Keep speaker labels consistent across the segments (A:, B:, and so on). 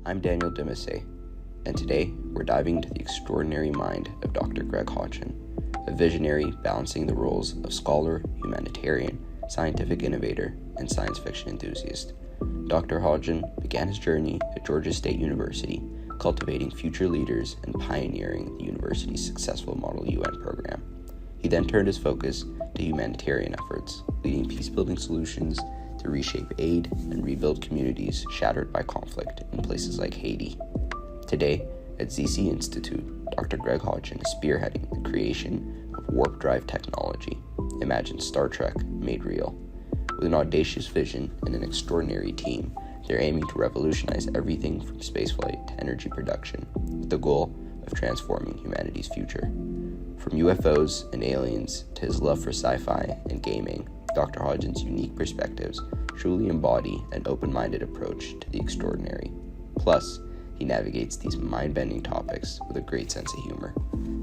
A: I'm Daniel Demisay, and today we're diving into the extraordinary mind of Dr. Greg Hodgin, a visionary balancing the roles of scholar, humanitarian, scientific innovator, and science fiction enthusiast. Dr. Hodgin began his journey at Georgia State University, cultivating future leaders and pioneering the university's successful Model UN program. He then turned his focus to humanitarian efforts, leading peace-building solutions to reshape aid and rebuild communities shattered by conflict in places like Haiti. Today, at ZC Institute, Dr. Greg Hodgin is spearheading the creation of Warpdrive technology. Imagine Star Trek made real. With an audacious vision and an extraordinary team, they're aiming to revolutionize everything from spaceflight to energy production, with the goal of transforming humanity's future. From UFOs and aliens to his love for sci-fi and gaming, Dr. Hodgin's unique perspectives truly embody an open-minded approach to the extraordinary. Plus, he navigates these mind-bending topics with a great sense of humor.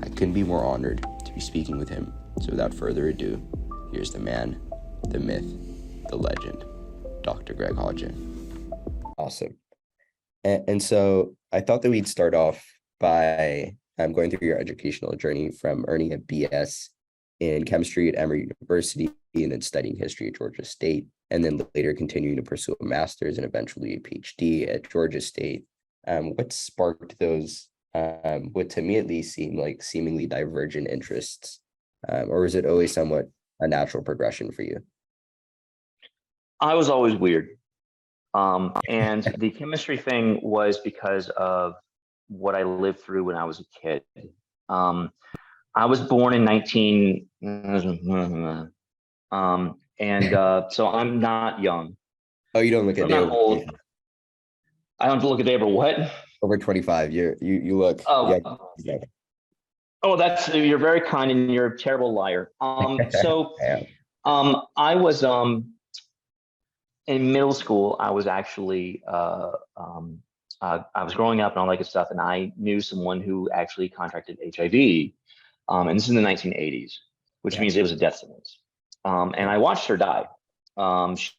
A: I couldn't be more honored to be speaking with him, so without further ado, here's the man, the myth, the legend, Dr. Greg Hodgin. Awesome. And so I thought that we'd start off by going through your educational journey from earning a BS in chemistry at Emory University and then studying history at Georgia State, and then later continuing to pursue a master's and eventually a PhD at Georgia State. What sparked those, what to me at least seemed like seemingly divergent interests? Or was it always somewhat a natural progression for you?
B: I was always weird. And the chemistry thing was because of what I lived through when I was a kid. I was born in so I'm not young.
A: Oh, you don't look at
B: I'm not old. I don't look a day over what?
A: Over 25. You look.
B: Oh,
A: yeah.
B: You're very kind and you're a terrible liar. I was in middle school. I was actually I was growing up and all that good stuff, and I knew someone who actually contracted HIV. And this is in the 1980s, which means it was a death sentence. And I watched her die.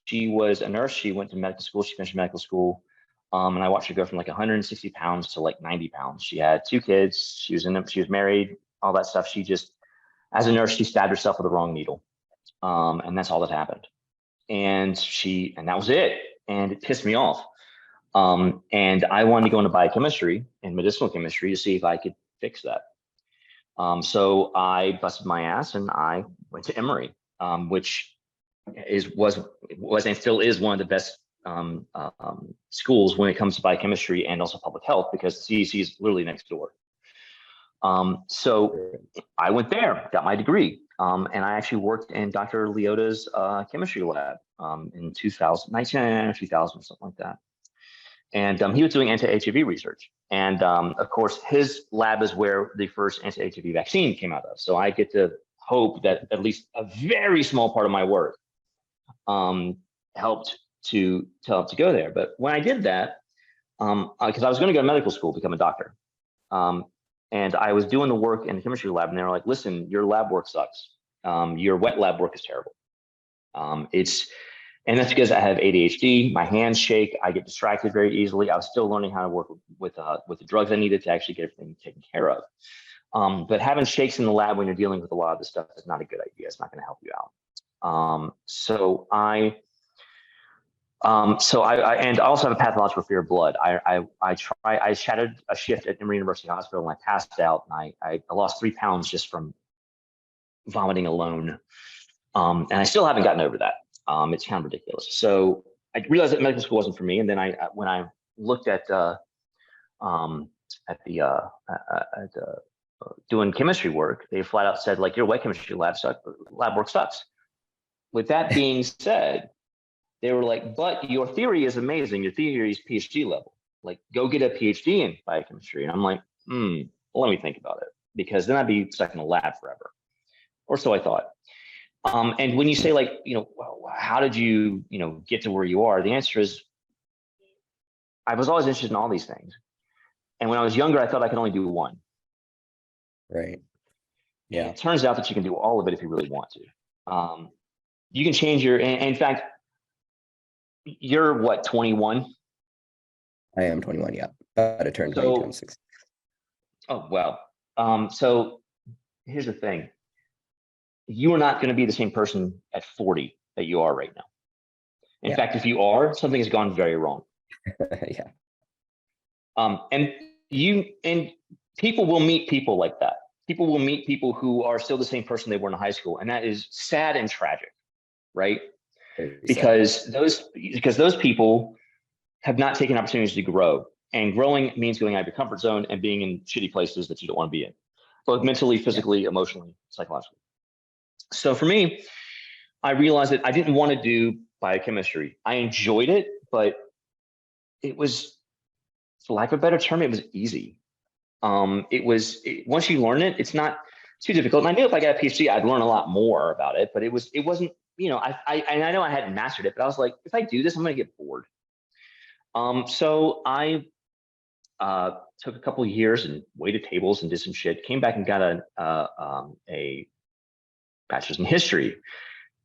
B: She was a nurse. She went to medical school. She finished medical school. And I watched her go from like 160 pounds to like 90 pounds. She had 2 kids. She was married, all that stuff. She just, as a nurse, she stabbed herself with the wrong needle. And that's all that happened. And that was it. And it pissed me off. And I wanted to go into biochemistry and medicinal chemistry to see if I could fix that. So I busted my ass and I went to Emory, which was and still is one of the best schools when it comes to biochemistry and also public health, because the CDC is literally next door. So I went there, got my degree, and I actually worked in Dr. Leota's chemistry lab in 1999 or 2000, something like that. And he was doing anti-HIV research. And of course, his lab is where the first anti-HIV vaccine came out of. So I get to hope that at least a very small part of my work helped to go there. But when I did that, because I was going to go to medical school, become a doctor. And I was doing the work in the chemistry lab, and they were like, listen, your lab work sucks. Your wet lab work is terrible. And that's because I have ADHD, my hands shake, I get distracted very easily. I was still learning how to work with the drugs I needed to actually get everything taken care of. But having shakes in the lab when you're dealing with a lot of this stuff is not a good idea. It's not going to help you out. So I and I also have a pathological fear of blood. I shattered a shift at Emory University Hospital and I passed out, and I lost 3 pounds just from vomiting alone. And I still haven't gotten over that. It's kind of ridiculous. So I realized that medical school wasn't for me. And then when I looked at doing chemistry work, they flat out said, like, your wet chemistry lab work sucks. With that being said, they were like, but your theory is amazing. Your theory is PhD level. Like, go get a PhD in biochemistry. And I'm like, well, let me think about it, because then I'd be stuck in a lab forever. Or so I thought. And when you say, like, how did you, get to where you are? The answer is, I was always interested in all these things. And when I was younger, I thought I could only do one.
A: Right. Yeah.
B: And it turns out that you can do all of it if you really want to. You can change in fact, you're what, 21?
A: I am 21, yeah. About to turn 2026.
B: Oh, well. So here's the thing. You are not going to be the same person at 40 that you are right now. In fact, if you are, something has gone very wrong.
A: Yeah.
B: And people will meet people like that. People will meet people who are still the same person they were in high school, and that is sad and tragic, right? Because those people have not taken opportunities to grow, and growing means going out of your comfort zone and being in shitty places that you don't want to be in, both mentally, physically, emotionally, psychologically. So for me, I realized that I didn't want to do biochemistry. I enjoyed it, but it was, for lack of a better term, it was easy. Once you learn it, it's not too difficult. And I knew if I got a PhD, I'd learn a lot more about it, but it wasn't, I know I hadn't mastered it, but I was like, if I do this, I'm going to get bored. So I took a couple of years and waited tables and did some shit, came back and got a bachelor's in history.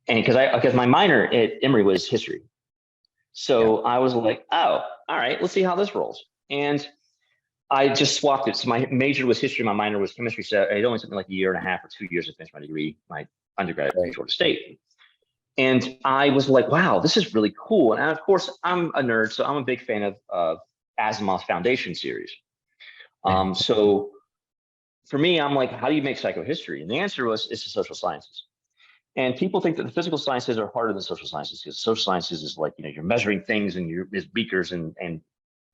B: And because my minor at Emory was history. So I was like, oh, all right, let's see how this rolls. And I just swapped it. So my major was history, my minor was chemistry. So it only took me like a year and a half or 2 years to finish my degree, my undergrad at Georgia State. And I was like, wow, this is really cool. And of course, I'm a nerd, so I'm a big fan of Asimov's Foundation series. So for me, I'm like, how do you make psychohistory? And the answer was, it's the social sciences. And people think that the physical sciences are harder than social sciences, because social sciences is like, you're measuring things and there's beakers and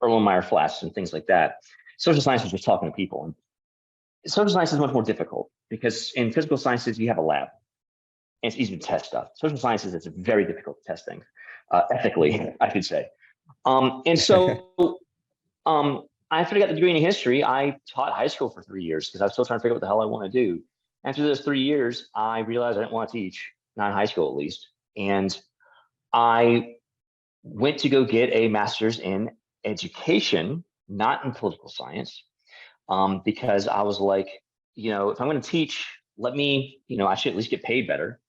B: Erlenmeyer flasks and things like that. Social sciences is just talking to people. And social science is much more difficult because in physical sciences, you have a lab and it's easy to test stuff. Social sciences, it's very difficult to test things, ethically, I should say. And so after I got the degree in history, I taught high school for 3 years because I was still trying to figure out what the hell I want to do. After those 3 years, I realized I didn't want to teach, not in high school at least. And I went to go get a master's in education, not in political science, because I was like, if I'm going to teach, let me, I should at least get paid better.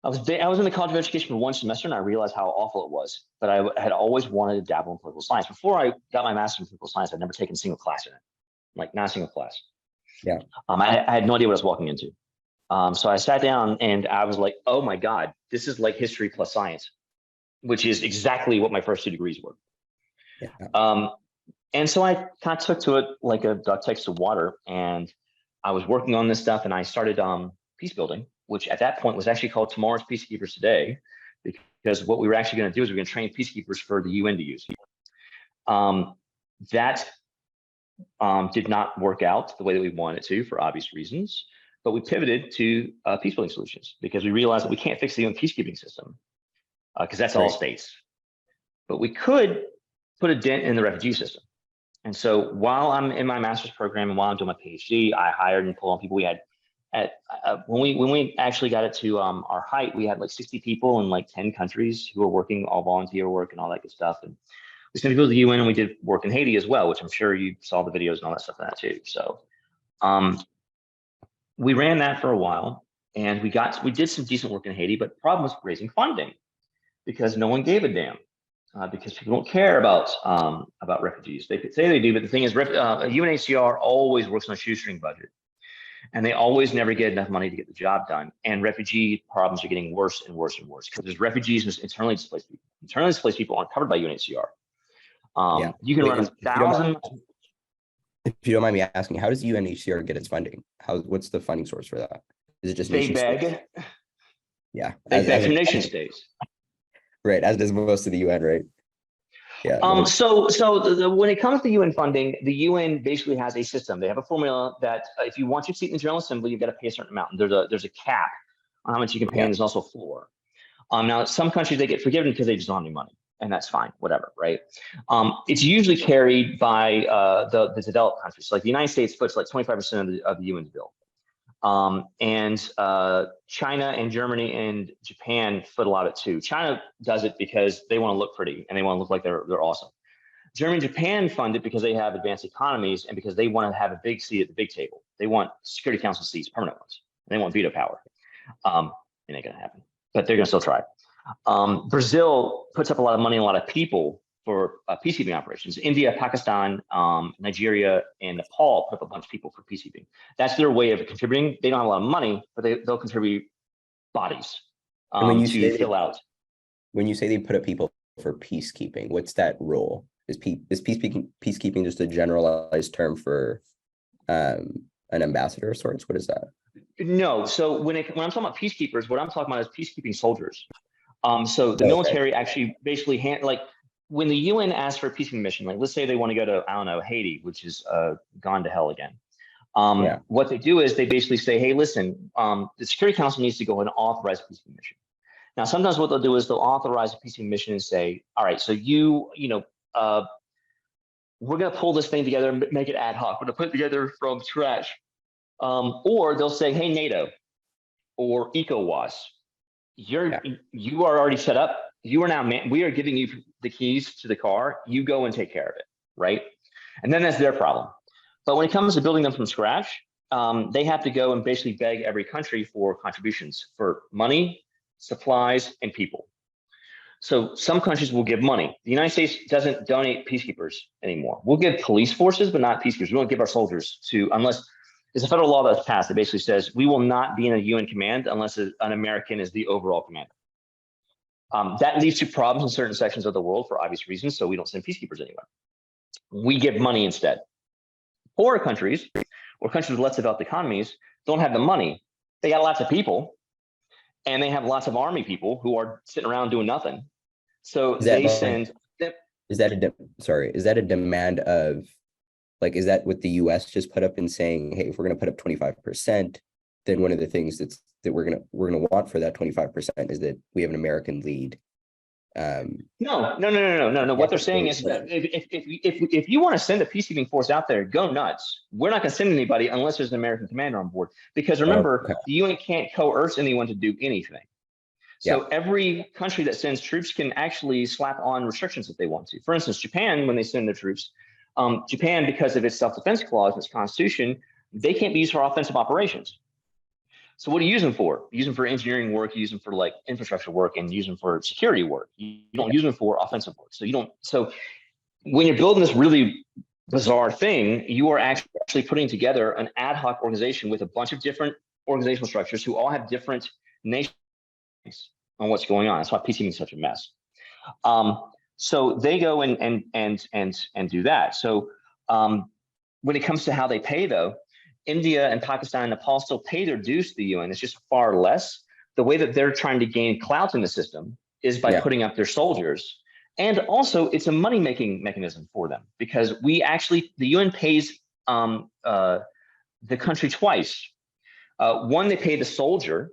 B: I was in the College of Education for 1 semester, and I realized how awful it was. But I had always wanted to dabble in political science. Before I got my master's in political science, I'd never taken a single class in it, like not a single class.
A: Yeah.
B: I had no idea what I was walking into. So I sat down and I was like, oh my God, this is like history plus science, which is exactly what my first 2 degrees were. Yeah. And so I kind of took to it like a duck takes to water, and I was working on this stuff, and I started peace building, which at that point was actually called Tomorrow's Peacekeepers Today, because what we were actually going to do is we were going to train peacekeepers for the UN to use. That did not work out the way that we wanted it to for obvious reasons, but we pivoted to peace building solutions because we realized that we can't fix the UN peacekeeping system because that's all states, but we could put a dent in the refugee system. And so while I'm in my master's program and while I'm doing my PhD, I hired and pulled on people. We had when we actually got it to our height, we had like 60 people in like 10 countries who were working, all volunteer work and all that good stuff. And we sent people to the UN, and we did work in Haiti as well, which I'm sure you saw the videos and all that stuff in that too. So we ran that for a while, and we did some decent work in Haiti, but the problem was raising funding because no one gave a damn. Because people don't care about refugees. They could say they do, but the thing is, UNHCR always works on a shoestring budget, and they always never get enough money to get the job done. And refugee problems are getting worse and worse and worse because there's refugees and internally displaced people. Internally displaced people aren't covered by UNHCR. You can run 1,000.
A: If you don't mind me asking, how does UNHCR get its funding? What's the funding source for that? Is it just
B: they beg?
A: States? Yeah,
B: they beg from nation states.
A: Right, as does most of the UN, right? Yeah.
B: So when it comes to UN funding, the UN basically has a system. They have a formula that if you want your seat in the General Assembly, you've got to pay a certain amount. And there's a cap on how much you can pay, and there's also a floor. Now, some countries, they get forgiven because they just don't have any money, and that's fine, whatever, right? It's usually carried by the developed countries. So like the United States puts like 25% of the UN's bill. And China and Germany and Japan foot a lot of it too. China does it because they want to look pretty and they want to look like they're awesome. Germany and Japan fund it because they have advanced economies and because they want to have a big seat at the big table. They want Security Council seats, permanent ones. They want veto power. It ain't gonna happen, but they're gonna still try. Brazil puts up a lot of money and a lot of people for peacekeeping operations. India, Pakistan, Nigeria, and Nepal put up a bunch of people for peacekeeping. That's their way of contributing. They don't have a lot of money, but they'll contribute bodies
A: And when you
B: to
A: say
B: fill out.
A: When you say they put up people for peacekeeping, what's that role? Is peacekeeping just a generalized term for an ambassador of sorts? What is that?
B: No. So when I'm talking about peacekeepers, what I'm talking about is peacekeeping soldiers. So the military actually basically like when the UN asks for a peacekeeping mission, like let's say they want to go to, I don't know, Haiti, which is gone to hell again. What they do is they basically say, hey, listen, the Security Council needs to go ahead and authorize a peacekeeping mission. Now, sometimes what they'll do is they'll authorize a peacekeeping mission and say, all right, so we're going to pull this thing together and make it ad hoc. We're going to put it together from scratch. Or they'll say, hey, NATO or ECOWAS, you are already set up. You are now, we are giving you the keys to the car. You go and take care of it, right? And then that's their problem. But when it comes to building them from scratch, they have to go and basically beg every country for contributions for money, supplies, and people. So some countries will give money. The United States doesn't donate peacekeepers anymore. We'll give police forces, but not peacekeepers. We won't give our soldiers to, unless there's a federal law that's passed that basically says we will not be in a UN command unless an American is the overall commander. That leads to problems in certain sections of the world for obvious reasons, so we don't send peacekeepers anywhere. We give money instead. Poorer countries, or countries with less developed economies, don't have the money. They got lots of people, and they have lots of army people who are sitting around doing nothing. So they send.
A: Is that a demand of, like, is that what the U.S. just put up in saying, hey, if we're going to put up 25%, then one of the things that we're gonna want for that 25% is that we have an American lead.
B: No. What they're saying is that if you want to send a peacekeeping force out there, go nuts. We're not going to send anybody unless there's an American commander on board. Because remember, the UN can't coerce anyone to do anything. So every country that sends troops can actually slap on restrictions if they want to. For instance, Japan, when they send their troops, Japan, because of its self-defense clause in its constitution, they can't be used for offensive operations. So what do you use them for? You use them for engineering work, you use them for like infrastructure work, and use them for security work. You don't use them for offensive work. So when you're building this really bizarre thing, you are actually putting together an ad hoc organization with a bunch of different organizational structures who all have different nations on what's going on. That's why peacekeeping is such a mess. So they go and do that. So when it comes to how they pay, though, India and Pakistan and Nepal still pay their dues to the UN. It's just far less. The way that they're trying to gain clout in the system is by putting up their soldiers. And also, it's a money-making mechanism for them because the UN pays the country twice. One, they pay the soldier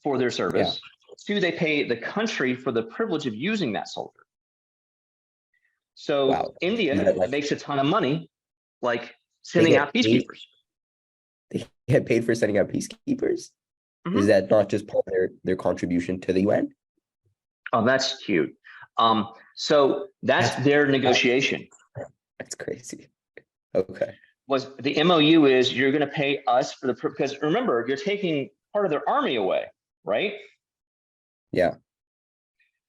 B: for their service. Two, they pay the country for the privilege of using that soldier. So India makes a ton of money, like sending out peacekeepers.
A: They get paid for sending out peacekeepers? Mm-hmm. Is that not just part of their contribution to the UN?
B: Oh, that's cute. So that's their negotiation.
A: That's crazy. Okay.
B: Was the MOU is you're going to pay us for because remember, you're taking part of their army away, right?
A: Yeah.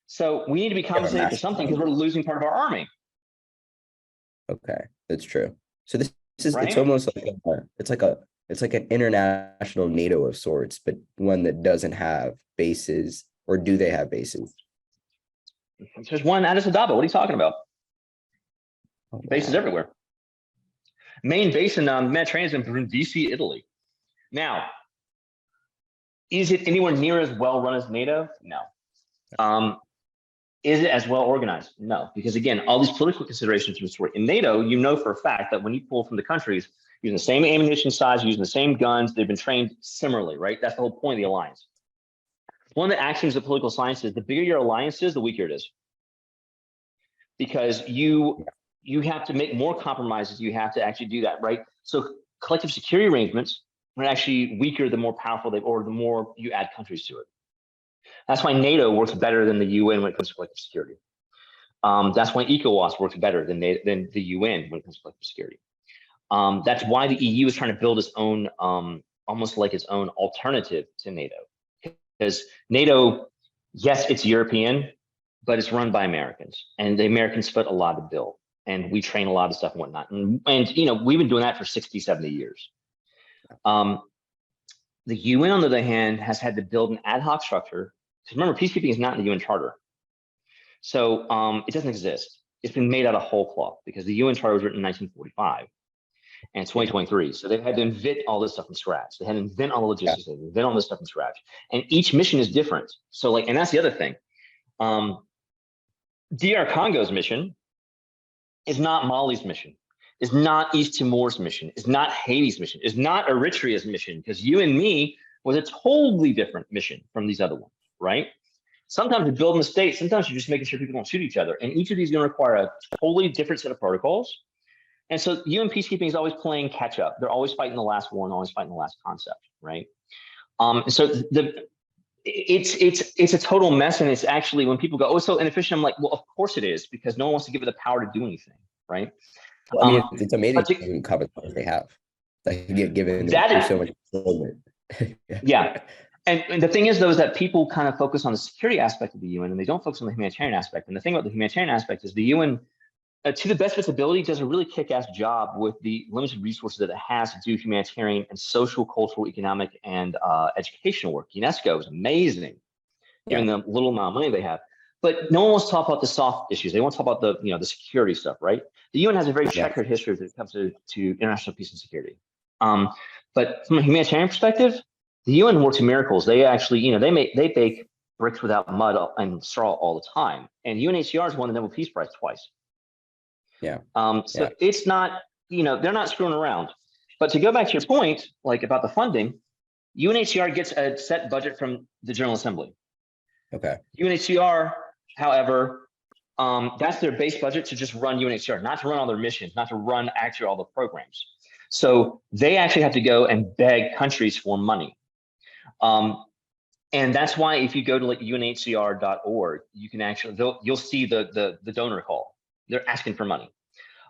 B: So we need to be compensated for something because we're losing part of our army.
A: Okay, that's true. So this is it's almost like it's like an international NATO of sorts, but one that doesn't have bases, or do they have bases?
B: There's one Addis Ababa. What are you talking about? Oh, wow. Bases everywhere. Main base in Mediterranean is in DC, Italy. Now, is it anywhere near as well run as NATO? No. Is it as well organized? No, because again, all these political considerations are story. In NATO, you know for a fact that when you pull from the countries using the same ammunition size, using the same guns, they've been trained similarly, right? That's the whole point of the alliance. One of the axioms of political science is the bigger your alliance is, the weaker it is. Because you have to make more compromises. You have to actually do that, right? So collective security arrangements are actually weaker the more powerful they, or the more you add countries to it. That's why NATO works better than the UN when it comes to collective security. That's why ECOWAS works better than the UN when it comes to collective security. That's why the EU is trying to build its own, almost like its own alternative to NATO. Because NATO, yes, it's European, but it's run by Americans, and the Americans foot a lot of the bill, and we train a lot of stuff and whatnot. And we've been doing that for 60, 70 years. The UN, on the other hand, has had to build an ad hoc structure. Because remember, peacekeeping is not in the UN Charter. So it doesn't exist. It's been made out of whole cloth because the UN Charter was written in 1945 and it's 2023. So they've had to invent all this stuff from scratch. They had to invent all the logistics, they invent all this stuff from scratch. And each mission is different. So and that's the other thing. DR Congo's mission is not Mali's mission, is not East Timor's mission, is not Haiti's mission, is not Eritrea's mission, because you and me was a totally different mission from these other ones, right? Sometimes you're building a state, sometimes you're just making sure people don't shoot each other. And each of these is going to require a totally different set of protocols. And so UN peacekeeping is always playing catch up. They're always fighting the last war and always fighting the last concept, right? So it's a total mess. And it's actually, when people go, oh, it's so inefficient, I'm like, well, of course it is, because no one wants to give it the power to do anything, right?
A: Well, I mean, it's amazing to cover what they have. Like, given so much employment.
B: Yeah. And the thing is, though, is that people kind of focus on the security aspect of the UN and they don't focus on the humanitarian aspect. And the thing about the humanitarian aspect is the UN, to the best of its ability, does a really kick-ass job with the limited resources that it has to do humanitarian and social, cultural, economic, and educational work. UNESCO is amazing, given the little amount of money they have. But no one wants to talk about the soft issues. They want to talk about the the security stuff, right? The UN has a very checkered history when it comes to international peace and security. But from a humanitarian perspective, the UN works miracles. They actually, they bake bricks without mud and straw all the time. And UNHCR has won the Nobel Peace Prize twice. So it's not, they're not screwing around. But to go back to your point, like about the funding, UNHCR gets a set budget from the General Assembly.
A: Okay.
B: UNHCR, however, that's their base budget to just run UNHCR, not to run all their missions, not to run actually all the programs. So they actually have to go and beg countries for money. And that's why if you go to like UNHCR.org, you can actually, you'll see the donor call. They're asking for money.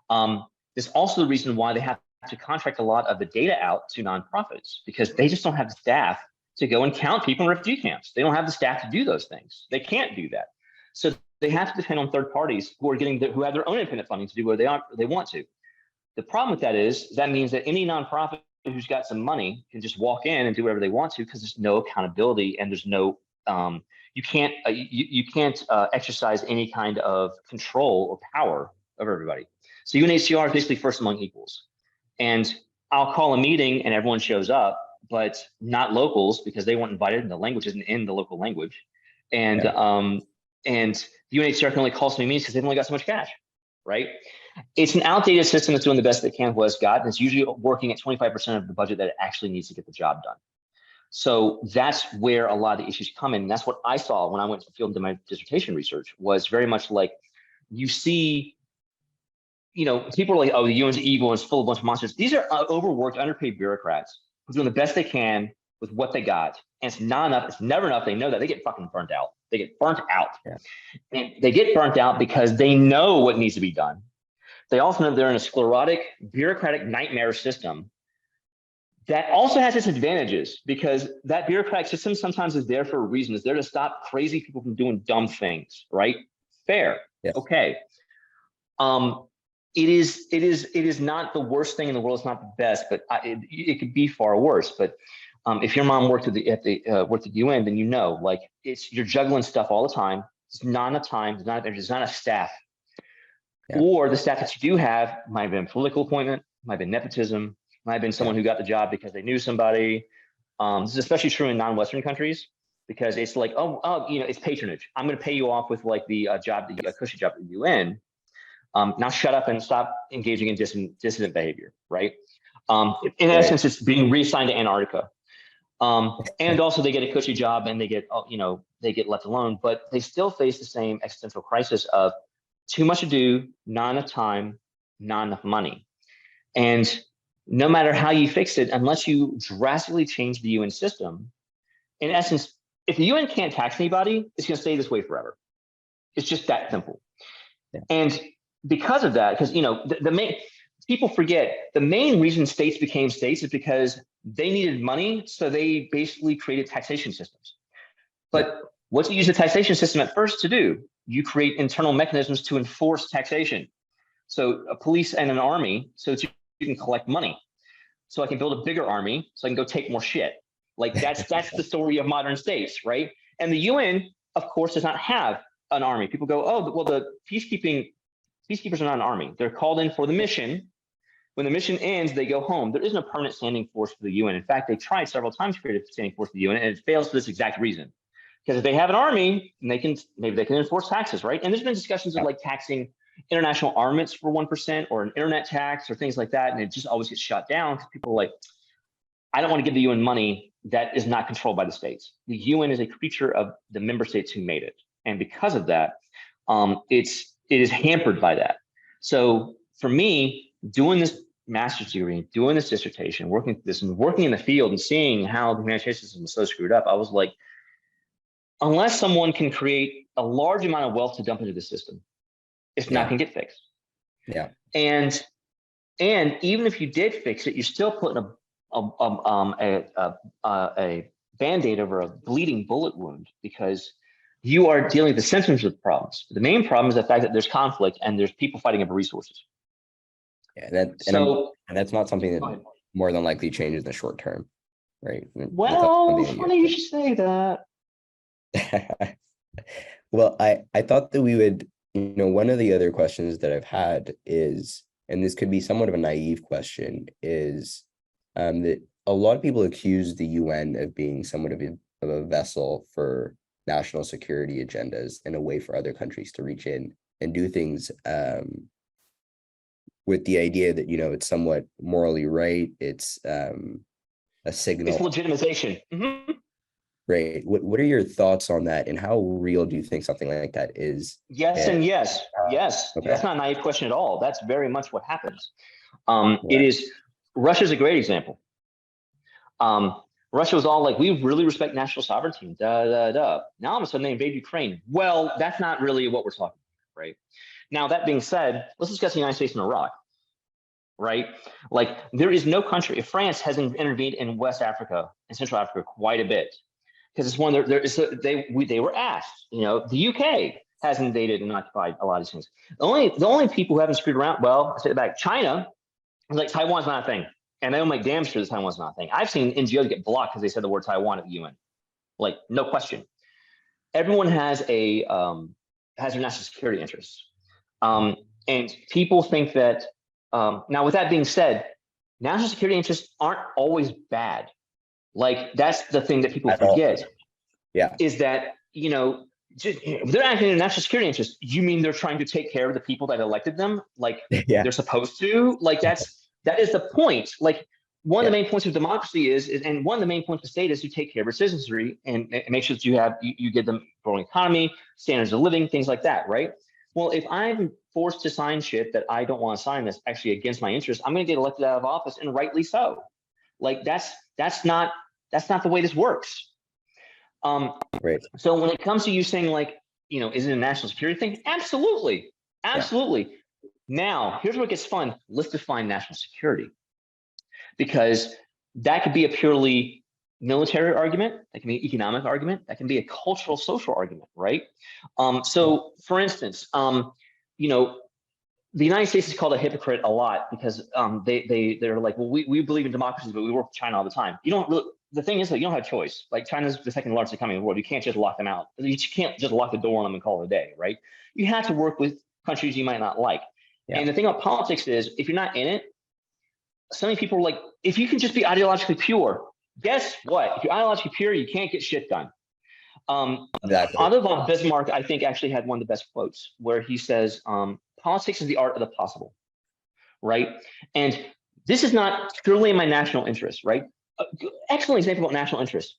B: There's also the reason why they have to contract a lot of the data out to nonprofits, because they just don't have the staff to go and count people in refugee camps. They don't have the staff to do those things. They can't do that. So they have to depend on third parties who are who have their own independent funding to do what they want to. The problem with that is that means that any nonprofit who's got some money can just walk in and do whatever they want to, because there's no accountability and there's no you can't exercise any kind of control or power over everybody. So UNHCR is basically first among equals. And I'll call a meeting and everyone shows up, but not locals, because they weren't invited and the language isn't in the local language. And and the UNHCR can only call so many meetings because they've only got so much cash, right? It's an outdated system that's doing the best they can with what it's got, and it's usually working at 25% of the budget that it actually needs to get the job done. So that's where a lot of the issues come in. And that's what I saw when I went to the field and did my dissertation research, was very much like, you see, people are like, oh, the UN's evil and it's full of a bunch of monsters. These are overworked, underpaid bureaucrats who are doing the best they can with what they got. And it's not enough. It's never enough. They know that. They get fucking burnt out. They get burnt out. Yeah. And they get burnt out because they know what needs to be done. They also know they're in a sclerotic, bureaucratic nightmare system that also has its advantages, because that bureaucratic system sometimes is there for a reason. It's there to stop crazy people from doing dumb things, right? Fair. Yeah. Okay. It is not the worst thing in the world. It's not the best, but it could be far worse. But if your mom worked at the UN, then like you're juggling stuff all the time. It's not enough time. There's not enough staff. Yeah. Or the staff that you do have might have been a political appointment, might have been nepotism, might have been someone who got the job because they knew somebody. This is especially true in non-Western countries, because it's like, it's patronage. I'm going to pay you off with like the cushy job at the UN. Now shut up and stop engaging in dissident behavior, right? In essence, it's being reassigned to Antarctica. And also they get a cushy job and they get left alone, but they still face the same existential crisis of too much to do, not enough time, not enough money. And no matter how you fix it, unless you drastically change the UN system, in essence, if the UN can't tax anybody, it's going to stay this way forever. It's just that simple. Yeah. And because of that, because the main people forget, the main reason states became states is because they needed money, so they basically created taxation systems. But what you use the taxation system at first to do you create internal mechanisms to enforce taxation. So a police and an army, so that you can collect money. So I can build a bigger army, so I can go take more shit. Like that's the story of modern states, right? And the UN, of course, does not have an army. People go, oh, well, the peacekeepers are not an army. They're called in for the mission. When the mission ends, they go home. There isn't a permanent standing force for the UN. In fact, they tried several times to create a standing force for the UN, and it fails for this exact reason. Because if they have an army, maybe they can enforce taxes, right? And there's been discussions of like taxing international armaments for 1% or an internet tax or things like that, and it just always gets shut down because people are like, I don't want to give the UN money that is not controlled by the states. The UN is a creature of the member states who made it, and because of that, it is hampered by that. So for me, doing this master's degree, doing this dissertation, working this and working in the field and seeing how the humanitarian system is so screwed up, I was like, unless someone can create a large amount of wealth to dump into the system, it's not going to get fixed.
A: Yeah.
B: And even if you did fix it, you're still putting a Band-Aid over a bleeding bullet wound because you are dealing with the symptoms of the problems. The main problem is the fact that there's conflict and there's people fighting over resources.
A: Yeah, and that's not something that more than likely changes in the short term, right?
B: Well, funny you should say that.
A: Well, I thought that we would, one of the other questions that I've had is, and this could be somewhat of a naive question, is that a lot of people accuse the UN of being somewhat of a vessel for national security agendas and a way for other countries to reach in and do things with the idea that, it's somewhat morally right. It's a signal.
B: It's legitimization. Mm-hmm.
A: Right. What are your thoughts on that, and how real do you think something like that is?
B: Yes, and yes. Yes.
A: Okay.
B: That's not a naive question at all. That's very much what happens. It is, Russia's a great example. Russia was all like, we really respect national sovereignty. Now all of a sudden they invade Ukraine. Well, that's not really what we're talking about, right? Now, that being said, let's discuss the United States and Iraq, right? Like, there is no country, if France has intervened in West Africa and Central Africa quite a bit, because it's one they were asked, the UK has invaded and occupied a lot of these things. The only people who haven't screwed around, well, I say it back, China, like Taiwan's not a thing. And they don't make damn sure that Taiwan's not a thing. I've seen NGOs get blocked because they said the word Taiwan at the UN. Like, no question. Everyone has their national security interests. And people think that, now with that being said, national security interests aren't always bad. Like, that's the thing that people forget.
A: Yeah.
B: Is that, if they're acting in national security interest, you mean they're trying to take care of the people that elected them? Like, they're supposed to? Like, that is the point. Like, one of the main points of democracy is, and one of the main points of the state is to take care of its citizenry and make sure that you give them growing economy, standards of living, things like that, right? Well, if I'm forced to sign shit that I don't want to sign that's actually against my interest, I'm going to get elected out of office, and rightly so. Like, that's not the way this works.
A: Right.
B: So when it comes to you saying, like, is it a national security thing? Absolutely. Yeah. Now, here's where it gets fun. Let's define national security, because that could be a purely military argument. That can be an economic argument. That can be a cultural, social argument, right? So, for instance, the United States is called a hypocrite a lot because they're like, well, we believe in democracies, but we work with China all the time. The thing is that you don't have a choice. Like, China's the second largest economy in the world. You can't just lock them out. You can't just lock the door on them and call it a day, right? You have to work with countries you might not like. Yeah. And the thing about politics is, if you're not in it, so many people are like, if you can just be ideologically pure, guess what? If you're ideologically pure, you can't get shit done.
A: Exactly.
B: Otto von Bismarck, I think, actually had one of the best quotes where he says, politics is the art of the possible, right? And this is not purely in my national interest, right? Excellent example about national interest.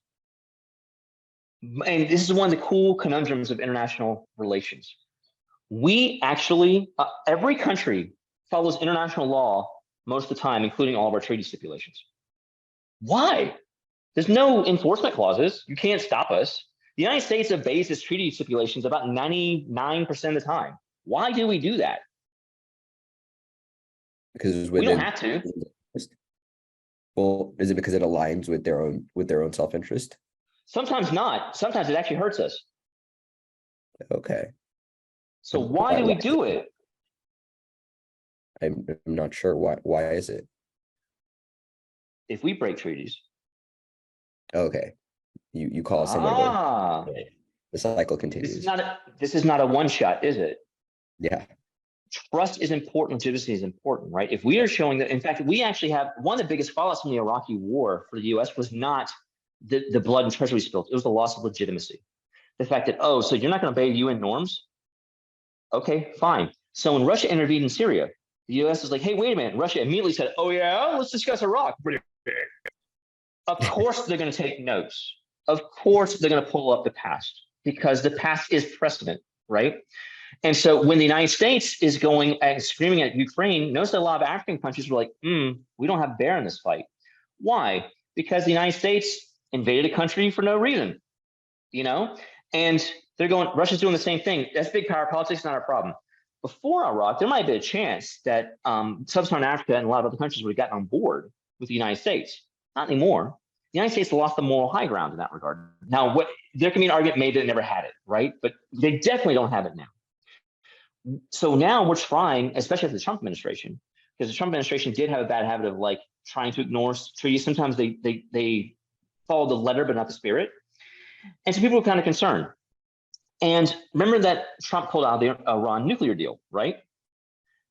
B: And this is one of the cool conundrums of international relations. We actually, every country follows international law most of the time, including all of our treaty stipulations. Why? There's no enforcement clauses. You can't stop us. The United States obeys its treaty stipulations about 99% of the time. Why do we do that?
A: Because
B: we don't have to.
A: Well, is it because it aligns with their own self-interest?
B: Sometimes not. Sometimes it actually hurts us.
A: Okay.
B: So why do we do it?
A: I'm not sure why is it?
B: If we break treaties.
A: Okay. You call someone the cycle continues.
B: This is not a one shot, is it?
A: Yeah.
B: Trust is important, legitimacy is important, right? If we are showing that, in fact, we actually have one of the biggest fallouts from the Iraqi war for the US was not the blood and treasure we spilled, it was the loss of legitimacy. The fact that, oh, so you're not going to obey UN norms? Okay, fine. So when Russia intervened in Syria, the US was like, hey, wait a minute. Russia immediately said, oh yeah, let's discuss Iraq. Of course they're going to take notes. Of course they're going to pull up the past because the past is precedent, right? And so when the United States is going and screaming at Ukraine, notice that a lot of African countries were like, we don't have bear in this fight. Why? Because the United States invaded a country for no reason, you know? And they're going, Russia's doing the same thing. That's big power politics, not our problem. Before Iraq, there might have been a chance that Sub-Saharan Africa and a lot of other countries would have gotten on board with the United States. Not anymore. The United States lost the moral high ground in that regard. Now, there can be an argument maybe they never had it, right? But they definitely don't have it now. So now we're trying, especially with the Trump administration, because the Trump administration did have a bad habit of like trying to ignore treaties. Sometimes they follow the letter but not the spirit, and so people were kind of concerned. And remember that Trump pulled out of the Iran nuclear deal, right?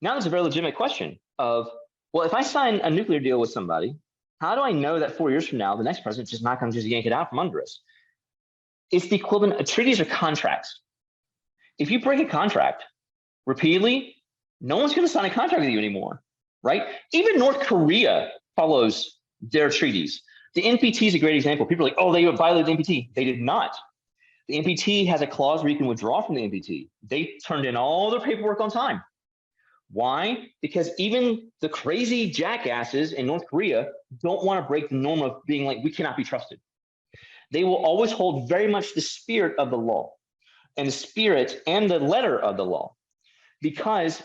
B: Now there's a very legitimate question of, well, if I sign a nuclear deal with somebody, how do I know that 4 years from now the next president's just not going to just yank it out from under us? It's the equivalent of treaties or contracts. If you break a contract repeatedly, no one's going to sign a contract with you anymore, right? Even North Korea follows their treaties. The NPT is a great example. People are like, oh, they violated the NPT. They did not. The NPT has a clause where you can withdraw from the NPT. They turned in all their paperwork on time. Why? Because even the crazy jackasses in North Korea don't want to break the norm of being like, we cannot be trusted. They will always hold very much the spirit of the law and the spirit and the letter of the law, because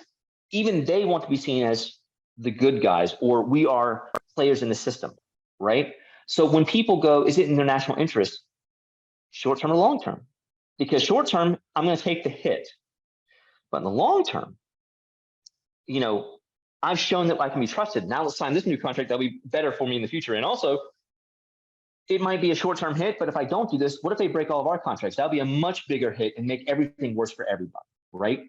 B: even they want to be seen as the good guys, or we are players in the system, right? So when people go, is it in their national interest? Short term or long term? Because short term, I'm going to take the hit. But in the long term, you know, I've shown that I can be trusted. Now let's sign this new contract that'll be better for me in the future. And also, it might be a short term hit, but if I don't do this, what if they break all of our contracts? That'll be a much bigger hit and make everything worse for everybody, right?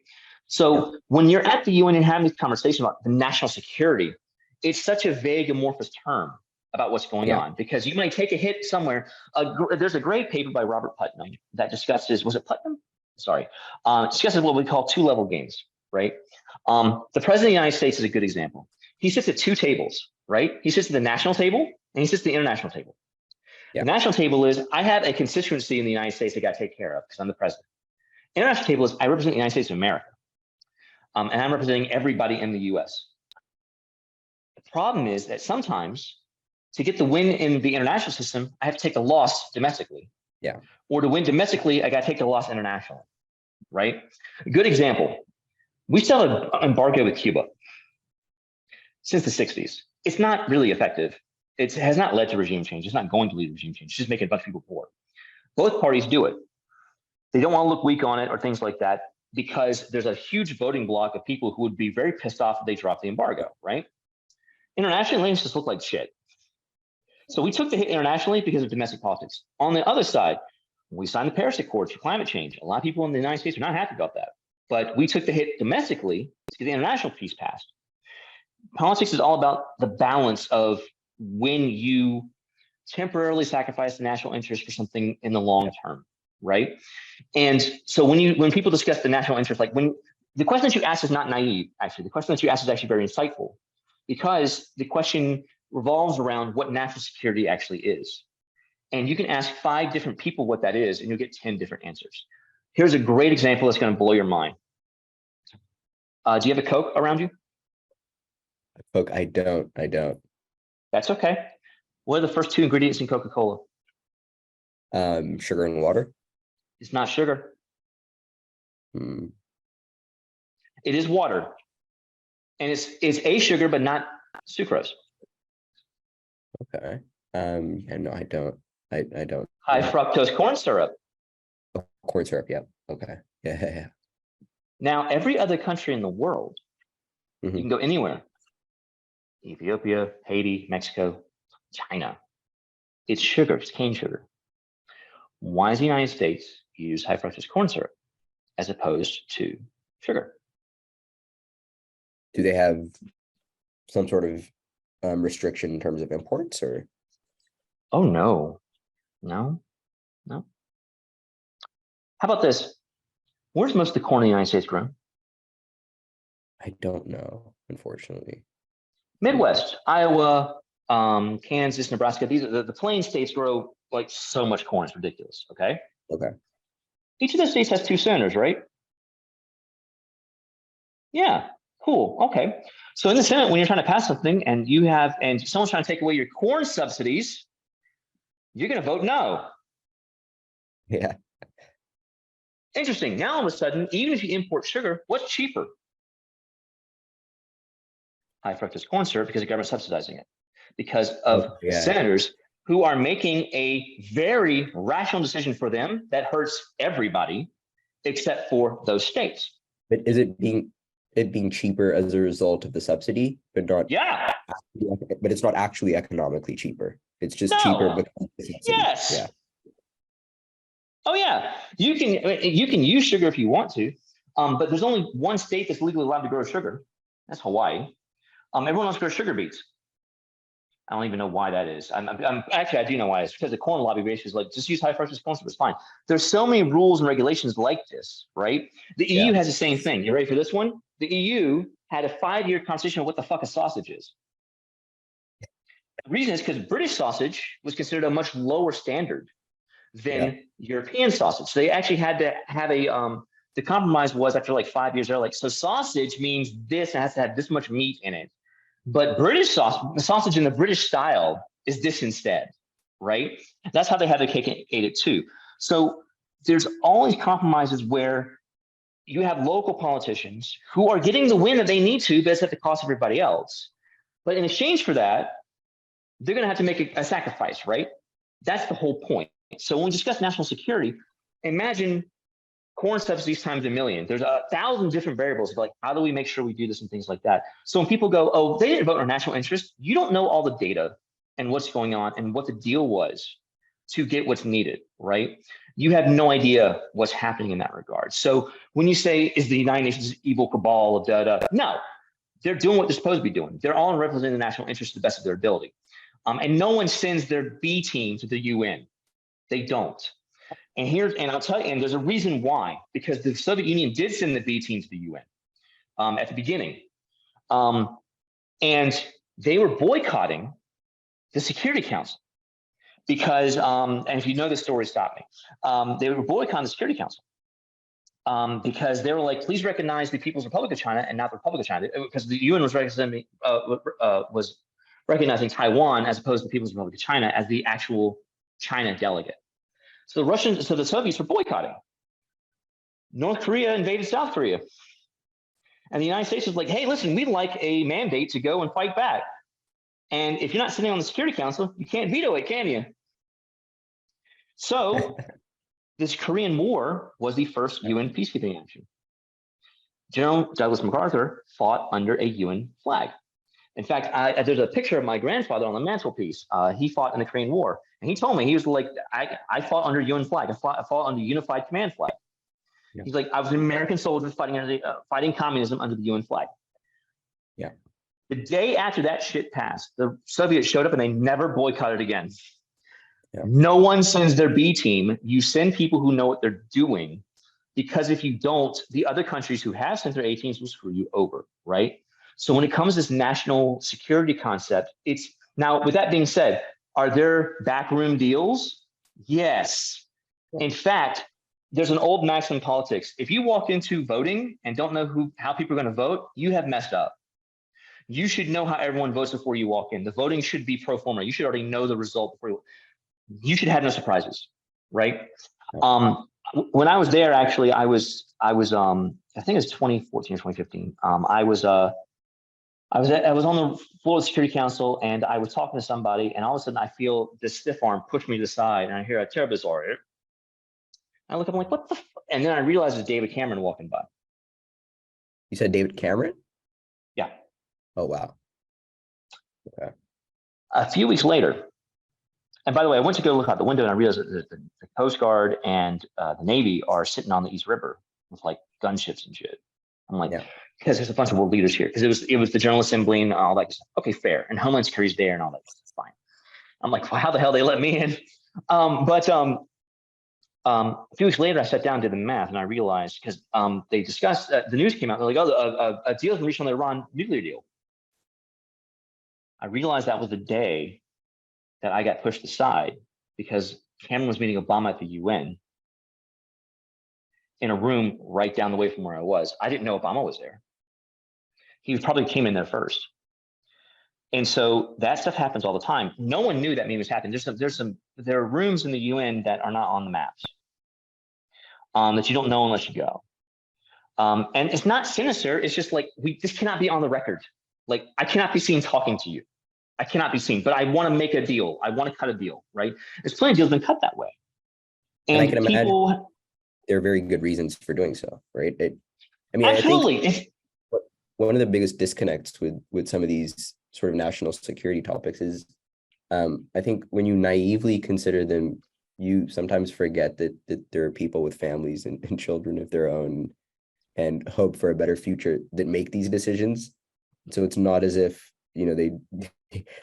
B: So when you're at the UN and having this conversation about the national security, it's such a vague, amorphous term about what's going on, because you might take a hit somewhere. There's a great paper by Robert Putnam that discusses, was it Putnam? Sorry, discusses what we call two-level games, right? The president of the United States is a good example. He sits at two tables, right? He sits at the national table and he sits at the international table. The national table is, I have a constituency in the United States I got to take care of because I'm the president. International table is, I represent the United States of America. And I'm representing everybody in the US. The problem is that sometimes to get the win in the international system, I have to take a loss domestically. Or to win domestically, I got to take the loss internationally, right? A good example, we still have an embargo with Cuba since the 60s. It's not really effective. It has not led to regime change. It's not going to lead to regime change. It's just making a bunch of people poor. Both parties do it. They don't want to look weak on it or things like that, because there's a huge voting block of people who would be very pissed off if they dropped the embargo, right? Internationally, things just look like shit. So we took the hit internationally because of domestic politics. On the other side, we signed the Paris Accords for climate change. A lot of people in the United States are not happy about that. But we took the hit domestically to get the international piece passed. Politics is all about the balance of when you temporarily sacrifice the national interest for something in the long term, right? And so when people discuss the national interest, like when the question that you ask is not naive, actually, the question that you ask is actually very insightful, because the question revolves around what national security actually is. And you can ask 5 different people what that is, and you'll get 10 different answers. Here's a great example that's going to blow your mind. Do you have a Coke around you?
A: Coke, I don't.
B: That's okay. What are the first 2 ingredients in Coca-Cola?
A: Sugar and water.
B: It's not sugar. It is water. And it's a sugar, but not sucrose.
A: Okay. No, I don't. I don't.
B: High fructose corn syrup.
A: Oh, corn syrup. Yeah. Okay. Yeah.
B: Now, every other country in the world, you can go anywhere. Ethiopia, Haiti, Mexico, China. It's sugar, it's cane sugar. Why does the United States use high fructose corn syrup as opposed to sugar?
A: Do they have some sort of restriction in terms of imports, or?
B: Oh, no. How about this? Where's most of the corn in the United States grown?
A: I don't know, unfortunately.
B: Midwest, Iowa, Kansas, Nebraska. These are the plain states grow like so much corn. It's ridiculous. Okay.
A: Okay.
B: Each of those states has 2 senators, right? Yeah. Cool. Okay. So in the Senate, when you're trying to pass something and someone's trying to take away your corn subsidies, you're going to vote no.
A: Yeah.
B: Interesting. Now, all of a sudden, even if you import sugar, what's cheaper? High fructose corn syrup, because the government's subsidizing it. Because of senators who are making a very rational decision for them that hurts everybody except for those states.
A: But is it being cheaper as a result of the subsidy, but not?
B: Yeah.
A: But it's not actually economically cheaper. It's just cheaper because of the subsidy.
B: Yes.
A: Yeah.
B: Oh yeah. You can use sugar if you want to, but there's only one state that's legally allowed to grow sugar. That's Hawaii. Everyone else grows sugar beets. I don't even know why that is. Actually, I do know why. It's because the corn lobby basically is like, just use high fructose corn syrup, it's fine. There's so many rules and regulations like this, right? The EU has the same thing. You ready for this one? The EU had a 5-year conversation on what the fuck a sausage is. The reason is because British sausage was considered a much lower standard than European sausage. So they actually had to have the compromise was after like 5 years, they're like, so sausage means this and has to have this much meat in it. But British sausage in the British style is this instead, right? That's how they had to ate it too. So there's all these compromises where you have local politicians who are getting the win that they need to, but it's at the cost of everybody else. But in exchange for that, they're going to have to make a sacrifice, right? That's the whole point. So when we discuss national security, imagine corn subsidies times 1,000,000. There's 1,000 different variables of like, how do we make sure we do this and things like that. So when people go, oh, they didn't vote in our national interest, you don't know all the data and what's going on and what the deal was to get what's needed, right? You have no idea what's happening in that regard. So when you say, is the United Nations evil cabal of da-da? No, they're doing what they're supposed to be doing. They're all representing the national interest to the best of their ability. And no one sends their B team to the UN. They don't. And I'll tell you, and there's a reason why, because the Soviet Union did send the B team to the UN at the beginning. And they were boycotting the Security Council because, and if you know the story, stop me. They were boycotting the Security Council because they were like, please recognize the People's Republic of China and not the Republic of China, because the UN was recognizing Taiwan as opposed to the People's Republic of China as the actual China delegate. So the Soviets were boycotting. North Korea invaded South Korea. And the United States was like, hey, listen, we'd like a mandate to go and fight back. And if you're not sitting on the Security Council, you can't veto it, can you? So this Korean War was the first UN peacekeeping action. General Douglas MacArthur fought under a UN flag. In fact, there's a picture of my grandfather on the mantelpiece. He fought in the Korean War. And he told me, he was like, I fought under UN flag. I fought under Unified Command flag. Yeah. He's like, I was an American soldier fighting communism under the UN flag.
A: Yeah.
B: The day after that shit passed, the Soviets showed up and they never boycotted again. Yeah. No one sends their B team. You send people who know what they're doing, because if you don't, the other countries who have sent their A teams will screw you over, right? So when it comes to this national security concept, it's now, with that being said, are there backroom deals? Yes. In fact, there's an old maxim in politics. If you walk into voting and don't know how people are going to vote, you have messed up. You should know how everyone votes before you walk in. The voting should be pro forma. You should already know the result before you should have no surprises, right? When I was there, actually, I was I think it was 2014 or 2015. I was on the floor of the Security Council, and I was talking to somebody, and all of a sudden I feel this stiff arm push me to the side, and I hear a terrible. I look up, I'm like, what the? And then I realize it's David Cameron walking by.
A: You said David Cameron?
B: Yeah.
A: Oh, wow. Okay.
B: A few weeks later, and by the way, I went to go look out the window and I realized that the Coast Guard and the Navy are sitting on the East River with like gunships and shit. I'm like, because there's a bunch of world leaders here. Because it was the General Assembly and all that stuff. Okay, fair. And Homeland Security's there and all that stuff. Fine. I'm like, well, how the hell they let me in? But a few weeks later, I sat down and did the math, and I realized because they discussed the news came out. They're like, oh, a deal has been reached on the Iran nuclear deal. I realized that was the day that I got pushed aside because Cameron was meeting Obama at the UN in a room right down the way from where I was. I didn't know Obama was there. He probably came in there first. And so that stuff happens all the time. No one knew that meeting was happening. There are rooms in the UN that are not on the maps that you don't know unless you go. And it's not sinister. It's just like, this cannot be on the record. Like, I cannot be seen talking to you. I cannot be seen, but I want to make a deal. I want to cut a deal, right? There's plenty of deals been cut that way. And
A: I can imagine there are very good reasons for doing so, right?
B: Absolutely.
A: I think one of the biggest disconnects with some of these sort of national security topics is, I think when you naively consider them, you sometimes forget that there are people with families and children of their own and hope for a better future that make these decisions. So it's not as if,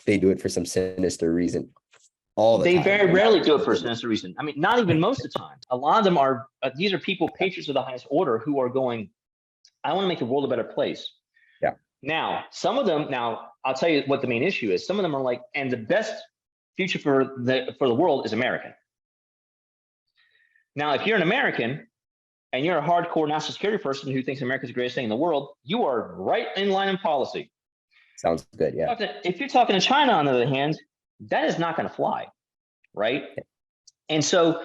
A: they do it for some sinister reason all the time.
B: They very rarely do it for a sinister reason. I mean, not even most of the time. A lot of them are, these are people, patriots of the highest order, who are going, I want to make the world a better place.
A: Yeah.
B: Now, some of them, I'll tell you what the main issue is. Some of them are like, and the best future for the world is American. Now, if you're an American and you're a hardcore national security person who thinks America's the greatest thing in the world, you are right in line in policy.
A: Sounds good, yeah.
B: If you're talking to China, on the other hand, that is not going to fly, right? And so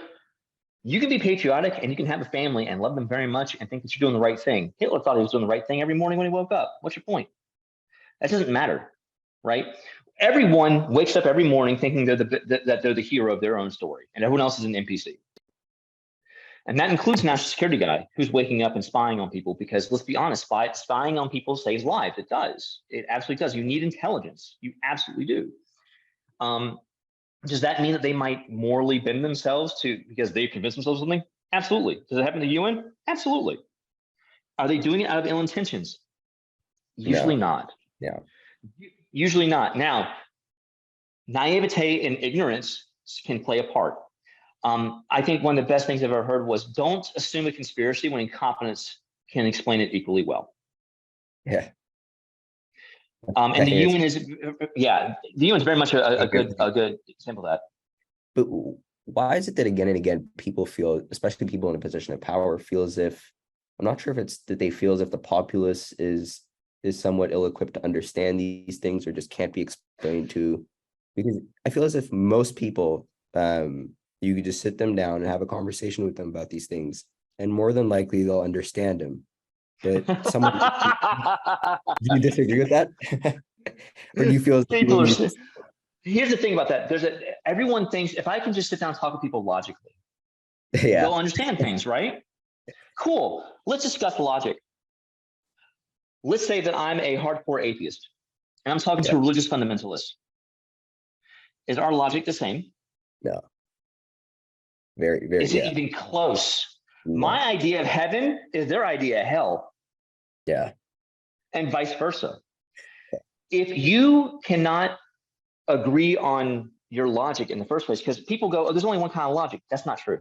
B: you can be patriotic and you can have a family and love them very much and think that you're doing the right thing. Hitler thought he was doing the right thing every morning when he woke up. What's your point? That doesn't matter, right? Everyone wakes up every morning thinking that they're the hero of their own story and everyone else is an NPC. And that includes a national security guy who's waking up and spying on people, because let's be honest, spying on people saves lives. It does. It absolutely does. You need intelligence. You absolutely do. Does that mean that they might morally bend themselves because they've convinced themselves of something? Absolutely. Does it happen to the UN? Absolutely. Are they doing it out of ill intentions? Usually not.
A: Yeah.
B: Usually not. Now, naivete and ignorance can play a part. I think one of the best things I've ever heard was, don't assume a conspiracy when incompetence can explain it equally well.
A: Yeah.
B: And the UN is, the UN is very much a good example of that.
A: But why is it that again and again people feel, especially people in a position of power, feel as if, I'm not sure if it's that they feel as if the populace is somewhat ill-equipped to understand these things or just can't be explained to, because I feel as if most people, you could just sit them down and have a conversation with them about these things, and more than likely they'll understand them. But someone, do you disagree with that? Or do you feel
B: here's the thing about that. Everyone thinks if I can just sit down and talk with people logically, they'll understand things, right? Cool. Let's discuss the logic. Let's say that I'm a hardcore atheist and I'm talking to a religious fundamentalist. Is our logic the same?
A: No. Very, very.
B: Is it even close? No. My idea of heaven is their idea of hell.
A: Yeah.
B: And vice versa. If you cannot agree on your logic in the first place, because people go, oh, there's only one kind of logic. That's not true.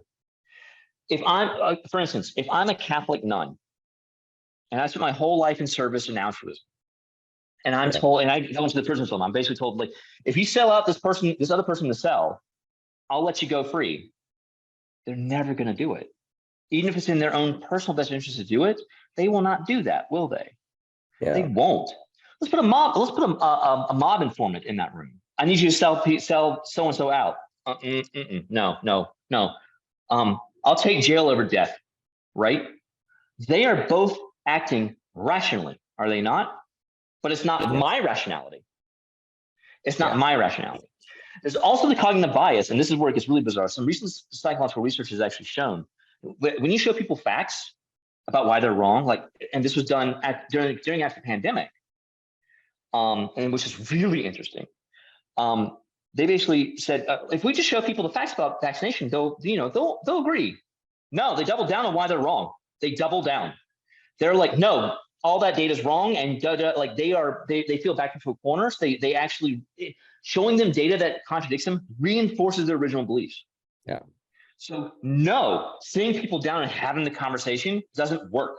B: If I'm, for instance, if I'm a Catholic nun and I spent my whole life in service in altruism, and I'm told, and I go into the prison film, I'm basically told, like, if you sell out this other person to sell, I'll let you go free. They're never going to do it. Even if it's in their own personal best interest to do it, they will not do that, will they? Yeah. They won't. Let's put a mob informant in that room. I need you to sell so and so out. No. I'll take jail over death, right? They are both acting rationally, are they not? But it's not my rationality. It's not my rationality. There's also the cognitive bias, and this is where it gets really bizarre. Some recent psychological research has actually shown when you show people facts, about why they're wrong. Like, and this was done during after the pandemic, and which is really interesting. They basically said, if we just show people the facts about vaccination, they'll agree. No, they double down on why they're wrong. They double down. They're like, no, all that data is wrong, and like they feel backed into corners. They actually showing them data that contradicts them reinforces their original beliefs.
A: Yeah.
B: So no, sitting people down and having the conversation doesn't work.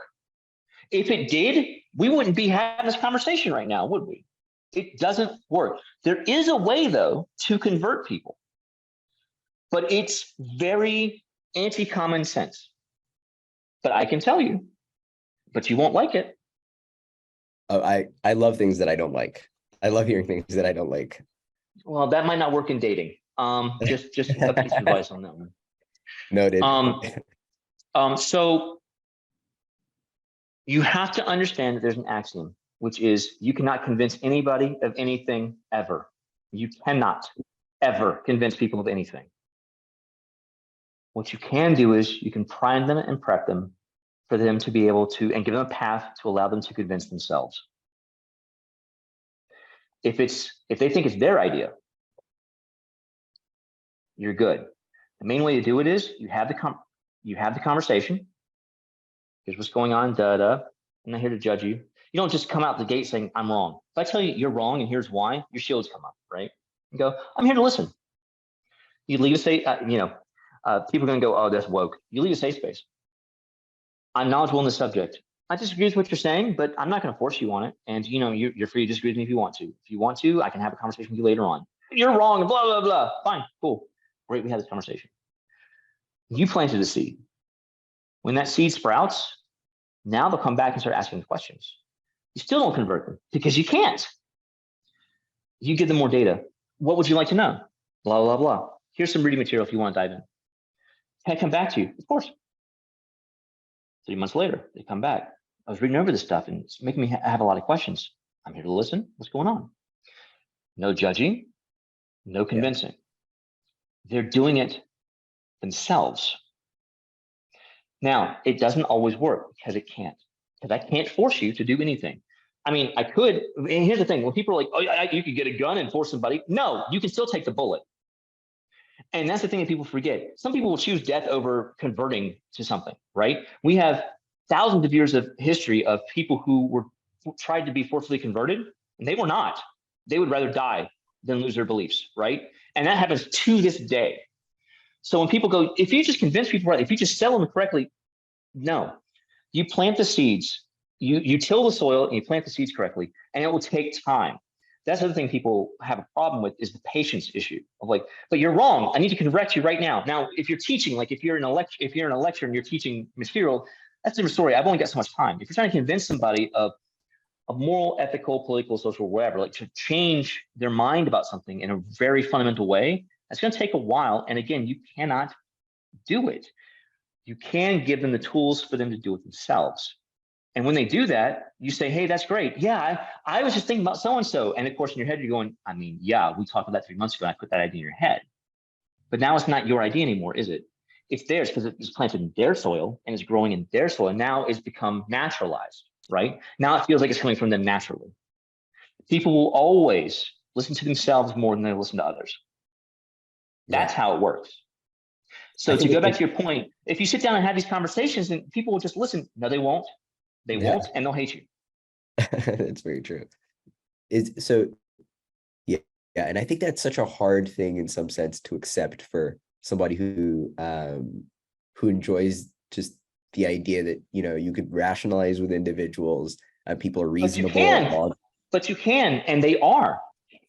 B: If it did, we wouldn't be having this conversation right now, would we? It doesn't work. There is a way, though, to convert people, but it's very anti-common sense. But I can tell you, but you won't like it.
A: Oh, I love things that I don't like. I love hearing things that I don't like.
B: Well, that might not work in dating. Just a piece of advice on that one.
A: Noted.
B: So you have to understand that there's an axiom, which is you cannot convince anybody of anything ever. You cannot ever convince people of anything. What you can do is you can prime them and prep them for them to be able to, and give them a path to allow them to convince themselves. If they think it's their idea, you're good. The main way to do it is you have the conversation. Here's what's going on, I'm not here to judge you. You don't just come out the gate saying, I'm wrong. If I tell you you're wrong and here's why, your shields come up, right? You go, I'm here to listen. You leave a safe, people are going to go, oh, that's woke. You leave a safe space. I'm knowledgeable in the subject. I disagree with what you're saying, but I'm not going to force you on it. And you're free to disagree with me if you want to. If you want to, I can have a conversation with you later on. You're wrong, blah, blah, blah. Fine, cool. Great, we had this conversation. You planted a seed. When that seed sprouts, now they'll come back and start asking questions. You still don't convert them because you can't. You give them more data. What would you like to know? Blah, blah, blah. Here's some reading material if you want to dive in. Can I come back to you? Of course. 3 months later, they come back. I was reading over this stuff and it's making me have a lot of questions. I'm here to listen. What's going on? No judging, no convincing. Yeah. They're doing it themselves. Now, it doesn't always work because it can't. Because I can't force you to do anything. I mean, I could. And here's the thing. When people are like, oh, you could get a gun and force somebody. No, you can still take the bullet. And that's the thing that people forget. Some people will choose death over converting to something, right? We have thousands of years of history of people who were tried to be forcefully converted, and they were not. They would rather die than lose their beliefs, right? And that happens to this day. So when people go, if you just convince people, right, if you just sell them correctly, no. You plant the seeds, you till the soil and you plant the seeds correctly, and it will take time. That's the other thing people have a problem with is the patience issue of like, but you're wrong. I need to correct you right now. Now, if you're teaching, like if you're in a lecture and you're teaching material, that's a different story. I've only got so much time. If you're trying to convince somebody of a moral, ethical, political, social, whatever, like to change their mind about something in a very fundamental way, that's going to take a while. And again, you cannot do it. You can give them the tools for them to do it themselves. And when they do that, you say, hey, that's great. Yeah, I was just thinking about so-and-so. And of course, in your head, you're going, I mean, yeah, we talked about that 3 months ago. And I put that idea in your head. But now it's not your idea anymore, is it? It's theirs because it was planted in their soil and it's growing in their soil. And now it's become naturalized, right? Now it feels like it's coming from them naturally. People will always listen to themselves more than they listen to others. That's how it works. So to go back to your point, if you sit down and have these conversations and people will just listen, no, they won't. They won't, and they'll hate you.
A: That's very true. And I think that's such a hard thing in some sense to accept for somebody who enjoys just the idea that you could rationalize with individuals. People are reasonable.
B: But you can, and they are.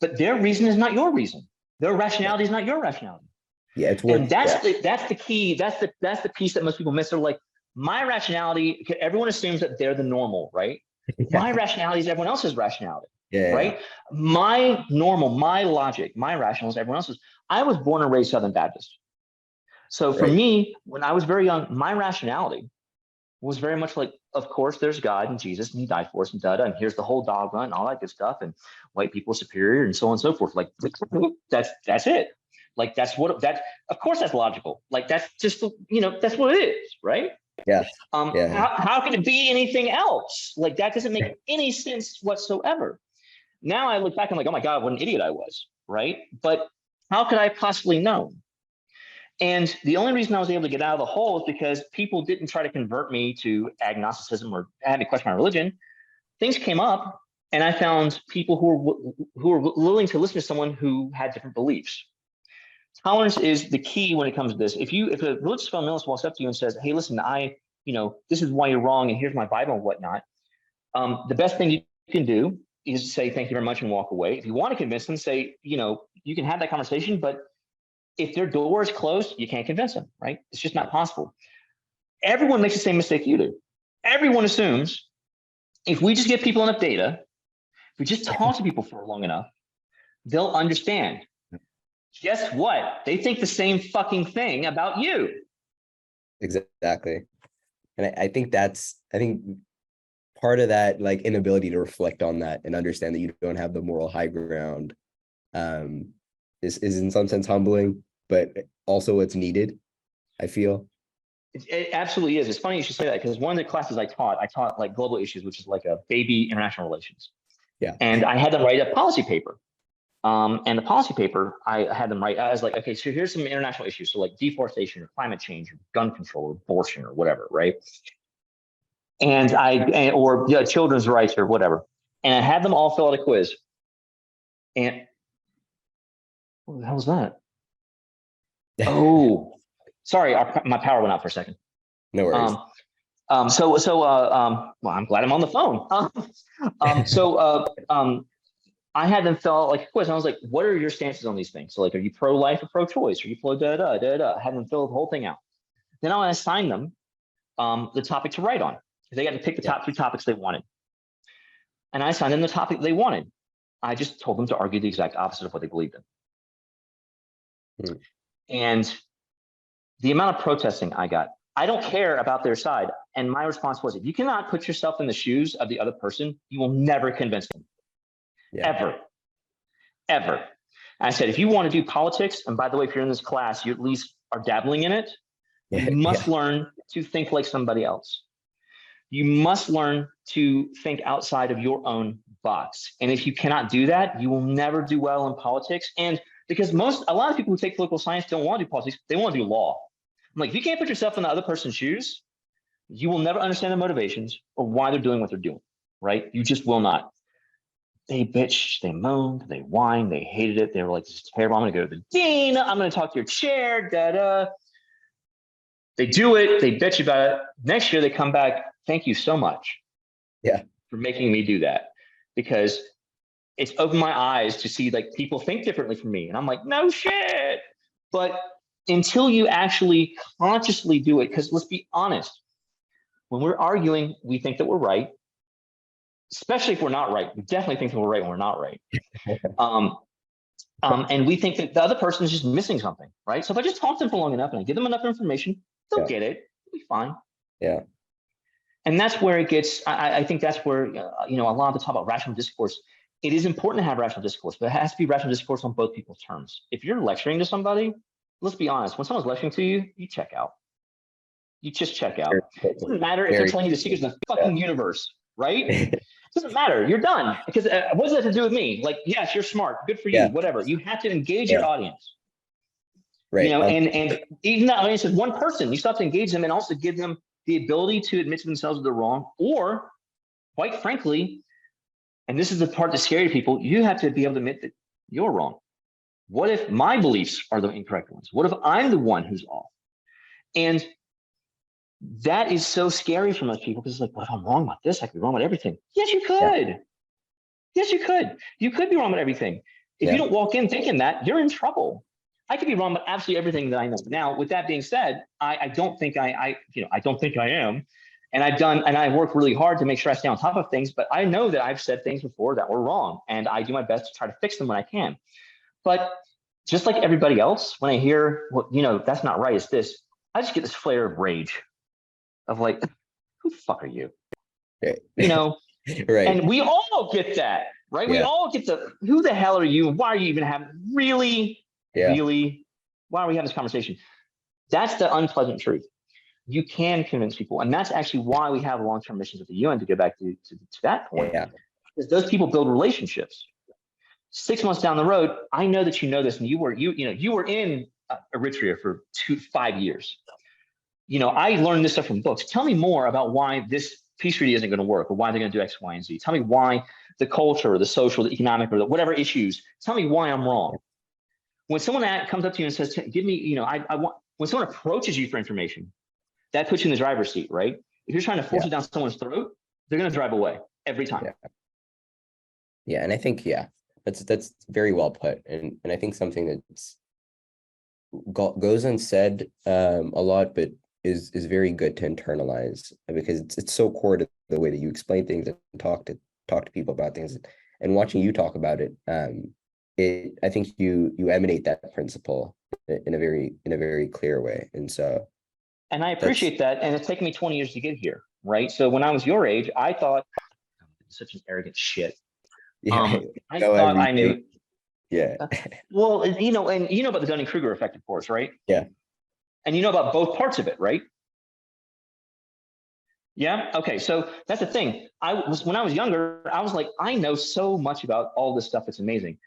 B: But their reason is not your reason. Their rationality is not your rationality.
A: Yeah, it's
B: and that's the key. That's the piece that most people miss. They're like, my rationality. Everyone assumes that they're the normal, right? Yeah. My rationality is everyone else's rationality, right? Yeah. My normal, my logic, my rational is everyone else's. I was born and raised Southern Baptist, so for me, when I was very young, my rationality was very much like, of course, there's God and Jesus, and He died for us, and and here's the whole dogma and all that good stuff, and white people are superior, and so on and so forth. Like that's it. Like of course that's logical. Like that's just that's what it is, right?
A: Yeah.
B: How can it be anything else? Like, that doesn't make any sense whatsoever. Now I look back, I'm like, oh my God, what an idiot I was, right? But how could I possibly know? And the only reason I was able to get out of the hole is because people didn't try to convert me to agnosticism or have me question my religion. Things came up, and I found people who were willing to listen to someone who had different beliefs. Tolerance is the key when it comes to this. If a religious fundamentalist walks up to you and says, "Hey, listen, this is why you're wrong, and here's my Bible and whatnot," the best thing you can do is say thank you very much and walk away. If you want to convince them, say, you can have that conversation, but if their door is closed, you can't convince them, right? It's just not possible. Everyone makes the same mistake you do. Everyone assumes if we just give people enough data, if we just talk to people for long enough, they'll understand. Guess what? They think the same fucking thing about you.
A: Exactly. And I think part of that, like, inability to reflect on that and understand that you don't have the moral high ground is in some sense humbling, but also it's needed, I feel.
B: It absolutely is. It's funny you should say that, because one of the classes I taught like global issues, which is like a baby international relations.
A: Yeah.
B: And I had them write a policy paper. And the policy paper, I had them write, I was like, okay, so here's some international issues. So like deforestation or climate change or gun control or abortion or whatever, right? And children's rights or whatever. And I had them all fill out a quiz. And what the hell was that? Oh, sorry, my power went out for a second.
A: No worries.
B: Well, I'm glad I'm on the phone. I had them fill out like a quiz. And I was like, what are your stances on these things? So like, are you pro-life or pro-choice? Are you I had them fill the whole thing out. Then I assigned them the topic to write on. They got to pick the top 3 topics they wanted. And I assigned them the topic they wanted. I just told them to argue the exact opposite of what they believed in. And the amount of protesting I got, I don't care about their side. And my response was, if you cannot put yourself in the shoes of the other person, you will never convince them. Ever. And I said, if you want to do politics, and by the way, if you're in this class, you at least are dabbling in it, you must learn to think like somebody else. You must learn to think outside of your own box. And if you cannot do that, you will never do well in politics. And because a lot of people who take political science don't want to do politics, they want to do law. I'm like, if you can't put yourself in the other person's shoes, you will never understand their motivations or why they're doing what they're doing, right? You just will not. They bitched, they moaned, they whined, they hated it. They were like, this is terrible. I'm going to go to the dean. I'm going to talk to your chair. They do it. They bitch about it. Next year, they come back. Thank you so much for making me do that, because it's opened my eyes to see like people think differently from me. And I'm like, no shit. But until you actually consciously do it, because let's be honest, when we're arguing, we think that we're right. Especially if we're not right. We definitely think that we're right when we're not right. And we think that the other person is just missing something, right? So if I just talk to them for long enough and I give them enough information, they'll get it. It'll be fine.
A: Yeah.
B: And that's where it gets, I think that's where, a lot of the talk about rational discourse, it is important to have rational discourse, but it has to be rational discourse on both people's terms. If you're lecturing to somebody, let's be honest, when someone's lecturing to you, you check out. You just check out. It doesn't matter if they're telling you the secrets of the fucking universe, right? It doesn't matter. You're done. Because what does that have to do with me? Like, yes, you're smart. Good for you. Whatever. You have to engage your audience.
A: Right.
B: And even that audience is one person. You still have to engage them and also give them the ability to admit to themselves that they're wrong. Or, quite frankly, and this is the part that's scary to people, you have to be able to admit that you're wrong. What if my beliefs are the incorrect ones? What if I'm the one who's off? And that is so scary for most people, because it's like, well, if I'm wrong about this, I could be wrong about everything. Yes, you could. Yeah. Yes, you could. You could be wrong about everything. If you don't walk in thinking that, you're in trouble. I could be wrong about absolutely everything that I know. Now, with that being said, I don't think I don't think I am. And I've worked really hard to make sure I stay on top of things, but I know that I've said things before that were wrong, and I do my best to try to fix them when I can. But just like everybody else, when I hear, well, that's not right, it's this, I just get this flare of rage of like, who the fuck are you?
A: Right.
B: Right. And we all get that, right? We all get who the hell are you? Why are you even having, really, why are we having this conversation? That's the unpleasant truth. you can convince people. And that's actually why we have long-term missions at the UN, to go back to that point.
A: Yeah.
B: Because those people build relationships. 6 months down the road, I know that you know this, and you were in Eritrea for 5 years. I learned this stuff from books. Tell me more about why this peace treaty isn't going to work, or why they're going to do X, Y, and Z. Tell me why the culture, or the social, the economic, or whatever issues. Tell me why I'm wrong. When someone comes up to you and says, "Give me," I want. When someone approaches you for information, that puts you in the driver's seat, right? If you're trying to force it down someone's throat, they're going to drive away every time.
A: Yeah, and I think that's very well put, and I think something that's goes unsaid a lot, but is very good to internalize, because it's so core to the way that you explain things and talk to people about things, and watching you talk about it, I think you emanate that principle in a very clear way, and so.
B: And I appreciate that, and it's taken me 20 years to get here, right? So when I was your age, I thought, such an arrogant shit.
A: Yeah,
B: I thought I knew.
A: Yeah.
B: Well, and you know about the Dunning-Kruger effect, of course, right?
A: Yeah.
B: And you know about both parts of it, right? Yeah. Okay. So that's the thing. When I was younger, I was like, I know so much about all this stuff. It's amazing.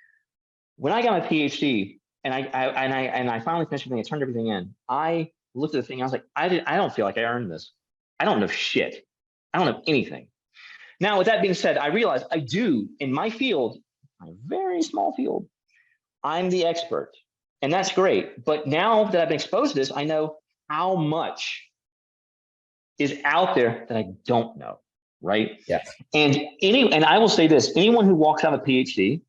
B: When I got my PhD and I finally finished everything, I turned everything in. I looked at the thing. I was like, I don't feel like I earned this. I don't know shit. I don't know anything. Now, with that being said, I realize I do in my field, my very small field. I'm the expert, and that's great. But now that I've been exposed to this, I know how much is out there that I don't know, right?
A: Yeah.
B: And I will say this: anyone who walks out of a PhD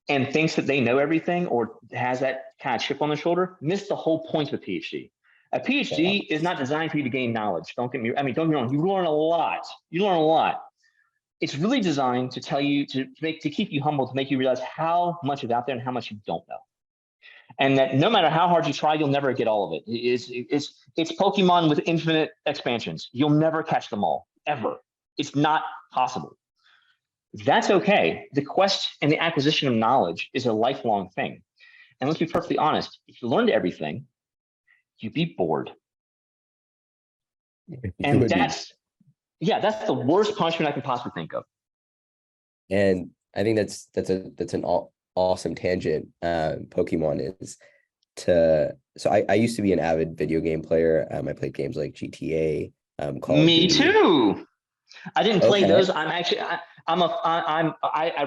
B: and thinks that they know everything, or has that kind of chip on their shoulder, missed the whole point of a PhD. A PhD is not designed for you to gain knowledge. Don't get me wrong. You learn a lot. It's really designed to tell you, to keep you humble, to make you realize how much is out there and how much you don't know. And that no matter how hard you try, you'll never get all of it. It's Pokemon with infinite expansions. You'll never catch them all, ever. It's not possible. That's okay. The quest and the acquisition of knowledge is a lifelong thing. And let's be perfectly honest, if you learned everything, you'd be bored. And that's the worst punishment I can possibly think of.
A: And I think that's an awesome tangent. Pokemon is to. So I used to be an avid video game player. I played games like GTA. Call
B: Me
A: of Duty.
B: Too. I didn't play those. I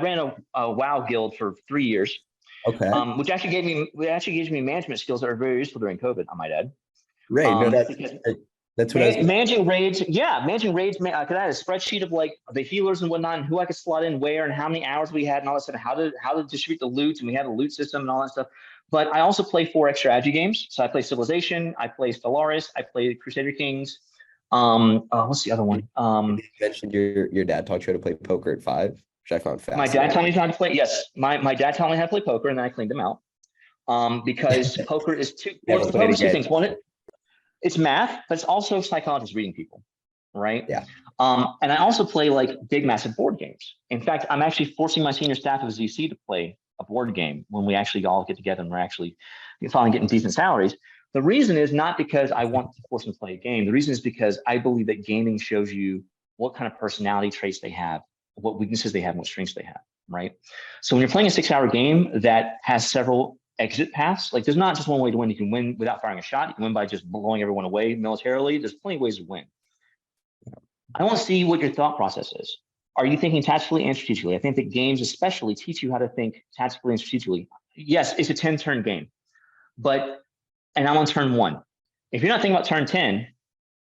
B: ran a WoW guild for 3 years.
A: Okay.
B: Which actually gives me management skills that are very useful during COVID, I might add.
A: Right. That's what I was
B: managing raids. Yeah, managing raids. Because I had a spreadsheet of like the healers and whatnot, and who I could slot in where, and how many hours we had, and all that stuff. How to distribute the loot, and we had a loot system and all that stuff. But I also play 4X strategy games. So I play Civilization, I play Stellaris, I play Crusader Kings. What's the other one?
A: You mentioned your dad taught you how to play poker at 5, which I found fascinating.
B: My dad taught me how to play. Yes, my dad taught me how to play poker, and then I cleaned him out. Because poker is two things. One, it's math, but it's also psychologists reading people, right?
A: Yeah.
B: And I also play like big, massive board games. In fact, I'm actually forcing my senior staff of ZC to play a board game when we actually all get together and we're actually finally getting decent salaries. The reason is not because I want to force them to play a game. The reason is because I believe that gaming shows you what kind of personality traits they have, what weaknesses they have, and what strengths they have, right? So when you're playing a 6-hour game that has several exit paths, like there's not just one way to win. You can win without firing a shot. You can win by just blowing everyone away militarily. There's plenty of ways to win. I want to see what your thought process is. Are you thinking tactically and strategically? I think that games especially teach you how to think tactically and strategically. Yes, it's a 10-turn game, and I'm on turn 1. If you're not thinking about turn 10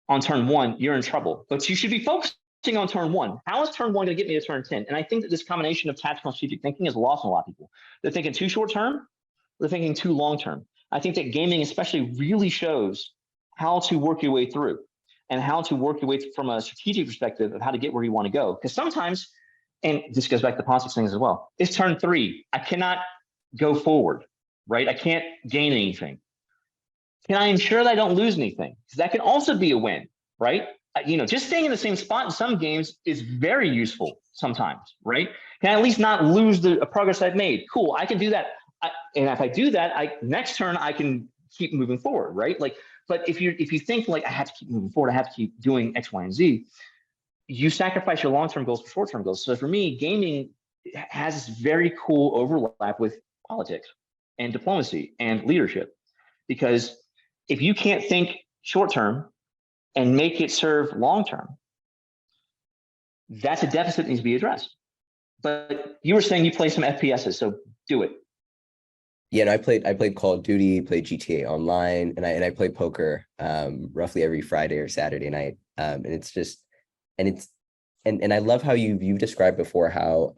B: on turn 1, you're in trouble. But you should be focusing on turn 1. How is turn 1 going to get me to turn 10? And I think that this combination of tactical and strategic thinking is lost on a lot of people. They're thinking too short term. They're thinking too long term. I think that gaming especially really shows how to work your way through and how to work your way from a strategic perspective of how to get where you want to go. Because sometimes, and this goes back to the politics things as well, it's turn 3. I cannot go forward, right? I can't gain anything. Can I ensure that I don't lose anything? Because that can also be a win, right? Just staying in the same spot in some games is very useful sometimes, right? Can I at least not lose the progress I've made? Cool, I can do that. And if I do that, next turn I can keep moving forward, right? Like But if you think like I have to keep moving forward, I have to keep doing X, Y, and Z, you sacrifice your long-term goals for short-term goals. So for me, gaming has this very cool overlap with politics and diplomacy and leadership, because if you can't think short-term and make it serve long-term, that's a deficit that needs to be addressed. But you were saying you play some FPSs, so do it.
A: Yeah, no, I played Call of Duty, played GTA Online, and I play poker roughly every Friday or Saturday night. And it's just and I love how you've described before how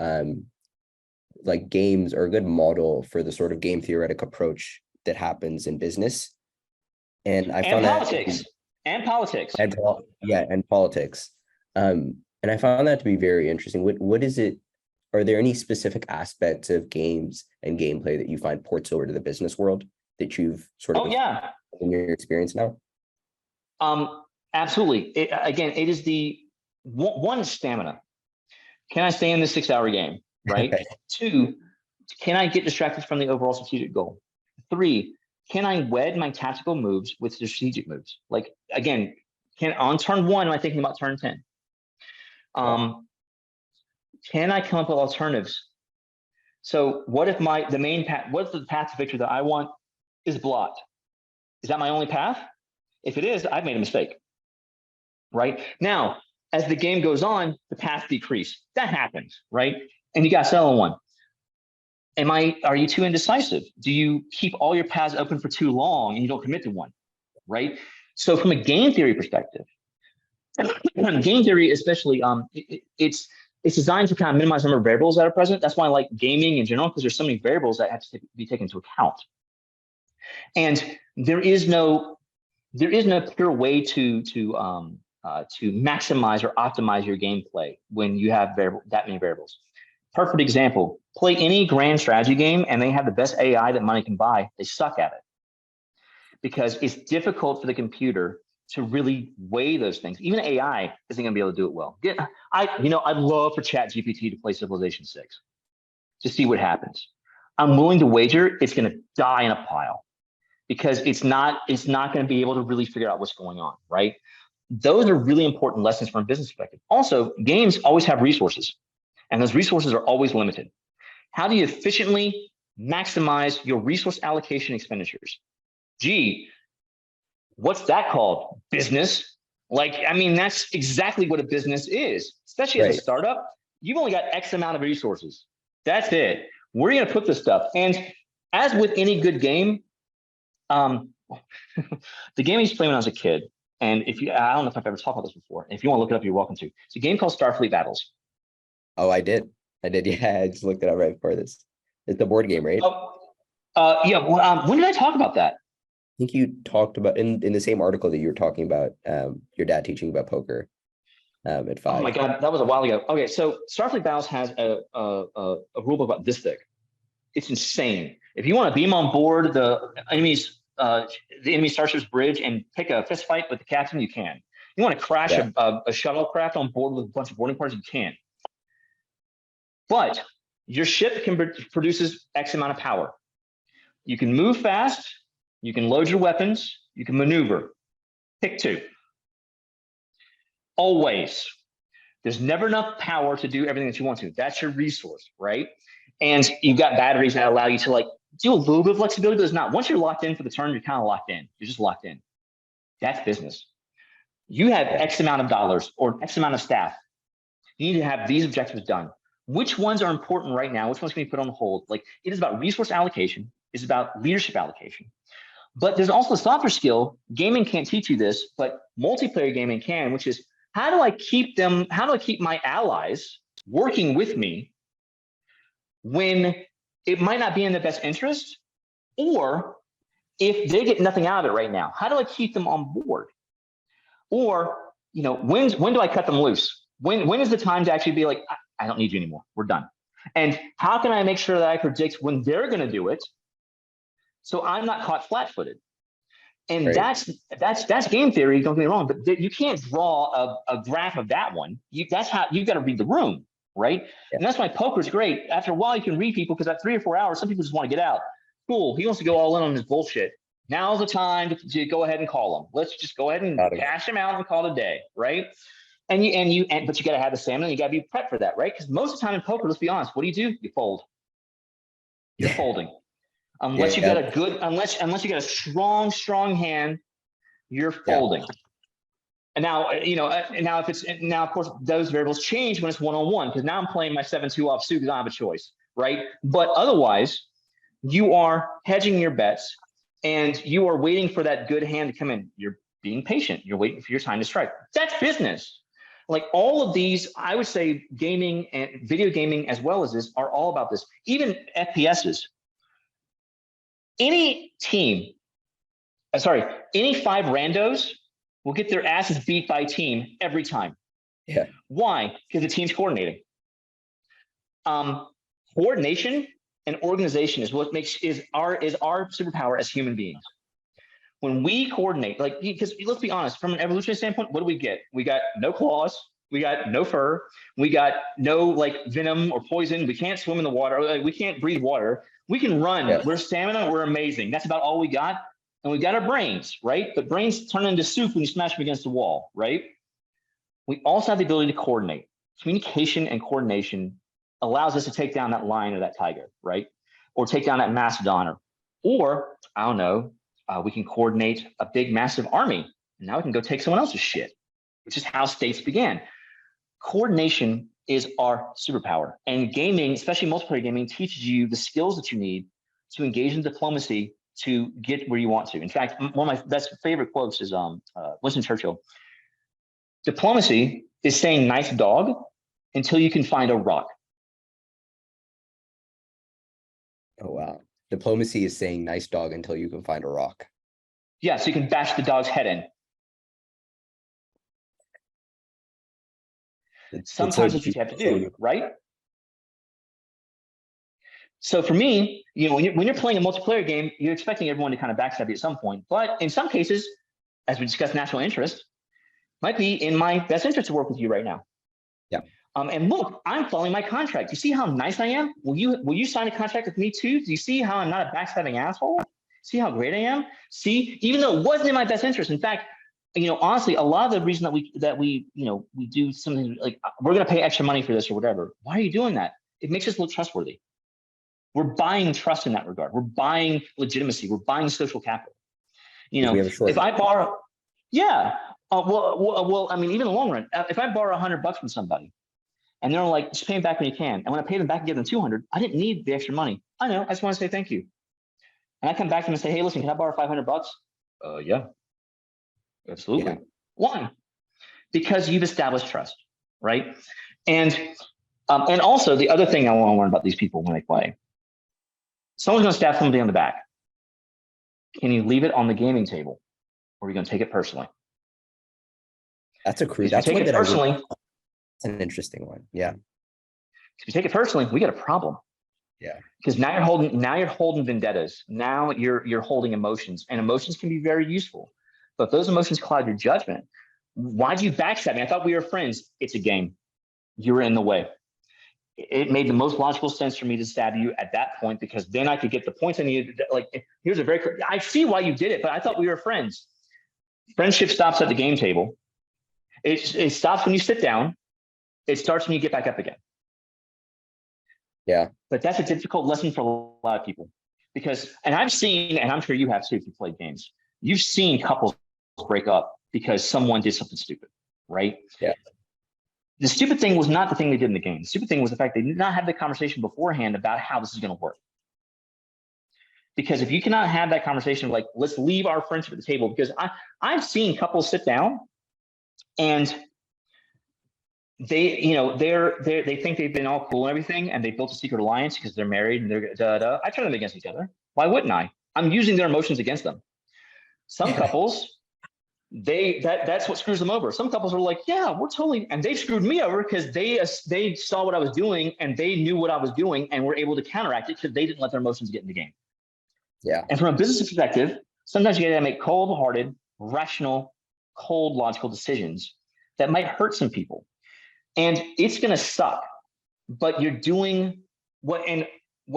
A: like games are a good model for the sort of game theoretic approach that happens in business. And I found
B: politics.
A: that
B: And politics.
A: and politics. And I found that to be very interesting. What is it? Are there any specific aspects of games and gameplay that you find ports over to the business world that you've sort of in your experience now?
B: Absolutely. It is the one, stamina. Can I stay in the 6-hour game? Right.
A: Okay.
B: 2, can I get distracted from the overall strategic goal? 3, can I wed my tactical moves with strategic moves? Like, again, on turn 1, am I thinking about turn 10? Can I come up with alternatives? So what if what if the path to victory that I want is blocked? Is that my only path? If it is, I've made a mistake. Right? Now, as the game goes on, the paths decrease. That happens, right? And you got to settle on one. Are you too indecisive? Do you keep all your paths open for too long and you don't commit to one? Right? So from a game theory perspective, game theory especially, it's designed to kind of minimize the number of variables that are present. That's why I like gaming in general, because there's so many variables that have to be taken into account. And there is no pure way to maximize or optimize your gameplay when you have that many variables. Perfect example, play any grand strategy game and they have the best AI that money can buy. They suck at it because it's difficult for the computer to really weigh those things. Even AI isn't going to be able to do it well. I'd love for ChatGPT to play Civilization 6 to see what happens. I'm willing to wager it's going to die in a pile because it's not going to be able to really figure out what's going on, right? Those are really important lessons from a business perspective. Also, games always have resources, and those resources are always limited. How do you efficiently maximize your resource allocation expenditures? Gee, what's that called? Business. That's exactly what a business is, especially as a startup. You've only got X amount of resources. That's it. Where are you going to put this stuff? And as with any good game, the game I used to play when I was a kid, and I don't know if I've ever talked about this before. If you want to look it up, you're welcome to. It's a game called Starfleet Battles. Oh,
A: I did. Yeah, I just looked it up right before this. It's the board game, right?
B: Yeah. When did I talk about that?
A: I think you talked about in the same article that you were talking about your dad teaching about poker at 5.
B: Oh my God, that was a while ago. Okay, so Starfleet Battles has a rule book about this thick. It's insane. If you want to beam on board the enemy starship's bridge and pick a fist fight with the captain, you can. You want to crash a shuttlecraft on board with a bunch of boarding parties, you can. But your ship produces X amount of power. You can move fast. You can load your weapons. You can maneuver. Pick 2. Always. There's never enough power to do everything that you want to. That's your resource, right? And you've got batteries that allow you to do a little bit of flexibility, but it's not. Once you're locked in for the turn, you're kind of locked in. You're just locked in. That's business. You have X amount of dollars or X amount of staff. You need to have these objectives done. Which ones are important right now? Which ones can be put on hold? It is about resource allocation. It's about leadership allocation. But there's also a softer skill. Gaming can't teach you this, but multiplayer gaming can, which is how do I keep my allies working with me when it might not be in their best interest, or if they get nothing out of it right now? How do I keep them on board? Or, when do I cut them loose? When is the time to actually be like, I don't need you anymore. We're done. And how can I make sure that I predict when they're going to do it so I'm not caught flat-footed? And that's game theory. Don't get me wrong, but you can't draw a graph of that one. That's how you've got to read the room, right? Yeah. And that's why poker's great. After a while, you can read people because at 3 or 4 hours, some people just want to get out. Cool. He wants to go all in on his bullshit. Now's the time to go ahead and call them. Let's just go ahead and cash them out and call it a day, right? But you got to have the stamina. You got to be prepped for that, right? Because most of the time in poker, let's be honest, what do? You fold. You're folding, unless you got a good, unless you got a strong hand, you're folding. And now, now of course those variables change when it's one-on-one, because now I'm playing my 7-2 offsuit because I have a choice, right? But otherwise, you are hedging your bets and you are waiting for that good hand to come in. You're being patient. You're waiting for your time to strike. That's business. Like all of these, I would say gaming and video gaming as well as this are all about this. Even FPSs. Any 5 randos will get their asses beat by a team every time.
A: Yeah.
B: Why? Because the team's coordinating. Coordination and organization is what is our superpower as human beings. When we coordinate, like, because let's be honest, from an evolutionary standpoint, what do we get? We got no claws, we got no fur, we got no like venom or poison. We can't swim in the water, we can't breathe water. We can run. Yes. We're stamina. We're amazing. That's about all we got. And we got our brains, right? But brains turn into soup when you smash them against the wall, right? We also have the ability to coordinate. Communication and coordination allows us to take down that lion or that tiger, right? Or take down that mastodon, or I don't know, we can coordinate a big, massive army. And now we can go take someone else's shit, which is how states began. Coordination is our superpower. And gaming, especially multiplayer gaming, teaches you the skills that you need to engage in diplomacy to get where you want to. In fact, one of my best favorite quotes is Winston Churchill. Diplomacy is saying nice dog until you can find a rock.
A: Oh, wow. Diplomacy is saying nice dog until you can find a rock.
B: Yeah, so you can bash the dog's head in. Sometimes that's what you have to do, right? So for me, when you're playing a multiplayer game, you're expecting everyone to kind of backstab you at some point. But in some cases, as we discussed, national interest, might be in my best interest to work with you right now.
A: Yeah.
B: And look, I'm following my contract. You see how nice I am? Will you sign a contract with me too? Do you see how I'm not a backstabbing asshole? See how great I am? See, even though it wasn't in my best interest. In fact, honestly, a lot of the reason that we do something like we're going to pay extra money for this or whatever. Why are you doing that? It makes us look trustworthy. We're buying trust in that regard. We're buying legitimacy. We're buying social capital. If I borrow, yeah. Well, I mean, even in the long run, if I borrow $100 from somebody, and they're like, just pay them back when you can, and when I pay them back and give them $200, I didn't need the extra money. I know. I just want to say thank you. And I come back to them and say, hey, listen, can I borrow $500? Yeah, absolutely. Yeah. Why? Because you've established trust, right? And also the other thing I want to learn about these people when they play. Someone's going to stab somebody on the back. Can you leave it on the gaming table, or are you going to take it personally?
A: That's a crucial.
B: That's one that personally.
A: It's an interesting one. Yeah.
B: If you take it personally, we got a problem.
A: Yeah. Because
B: now you're holding vendettas. Now you're holding emotions, and emotions can be very useful. But if those emotions cloud your judgment, why'd you backstab me? I thought we were friends. It's a game. You were in the way. It made the most logical sense for me to stab you at that point, because then I could get the points I needed. Like, I see why you did it, but I thought we were friends. Friendship stops at the game table. It stops when you sit down. It starts when you get back up again.
A: Yeah.
B: But that's a difficult lesson for a lot of people, because, and I've seen, and I'm sure you have too, if you played games, you've seen couples break up because someone did something stupid, right?
A: Yeah.
B: The stupid thing was not the thing they did in the game. The stupid thing was the fact they did not have the conversation beforehand about how this is going to work. Because if you cannot have that conversation of like, let's leave our friendship at the table, because I've seen couples sit down and they, they think they've been all cool and everything, and they built a secret alliance because they're married and they're da. I turn them against each other. Why wouldn't I? I'm using their emotions against them. Some couples, that's what screws them over. Some couples are like, yeah, we're totally, and they screwed me over because they saw what I was doing and they knew what I was doing and were able to counteract it because they didn't let their emotions get in the game.
A: Yeah. And
B: from a business perspective, sometimes you got to make cold-hearted, rational, cold, logical decisions that might hurt some people. And it's going to suck, but you're doing what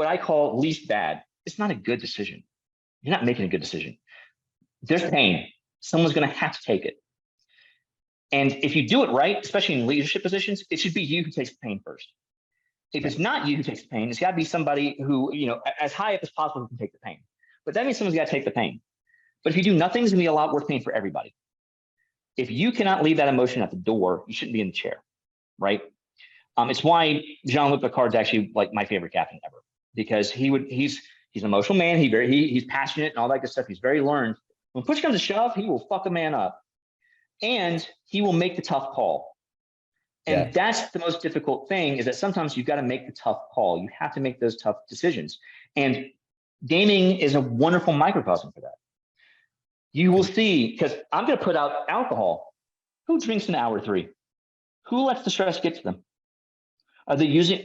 B: I call least bad. It's not a good decision. You're not making a good decision. there's pain. Someone's going to have to take it. And if you do it right, especially in leadership positions, it should be you who takes the pain first. If it's not you who takes the pain, it's got to be somebody who, as high up as possible who can take the pain. But that means someone's got to take the pain. But if you do nothing, it's going to be a lot worse pain for everybody. If you cannot leave that emotion at the door, you shouldn't be in the chair, right? It's why Jean-Luc Picard's actually like my favorite captain ever, because he's an emotional man. He's passionate and all that good stuff. He's very learned. When push comes to shove, he will fuck a man up, and he will make the tough call. And that's the most difficult thing, is that sometimes you've got to make the tough call. You have to make those tough decisions. And gaming is a wonderful microcosm for that. You will see, because I'm going to put out alcohol. Who drinks an hour 3? Who lets the stress get to them? Are they using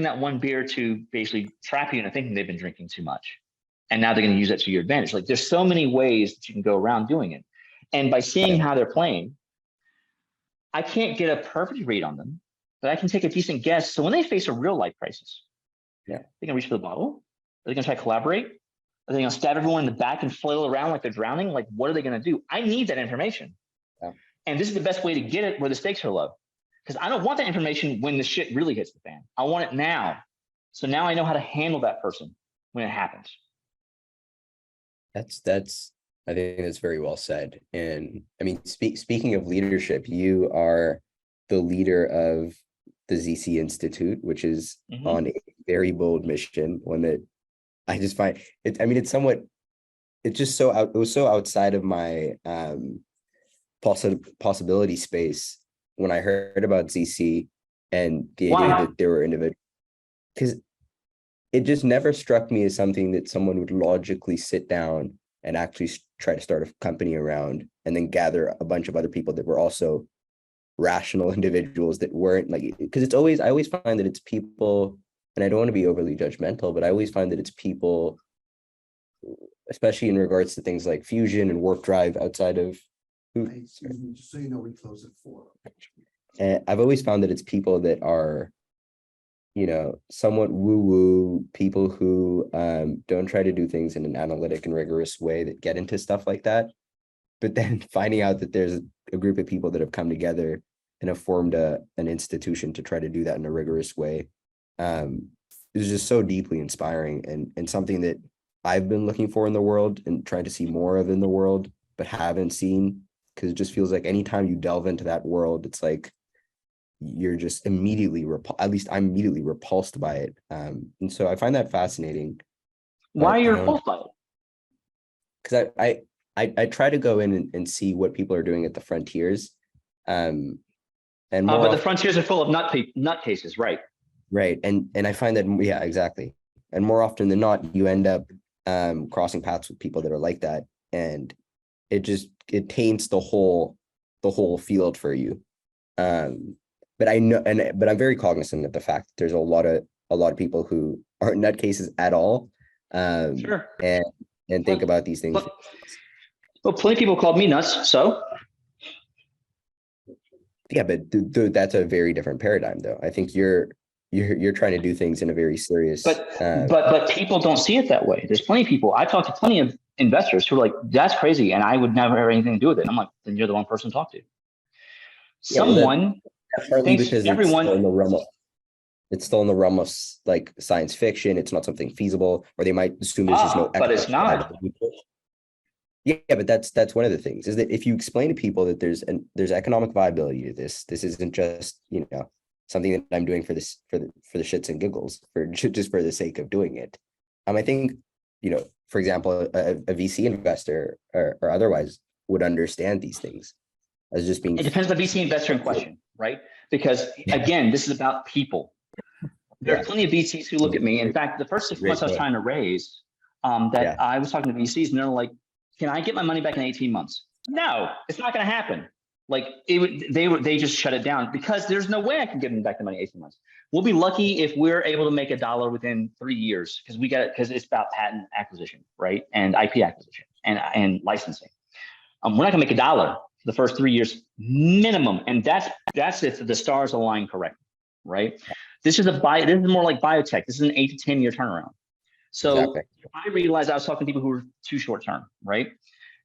B: that one beer to basically trap you into thinking they've been drinking too much? And now they're going to use that to your advantage. Like, there's so many ways that you can go around doing it. And by seeing how they're playing, I can't get a perfect read on them, but I can take a decent guess. So when they face a real life crisis, they're going to reach for the bottle. Are they going to try to collaborate? Are they going to stab everyone in the back and flail around like they're drowning? Like, what are they going to do? I need that information. Yeah. And this is the best way to get it where the stakes are low. Because I don't want that information when the shit really hits the fan. I want it now. So now I know how to handle that person when it happens.
A: I think that's very well said. And I mean, speaking of leadership, you are the leader of the ZC Institute, which is on a very bold mission, one that I just find it. I mean, it was so outside of my possibility space when I heard about ZC and the idea that there were individuals, because it just never struck me as something that someone would logically sit down and actually try to start a company around, and then gather a bunch of other people that were also rational individuals that weren't like, because I always find that it's people, and I don't want to be overly judgmental, but I always find that it's people, especially in regards to things like fusion and warp drive outside of.
C: Excuse me, just so you know, we close at 4.
A: And I've always found that it's people that are, somewhat woo-woo, people who don't try to do things in an analytic and rigorous way, that get into stuff like that. But then finding out that there's a group of people that have come together and have formed an institution to try to do that in a rigorous way, is just so deeply inspiring, and something that I've been looking for in the world and trying to see more of in the world, but haven't seen, because it just feels like anytime you delve into that world, it's like you're just immediately at least I'm immediately repulsed by it. And so I find that fascinating.
B: Why are you repulsed by it?
A: Because I try to go in and see what people are doing at the frontiers. And
B: but the frontiers are full of nutcases, right?
A: Right. And I find that, yeah, exactly. And more often than not, you end up crossing paths with people that are like that. And it taints the whole field for you. But I know, but I'm very cognizant of the fact that there's a lot of people who aren't nutcases at all.
B: Sure.
A: And think about these things.
B: Well, plenty of people called me nuts, so.
A: Yeah, but that's a very different paradigm, though. I think you're trying to do things in a very serious.
B: But people don't see it that way. There's plenty of people. I talked to plenty of investors who are like, "That's crazy," and I would never have anything to do with it. I'm like, then you're the one person to talk to. Someone thinks
A: because
B: everyone.
A: It's still in the realm of like science fiction. It's not something feasible, or they might assume there's just no.
B: But it's not.
A: Yeah, but that's one of the things, is that if you explain to people that there's economic viability to this isn't just something that I'm doing for the shits and giggles, for just for the sake of doing it. I think for example, a VC investor or otherwise would understand these things as just being.
B: It depends on the VC investor in question, right? Because again, this is about people. There are plenty of VCs who look at me. In fact, the first 6 months I was trying to raise, I was talking to VCs, and they're like, "Can I get my money back in 18 months?" No, it's not going to happen. Like they just shut it down, because there's no way I can give them back the money in 18 months. We'll be lucky if we're able to make $1 within 3 years, because it's about patent acquisition, right? And IP acquisition and licensing. We're not gonna make $1 for the first 3 years minimum. And that's if the stars align correctly, right? This is more like biotech. This is an 8 to 10 year turnaround. So
A: Exactly.
B: I realized I was talking to people who were too short term, right?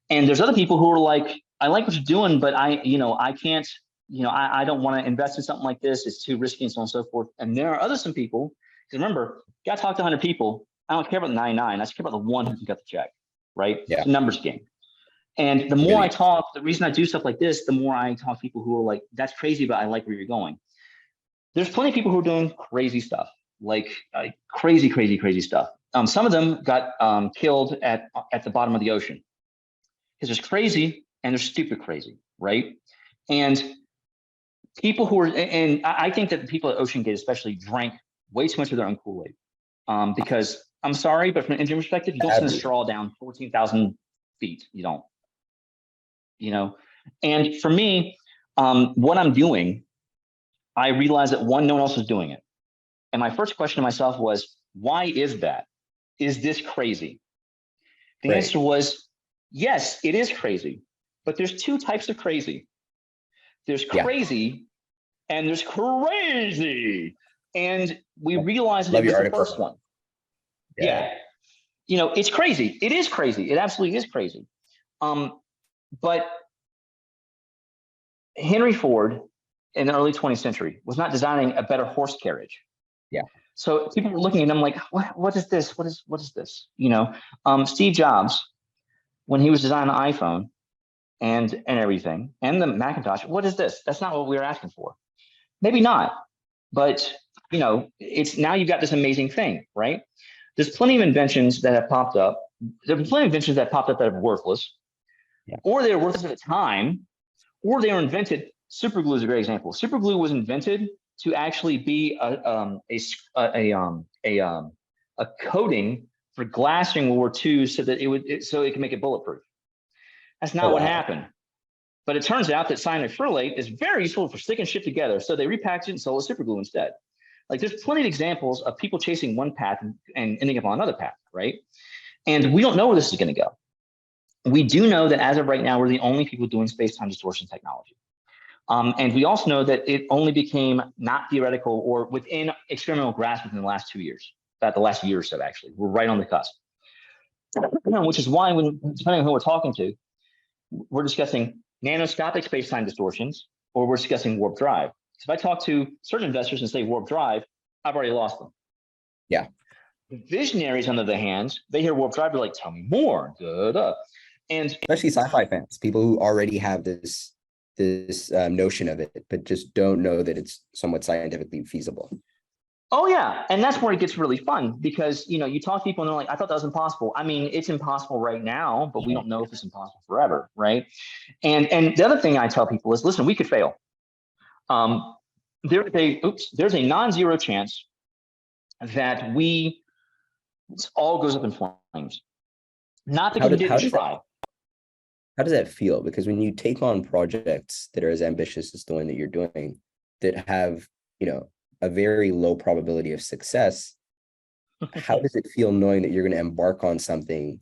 B: And there's other people who are like, I like what you're doing, but I can't, I don't want to invest in something like this. It's too risky and so on and so forth. And there are some people, because remember, you got to talk to 100 people. I don't care about the 99. I just care about the one who can get the check, right?
A: Yeah.
B: It's a numbers game. And the more
A: Really?
B: I talk, the reason I do stuff like this, the more I talk to people who are like, that's crazy, but I like where you're going. There's plenty of people who are doing crazy stuff, like crazy stuff. Some of them got killed at the bottom of the ocean because there's crazy and there's stupid crazy, right? And people who are, and I think that the people at Ocean Gate especially drank way too much of their own Kool-Aid, because I'm sorry, but from an engineering perspective, you don't send a straw down 14,000 feet. You don't, And for me, what I'm doing, I realized that one, no one else was doing it. And my first question to myself was, why is that? Is this crazy? The answer was, yes, it is crazy. But there's two types of crazy. There's crazy and there's crazy. And we realized that it was the first one. Yeah. It's crazy. It is crazy. It absolutely is crazy. But Henry Ford in the early 20th century was not designing a better horse carriage.
A: Yeah.
B: So people were looking at them like, what is this? What is this? Steve Jobs, when he was designing the iPhone and everything, and the Macintosh, what is this? That's not what we were asking for. Maybe not, but it's now you've got this amazing thing, right? There's plenty of inventions that have popped up. There are plenty of inventions that popped up that are worthless, or they were worthless at the time, or they were invented. Super glue is a great example. Super glue was invented to actually be a coating for glass during World War II, so that it can make it bulletproof. That's not what happened. But it turns out that cyanophrylate is very useful for sticking shit together. So they repackaged it and sold it as super glue instead. Like there's plenty of examples of people chasing one path and ending up on another path, right? And we don't know where this is going to go. We do know that as of right now, we're the only people doing space-time distortion technology. And we also know that it only became not theoretical or within experimental grasp within the last 2 years, about the last year or so, actually. We're right on the cusp. Which is why, depending on who we're talking to, we're discussing nanoscopic space-time distortions, or we're discussing warp drive. If I talk to certain investors and say warp drive, I've already lost them.
A: Yeah.
B: The visionaries, on the other hand, they hear warp drive, they're like, tell me more. And
A: especially sci-fi fans, people who already have this notion of it, but just don't know that it's somewhat scientifically feasible.
B: Oh yeah, and that's where it gets really fun, because you talk to people and they're like, I thought that was impossible. I mean, it's impossible right now, but we don't know if it's impossible forever, right? And the other thing I tell people is, listen, we could fail. There's a non-zero chance that all goes up in flames. Not because we didn't try.
A: How does that feel? Because when you take on projects that are as ambitious as the one that you're doing, that have, a very low probability of success, how does it feel knowing that you're going to embark on something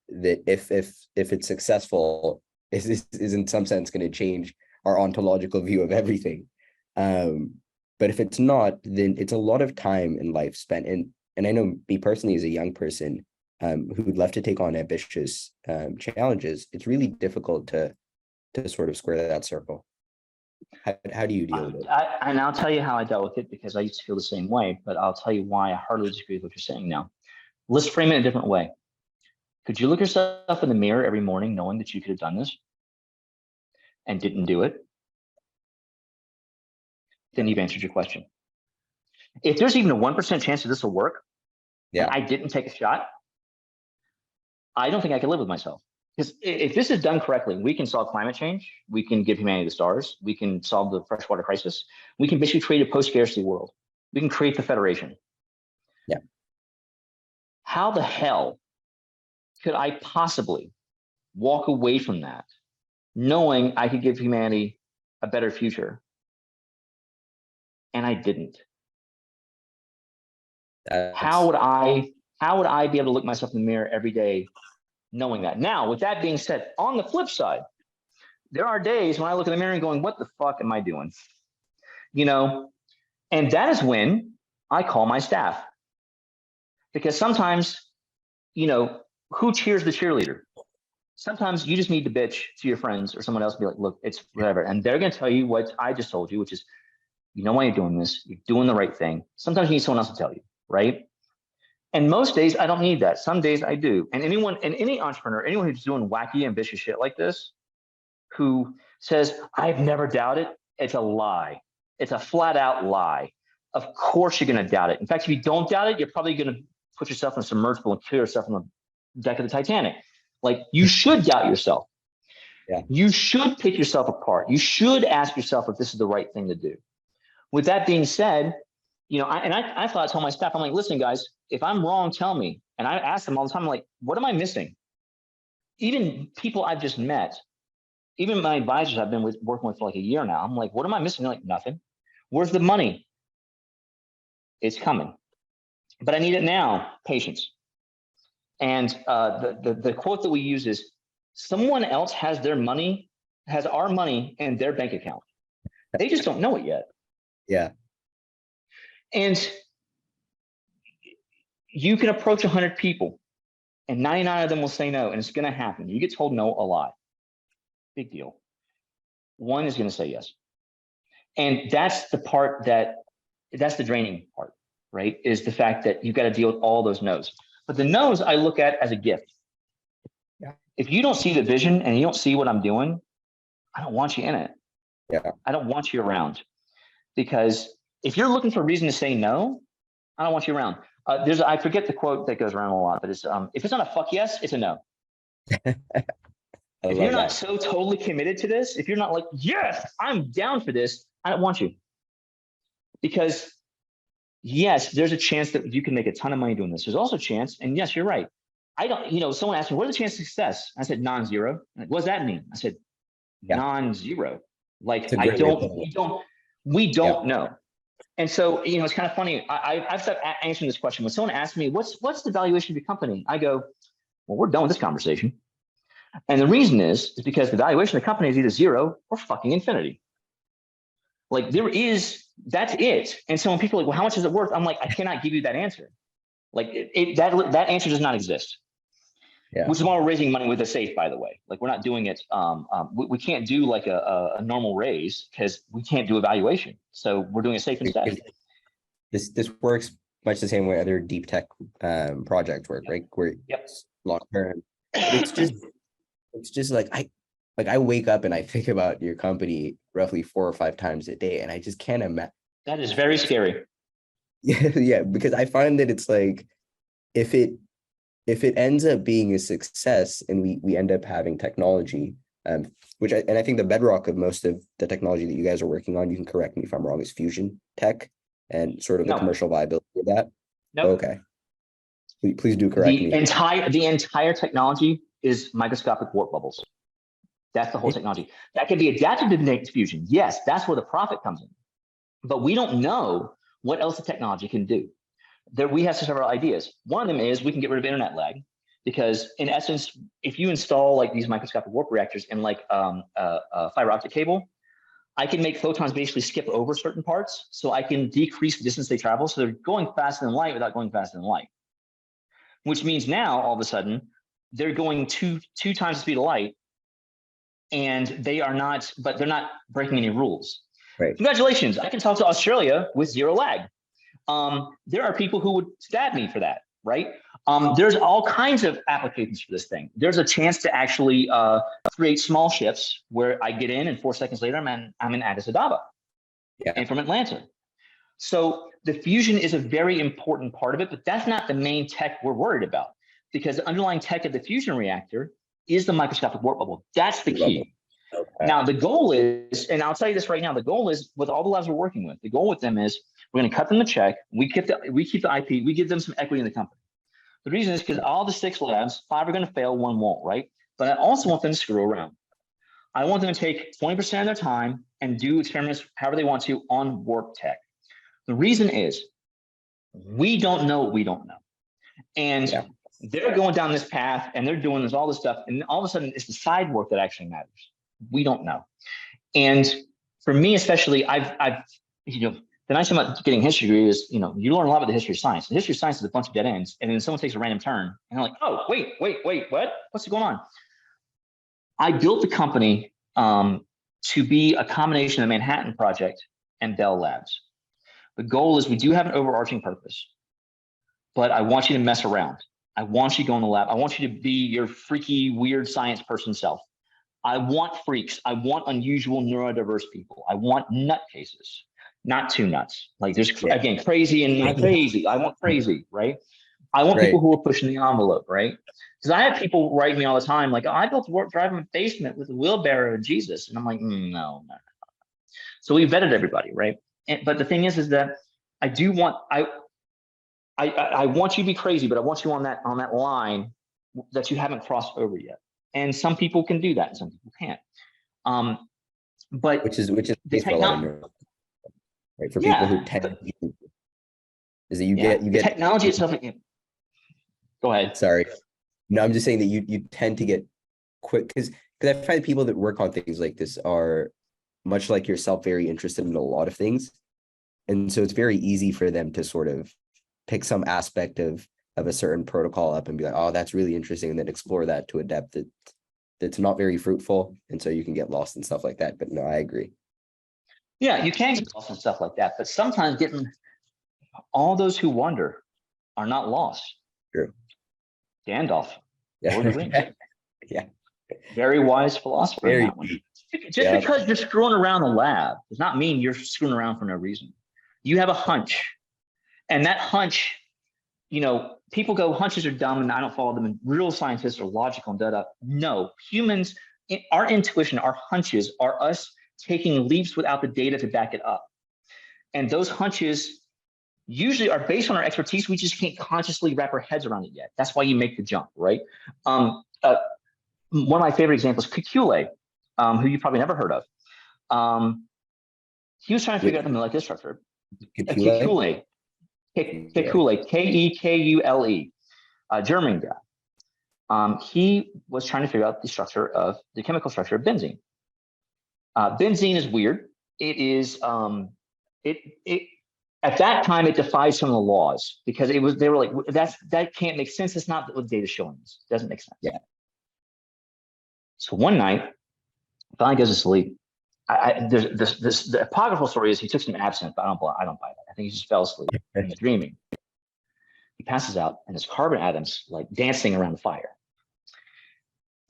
A: that if it's successful is in some sense going to change our ontological view of everything? But if it's not, then it's a lot of time in life spent. And I know me personally as a young person who'd love to take on ambitious challenges, it's really difficult to sort of square that circle. How do you deal with it?
B: And I'll tell you how I dealt with it, because I used to feel the same way, but I'll tell you why I hardly disagree with what you're saying now. Let's frame it a different way. Could you look yourself in the mirror every morning knowing that you could have done this and didn't do it? Then you've answered your question. If there's even a 1% chance that this will work, and I didn't take a shot, I don't think I could live with myself. Because if this is done correctly, we can solve climate change, we can give humanity the stars, we can solve the freshwater crisis, we can basically create a post-scarcity world. We can create the Federation.
A: Yeah.
B: How the hell could I possibly walk away from that, knowing I could give humanity a better future? And I didn't. How would I be able to look myself in the mirror every day knowing that? Now, with that being said, on the flip side, there are days when I look in the mirror and going, what the fuck am I doing? And that is when I call my staff. Because sometimes who cheers the cheerleader? Sometimes you just need to bitch to your friends or someone else and be like, look, it's whatever. And they're going to tell you what I just told you, which is, you know why you're doing this. You're doing the right thing. Sometimes you need someone else to tell you, right? And most days I don't need that. Some days I do. And any entrepreneur, anyone who's doing wacky, ambitious shit like this, who says, I've never doubted, it's a lie. It's a flat out lie. Of course you're going to doubt it. In fact, if you don't doubt it, you're probably going to put yourself in a submersible and kill yourself on the deck of the Titanic. Like, you should doubt yourself.
A: Yeah.
B: You should pick yourself apart. You should ask yourself if this is the right thing to do. With that being said, I thought I told my staff, I'm like, listen, guys, if I'm wrong, tell me. And I ask them all the time, I'm like, what am I missing? Even people I've just met, even my advisors I've been working with for like a year now, I'm like, what am I missing? They're like, nothing. Where's the money? It's coming. But I need it now. Patience. And the quote that we use is, someone else has our money in their bank account. They just don't know it yet.
A: Yeah.
B: And you can approach 100 people and 99 of them will say no, and it's going to happen. You get told no a lot. Big deal. One is going to say yes. And that's the part that's the draining part, right? Is the fact that you've got to deal with all those no's. But the no's I look at as a gift.
A: Yeah.
B: If you don't see the vision and you don't see what I'm doing, I don't want you in it.
A: Yeah.
B: I don't want you around. Because if you're looking for a reason to say no, I don't want you around. I forget the quote that goes around a lot, but it's if it's not a fuck yes, it's a no. If you're not so totally committed to this, if you're not like, yes, I'm down for this, I don't want you. Because yes, there's a chance that you can make a ton of money doing this. There's also a chance, and yes, you're right. Someone asked me, what are the chances of success? I said, non-zero. Like, what does that mean? I said, non-zero. Like, we don't know. And so, it's kind of funny. I've started answering this question. When someone asks me, what's the valuation of your company? I go, well, we're done with this conversation. And the reason is because the valuation of the company is either zero or fucking infinity. Like, that's it. And so when people are like, well, how much is it worth? I'm like, I cannot give you that answer. Like, that answer does not exist. Yeah. Which is why we're raising money with a safe, by the way. Like, we're not doing it. We can't do like a normal raise because we can't do evaluation. So we're doing a safe instead.
A: This works much the same way other deep tech projects work, right? Where long term. It's just like I wake up and I think about your company roughly 4 or 5 times a day, and I just can't imagine.
B: That is very scary.
A: Yeah, because I find that it's like if it ends up being a success and we end up having technology, which I think the bedrock of most of the technology that you guys are working on, you can correct me if I'm wrong, is fusion tech and sort of the commercial viability of that.
B: No.
A: Okay. Please do correct me.
B: The entire technology is microscopic warp bubbles. That's the whole technology. That can be adapted to fusion. Yes, that's where the profit comes in. But we don't know what else the technology can do. We have several ideas. One of them is we can get rid of internet lag, because in essence, if you install like these microscopic warp reactors in like a fiber optic cable, I can make photons basically skip over certain parts, so I can decrease the distance they travel. So they're going faster than light without going faster than light, which means now all of a sudden they're going two times the speed of light, and they're not breaking any rules.
A: Right.
B: Congratulations, I can talk to Australia with zero lag. There are people who would stab me for that, right? There's all kinds of applications for this thing. There's a chance to actually create small ships where I get in and 4 seconds later I'm in Addis Ababa, and from Atlanta. So the fusion is a very important part of it, but that's not the main tech we're worried about, because the underlying tech of the fusion reactor is the microscopic warp bubble. That's the key. Okay. Now, the goal is, and I'll tell you this right now, the goal is with all the labs we're working with, the goal with them is we're going to cut them the check. We keep the IP. We give them some equity in the company. The reason is because all the 6 labs, 5 are going to fail, 1 won't, right? But I also want them to screw around. I want them to take 20% of their time and do experiments however they want to on warp tech. The reason is we don't know what we don't know. And they're going down this path and they're doing all this stuff. And all of a sudden it's the side work that actually matters. We don't know. And for me, especially, I've the nice thing about getting a history degree is, you know, you learn a lot about the history of science. The history of science is a bunch of dead ends, and then someone takes a random turn, and they're like, oh, wait, what? What's going on? I built the company to be a combination of the Manhattan Project and Bell Labs. The goal is we do have an overarching purpose, but I want you to mess around. I want you to go in the lab. I want you to be your freaky, weird science person self. I want freaks. I want unusual, neurodiverse people. I want nutcases, not too nuts. Like there's, again, crazy and not crazy. I want crazy, right? I want people who are pushing the envelope, right? Because I have people write me all the time, like, oh, I built a Warpdrive in a basement with a wheelbarrow and Jesus. And I'm like, no. So we vetted everybody, right? But the thing is that I do want, I want you to be crazy, but I want you on that line that you haven't crossed over yet. And some people can do that, and some people can't. But
A: which is the case for a lot of neuro, right? For people who tend to, is that you get
B: technology itself. Go ahead.
A: Sorry, no, I'm just saying that you tend to get quick because I find people that work on things like this are much like yourself, very interested in a lot of things, and so it's very easy for them to sort of pick some aspect of a certain protocol up and be like, oh, that's really interesting, and then explore that to a depth that's not very fruitful, and so you can get lost and stuff like that. But no, I agree.
B: Yeah, you can get lost and stuff like that, but sometimes getting all those who wonder are not lost.
A: True.
B: Gandalf, Lord of the Rings.
A: Yeah.
B: Very wise philosopher in that one. Just because you're screwing around the lab does not mean you're screwing around for no reason. You have a hunch, and that hunch, you know, people go, hunches are dumb and I don't follow them, and real scientists are logical and da-da. No, humans, our intuition, our hunches are us taking leaps without the data to back it up. And those hunches usually are based on our expertise. We just can't consciously wrap our heads around it yet. That's why you make the jump, right? One of my favorite examples, Kekule, who you probably never heard of. He was trying to figure out the molecular structure. Kekule, Kekule, German guy. He was trying to figure out the chemical structure of benzene. Benzene is weird. It is, at that time, it defies some of the laws because they were like, that can't make sense. It's not what the data showing us. It doesn't make sense.
A: Yeah.
B: So one night, finally goes to sleep. The apocryphal story is he took some absinthe, but I don't buy that. I think he just fell asleep. He's dreaming. He passes out, and there's carbon atoms like dancing around the fire.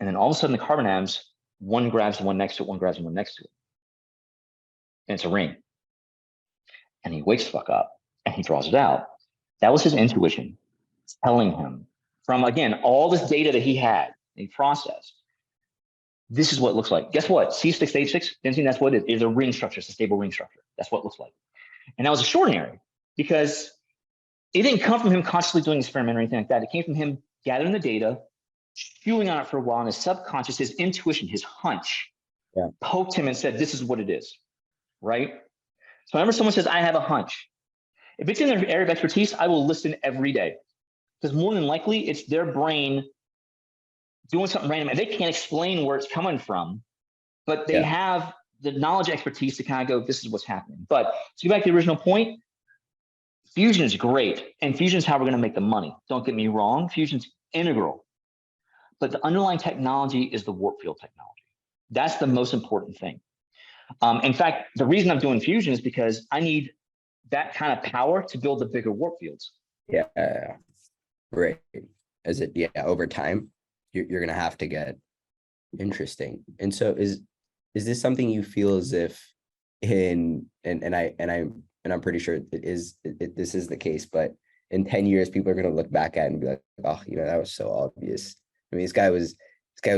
B: And then all of a sudden, the carbon atoms, one grabs the one next to it, one grabs the one next to it. And it's a ring. And he wakes the fuck up and he draws it out. That was his intuition telling him from, again, all this data that he had, he processed. This is what it looks like. Guess what? C6H6, benzene, that's what it is. It's a ring structure. It's a stable ring structure. That's what it looks like. And that was extraordinary because it didn't come from him consciously doing experiment or anything like that. It came from him gathering the data, chewing on it for a while, and his subconscious, his intuition, his hunch, poked him and said, this is what it is, right? So whenever someone says, I have a hunch, if it's in their area of expertise, I will listen every day because more than likely it's their brain doing something random and they can't explain where it's coming from, but they have the knowledge expertise to kind of go, this is what's happening. But to go back to the original point, fusion is great. And fusion is how we're going to make the money. Don't get me wrong. Fusion's integral. But the underlying technology is the warp field technology. That's the most important thing. In fact, the reason I'm doing fusion is because I need that kind of power to build the bigger warp fields.
A: Yeah, right. Over time, you're gonna have to get interesting. And so is this something you feel as if I'm pretty sure this is the case, but in 10 years, people are gonna look back at it and be like, oh, that was so obvious. I mean, this guy was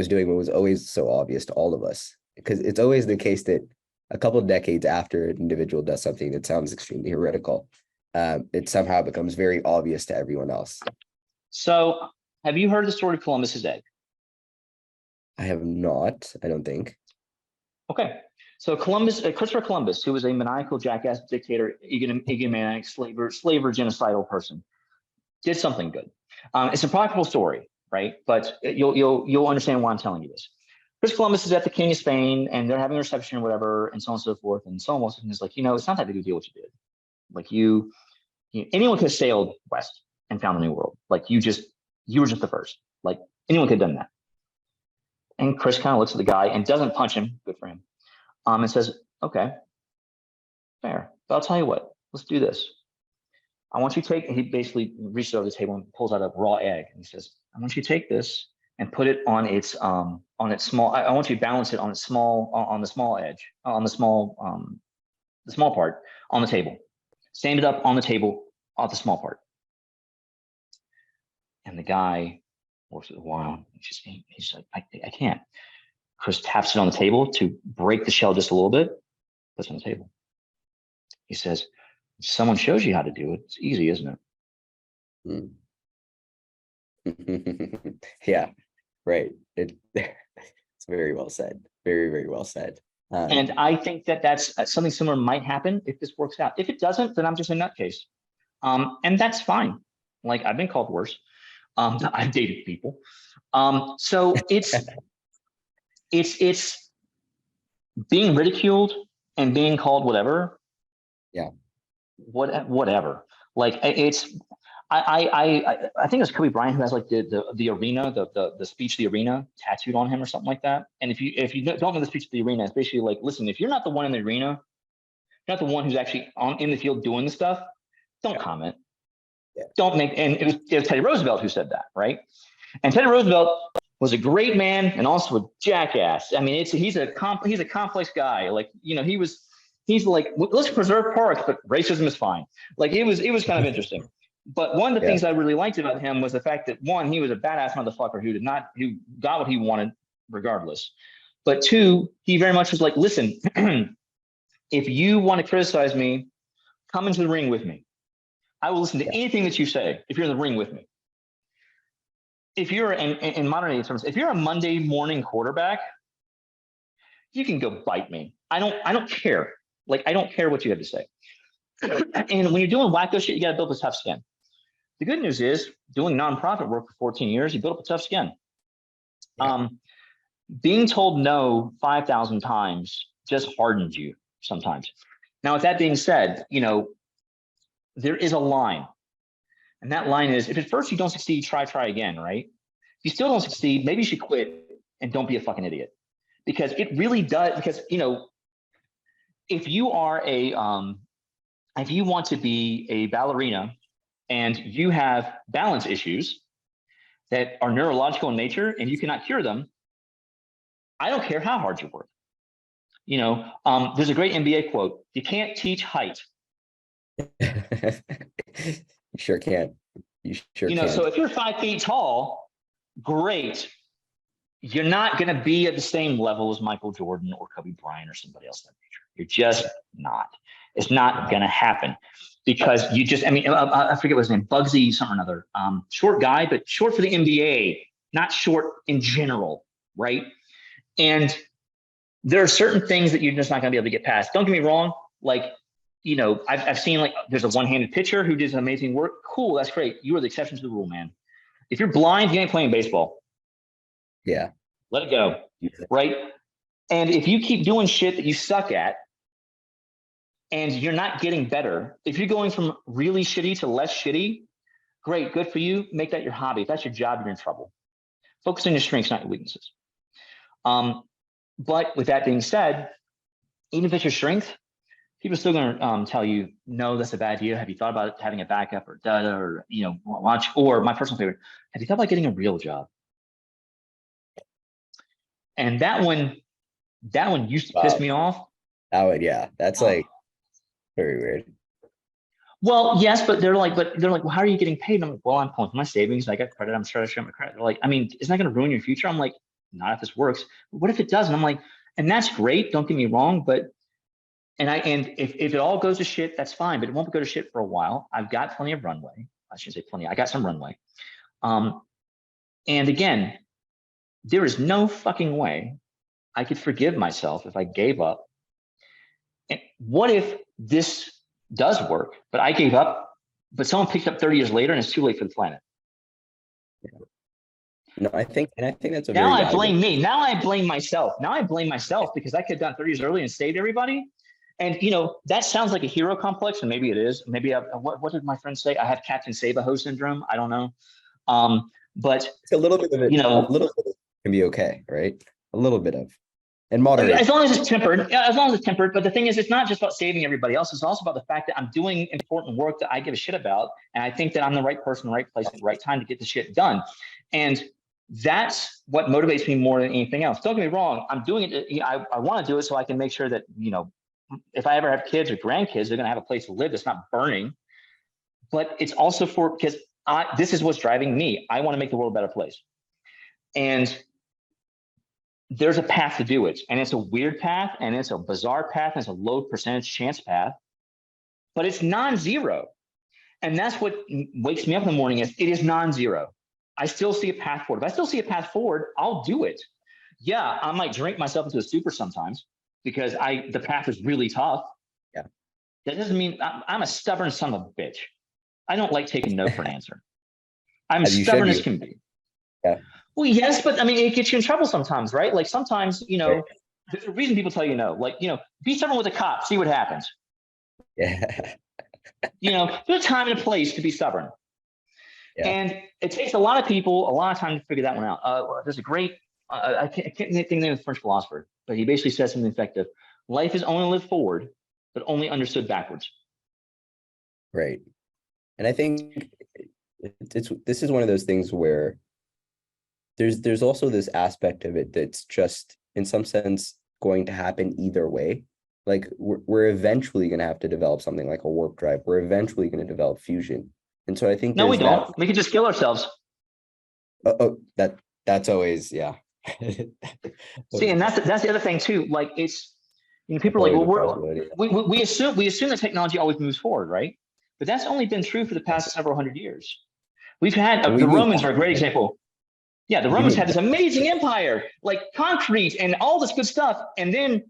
A: doing what was always so obvious to all of us. Because it's always the case that a couple of decades after an individual does something that sounds extremely heretical, it somehow becomes very obvious to everyone else.
B: So have you heard the story of Columbus's egg?
A: I have not, I don't think.
B: Okay. So Christopher Columbus, who was a maniacal jackass dictator, egomaniac, slaver, genocidal person, did something good. It's a practical story, right? But you'll understand why I'm telling you this. Chris Columbus is at the King of Spain and they're having a reception or whatever, and so on and so forth, and so on. And he's like, it's not that big a deal what you did. Like anyone could have sailed west and found a new world. Like you were just the first. Like anyone could have done that. And Chris kind of looks at the guy and doesn't punch him. Good for him. And says, okay, fair. But I'll tell you what, let's do this. I want you to he basically reaches over the table and pulls out a raw egg. And he says, I want you to take this and put it on its small, I want you to balance it on its small, on the small edge, on the small part on the table. Stand it up on the table off the small part. And the guy works it a while. He's like, I can't. Chris taps it on the table to break the shell just a little bit, puts it on the table. He says, if someone shows you how to do it, it's easy, isn't
A: it? Yeah, right. It's very well said. Very, very well said.
B: And I think that's something similar might happen if this works out. If it doesn't, then I'm just a nutcase. And that's fine. Like I've been called worse. I've dated people. So it's being ridiculed and being called whatever.
A: Yeah.
B: Whatever. Like it's I think it was Kobe Bryant who has like the arena, the speech, the arena tattooed on him or something like that. And if you don't know the speech of the arena, it's basically like, listen, if you're not the one in the arena, you're not the one who's actually in the field doing the stuff, don't comment. Yeah. Don't make, and it was Teddy Roosevelt who said that, right? And Teddy Roosevelt was a great man and also a jackass. I mean, he's a complex guy. Like, he's like, let's preserve parks, but racism is fine. Like it was kind of interesting. But one of the things I really liked about him was the fact that one, he was a badass motherfucker who got what he wanted regardless. But two, he very much was like, listen, if you want to criticize me, come into the ring with me. I will listen to anything that you say if you're in the ring with me. If you're in modern day terms, if you're a Monday morning quarterback, you can go bite me. I don't care. Like, I don't care what you have to say. And when you're doing wacko shit, you got to build a tough skin. The good news is, doing nonprofit work for 14 years, you build up a tough skin. Yeah. Being told no 5,000 times just hardens you sometimes. Now, with that being said, there is a line. And that line is, if at first you don't succeed, try again, right? If you still don't succeed, maybe you should quit and don't be a fucking idiot. Because it really does, because, if you are if you want to be a ballerina and you have balance issues that are neurological in nature and you cannot cure them, I don't care how hard you work. There's a great NBA quote, you can't teach height.
A: You sure can. You sure can.
B: So if you're 5 feet tall, great. You're not going to be at the same level as Michael Jordan or Kobe Bryant or somebody else of that nature. You're just not. It's not going to happen because I forget what his name, Bugsy something or another. Short guy, but short for the NBA, not short in general, right? And there are certain things that you're just not going to be able to get past. Don't get me wrong. Like, I've seen like there's a one-handed pitcher who did some amazing work. Cool, that's great. You are the exception to the rule, man. If you're blind, you ain't playing baseball.
A: Yeah.
B: Let it go. Right. And if you keep doing shit that you suck at and you're not getting better, if you're going from really shitty to less shitty, great, good for you. Make that your hobby. If that's your job, you're in trouble. Focus on your strengths, not your weaknesses. But with that being said, even if it's your strength, people are still going to tell you, no, that's a bad idea. Have you thought about having a backup or watch, or my personal favorite, have you thought about getting a real job? And that one used to piss me off.
A: That's like very weird.
B: Well, yes, but they're like, well, how are you getting paid? And I'm like, well, I'm pulling from my savings. I got credit. I'm trying to show my credit. They're like, I mean, isn't that going to ruin your future? I'm like, not if this works. But what if it doesn't? I'm like, and that's great. Don't get me wrong, but if it all goes to shit, that's fine. But it won't go to shit for a while. I've got plenty of runway. I shouldn't say plenty. I got some runway. And again, there is no fucking way I could forgive myself if I gave up. And what if this does work, but I gave up, but someone picked up 30 years later and it's too late for the planet?
A: Yeah. No, I think that's a
B: now I blame me. Now I blame myself. Now I blame myself because I could have done 30 years early and saved everybody. And that sounds like a hero complex, and maybe it is. Maybe what did my friend say? I have Captain Save-A-Ho syndrome. I don't know. But
A: It's a little bit of it. A little bit can be okay, right? A little bit of, and moderate.
B: As long as it's tempered. Yeah, as long as it's tempered. But the thing is, it's not just about saving everybody else. It's also about the fact that I'm doing important work that I give a shit about, and I think that I'm the right person, the right place, at the right time to get the shit done. And that's what motivates me more than anything else. Don't get me wrong. I'm doing it. I want to do it so I can make sure that if I ever have kids or grandkids, they're going to have a place to live that's not burning. But it's also because this is what's driving me. I want to make the world a better place. And there's a path to do it. And it's a weird path, and it's a bizarre path, and it's a low percentage chance path, but it's non-zero. And that's what wakes me up in the morning is it is non-zero. I still see a path forward. If I still see a path forward, I'll do it. Yeah, I might drink myself into a stupor sometimes because the path is really tough.
A: Yeah.
B: That doesn't mean I'm a stubborn son of a bitch. I don't like taking no for an answer. I'm stubborn as can be.
A: Yeah.
B: Well, yes, but I mean, it gets you in trouble sometimes, right? Like sometimes, there's a reason people tell you no. Like, be stubborn with a cop, see what happens.
A: Yeah.
B: There's a time and a place to be stubborn.
A: Yeah.
B: And it takes a lot of people a lot of time to figure that one out. There's a great, I can't think the name of the French philosopher, but he basically says something effective. Life is only lived forward, but only understood backwards.
A: Right. And I think this is one of those things where there's also this aspect of it that's just in some sense going to happen either way. Like we're eventually going to have to develop something like a warp drive. We're eventually going to develop fusion. And so I think
B: no, we don't. We can just kill ourselves.
A: That's always, yeah.
B: See, and that's the other thing too. Like it's, people are like, well, we assume that technology always moves forward, right? But that's only been true for the past several hundred years. We've had the Romans are a great example. Yeah, the Romans had this amazing empire, like concrete and all this good stuff, and then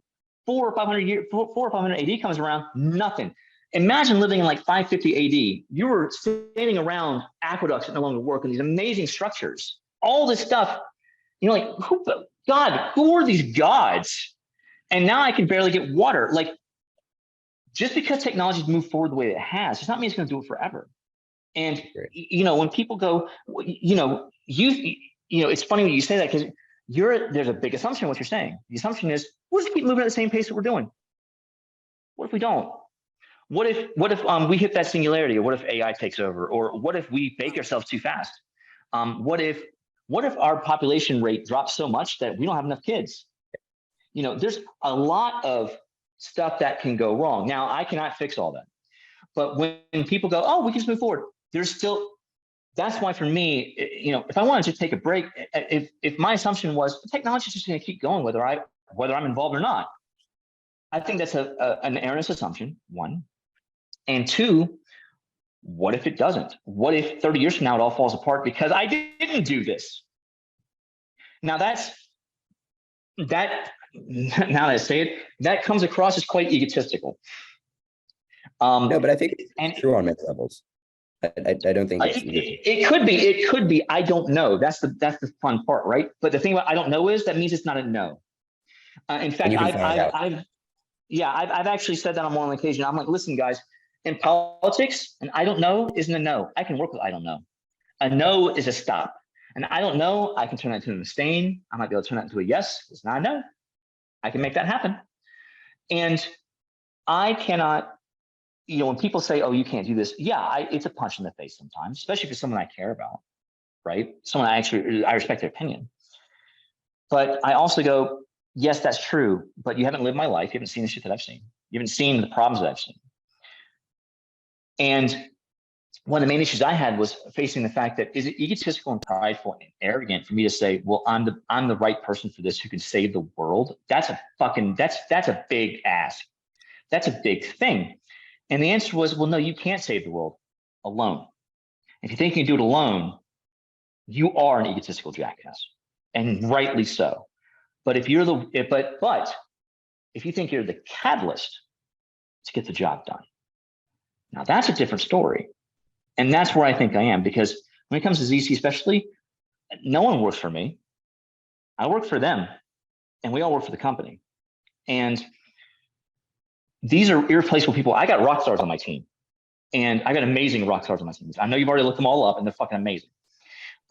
B: 400 or 500 AD comes around, nothing. Imagine living in like 550 AD. You were standing around aqueducts that no longer work and these amazing structures. All this stuff, like who are these gods? And now I can barely get water. Like just because technology's moved forward the way it has, does not mean it's going to do it forever. And when people go, it's funny when you say that because there's a big assumption in what you're saying. The assumption is we'll just keep moving at the same pace that we're doing. What if we don't? What if we hit that singularity, or what if AI takes over, or what if we bake ourselves too fast? What if our population rate drops so much that we don't have enough kids? There's a lot of stuff that can go wrong. Now I cannot fix all that, but when people go, oh, we can just move forward, there's still. That's why for me, if I wanted to take a break, if my assumption was technology is just going to keep going whether I'm involved or not, I think that's an erroneous assumption. One, and two, what if it doesn't? What if 30 years from now it all falls apart because I didn't do this? Now now that I say it, that comes across as quite egotistical.
A: No, but I think it's true on many levels. I don't think
B: it could be. I don't know. That's the fun part, right? But the thing about I don't know is that means it's not a no. In fact, I've actually said that on more than occasion. I'm like, listen, guys, in politics, an I don't know isn't a no. I can work with I don't know. A no is a stop. And I don't know, I can turn that into an abstain. I might be able to turn that into a yes. It's not a no. I can make that happen. And I cannot. When people say, oh, you can't do this. Yeah, it's a punch in the face sometimes, especially for someone I care about, right? Someone I respect their opinion. But I also go, yes, that's true, but you haven't lived my life. You haven't seen the shit that I've seen. You haven't seen the problems that I've seen. And one of the main issues I had was facing the fact that is it egotistical and prideful and arrogant for me to say, well, I'm the right person for this who can save the world? That's a big ask. That's a big thing. And the answer was, well, no, you can't save the world alone. If you think you can do it alone, you are an egotistical jackass, and rightly so. But if you think you're the catalyst to get the job done, now that's a different story. And that's where I think I am, because when it comes to ZC especially, no one works for me. I work for them, and we all work for the company. And these are irreplaceable people. I got rock stars on my team, and I got amazing rock stars on my team. I know you've already looked them all up, and they're fucking amazing.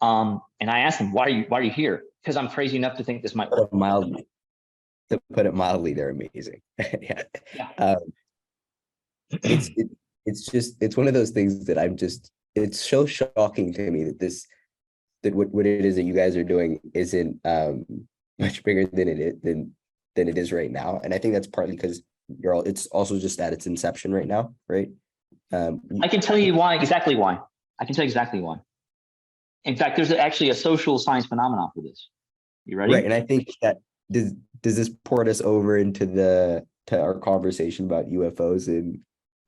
B: And I asked them, why are you here? Because I'm crazy enough to think this might work.
A: To put it mildly, they're amazing. Yeah. It's one of those things that it's so shocking to me that what it is that you guys are doing isn't much bigger than it is right now. And I think that's partly because it's also just at its inception right now, right?
B: I can tell you exactly why. I can tell you exactly why. In fact, there's actually a social science phenomenon for this. You ready?
A: Right, and I think that does this port us over into our conversation about UFOs and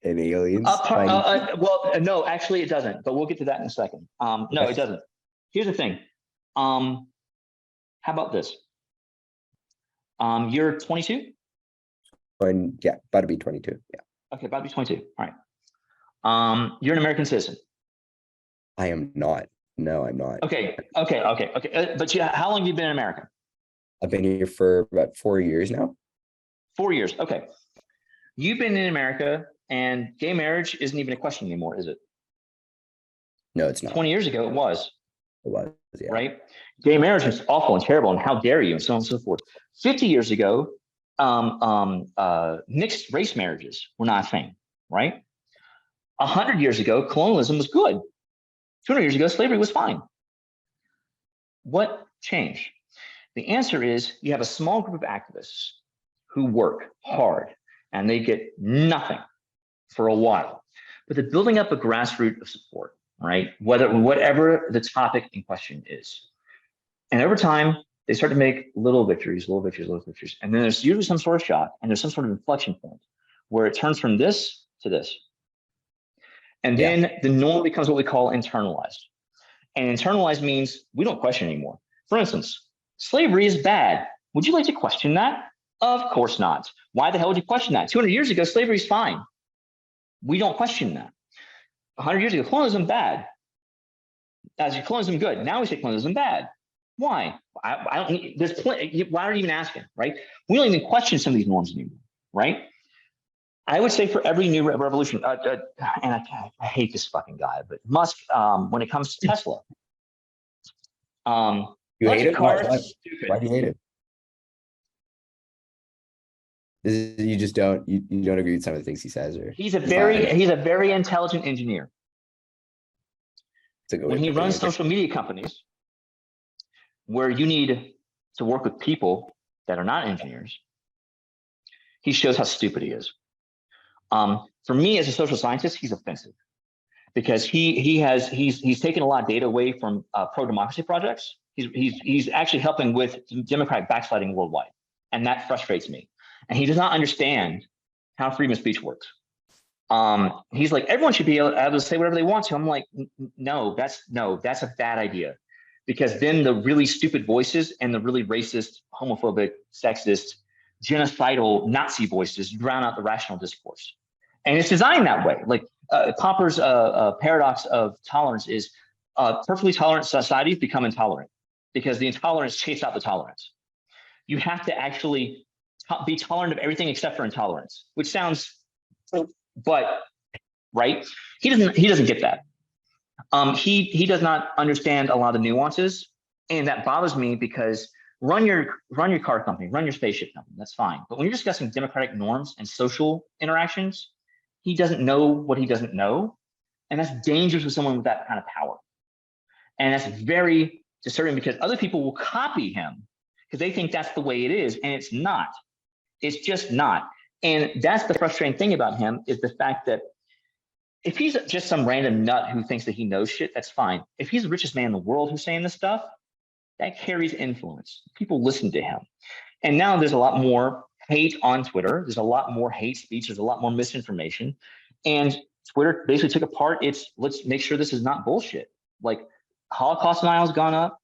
A: aliens?
B: Well, no, actually it doesn't, but we'll get to that in a second. No, it doesn't. Here's the thing. How about this? You're 22?
A: Yeah, about to be 22. Yeah.
B: Okay, about to be 22. All right. You're an American citizen.
A: I am not. No, I'm not.
B: Okay. But how long have you been in America?
A: I've been here for about 4 years now.
B: 4 years. Okay. You've been in America, and gay marriage isn't even a question anymore, is it?
A: No, it's not.
B: 20 years ago, it was.
A: It was, yeah.
B: Right? Gay marriage was awful and terrible, and how dare you, and so on and so forth. 50 years ago, mixed race marriages were not a thing, right? 100 years ago, colonialism was good. 200 years ago, slavery was fine. What changed? The answer is you have a small group of activists who work hard and they get nothing for a while, but they're building up a grassroots of support, right? Whatever the topic in question is. And over time, they start to make little victories. And then there's usually some sort of shock, and there's some sort of inflection point where it turns from this to this. And then the norm becomes what we call internalized. And internalized means we don't question anymore. For instance, slavery is bad. Would you like to question that? Of course not. Why the hell would you question that? 200 years ago, slavery is fine. We don't question that. 100 years ago, colonialism bad. As colonialism good. Now we say colonialism bad. Why? I don't need, there's plenty. Why are you even asking, right? We don't even question some of these norms anymore, right? I would say for every new revolution, and I hate this fucking guy, but Musk, when it comes to Tesla,
A: you hate it? Why do you hate it? You just don't agree with some of the things he says, or
B: he's a very intelligent engineer. When he runs social media companies, where you need to work with people that are not engineers, he shows how stupid he is. For me as a social scientist, he's offensive because he's taken a lot of data away from pro-democracy projects. He's actually helping with democratic backsliding worldwide, and that frustrates me. And he does not understand how freedom of speech works. He's like, everyone should be able to say whatever they want to. I'm like, no, that's a bad idea, because then the really stupid voices and the really racist, homophobic, sexist, genocidal Nazi voices drown out the rational discourse. And it's designed that way. Like Popper's paradox of tolerance is perfectly tolerant societies become intolerant because the intolerance chases out the tolerance. You have to actually be tolerant of everything except for intolerance, which sounds, but right? He doesn't get that. He does not understand a lot of nuances, and that bothers me because run your car company, run your spaceship company, that's fine. But when you're discussing democratic norms and social interactions, he doesn't know what he doesn't know. And that's dangerous with someone with that kind of power. And that's very disturbing because other people will copy him because they think that's the way it is. And it's not. It's just not. And that's the frustrating thing about him, is the fact that if he's just some random nut who thinks that he knows shit, that's fine. If he's the richest man in the world who's saying this stuff, that carries influence. People listen to him. And now there's a lot more hate on Twitter. There's a lot more hate speech. There's a lot more misinformation. And Twitter basically took apart let's make sure this is not bullshit. Like Holocaust denial has gone up.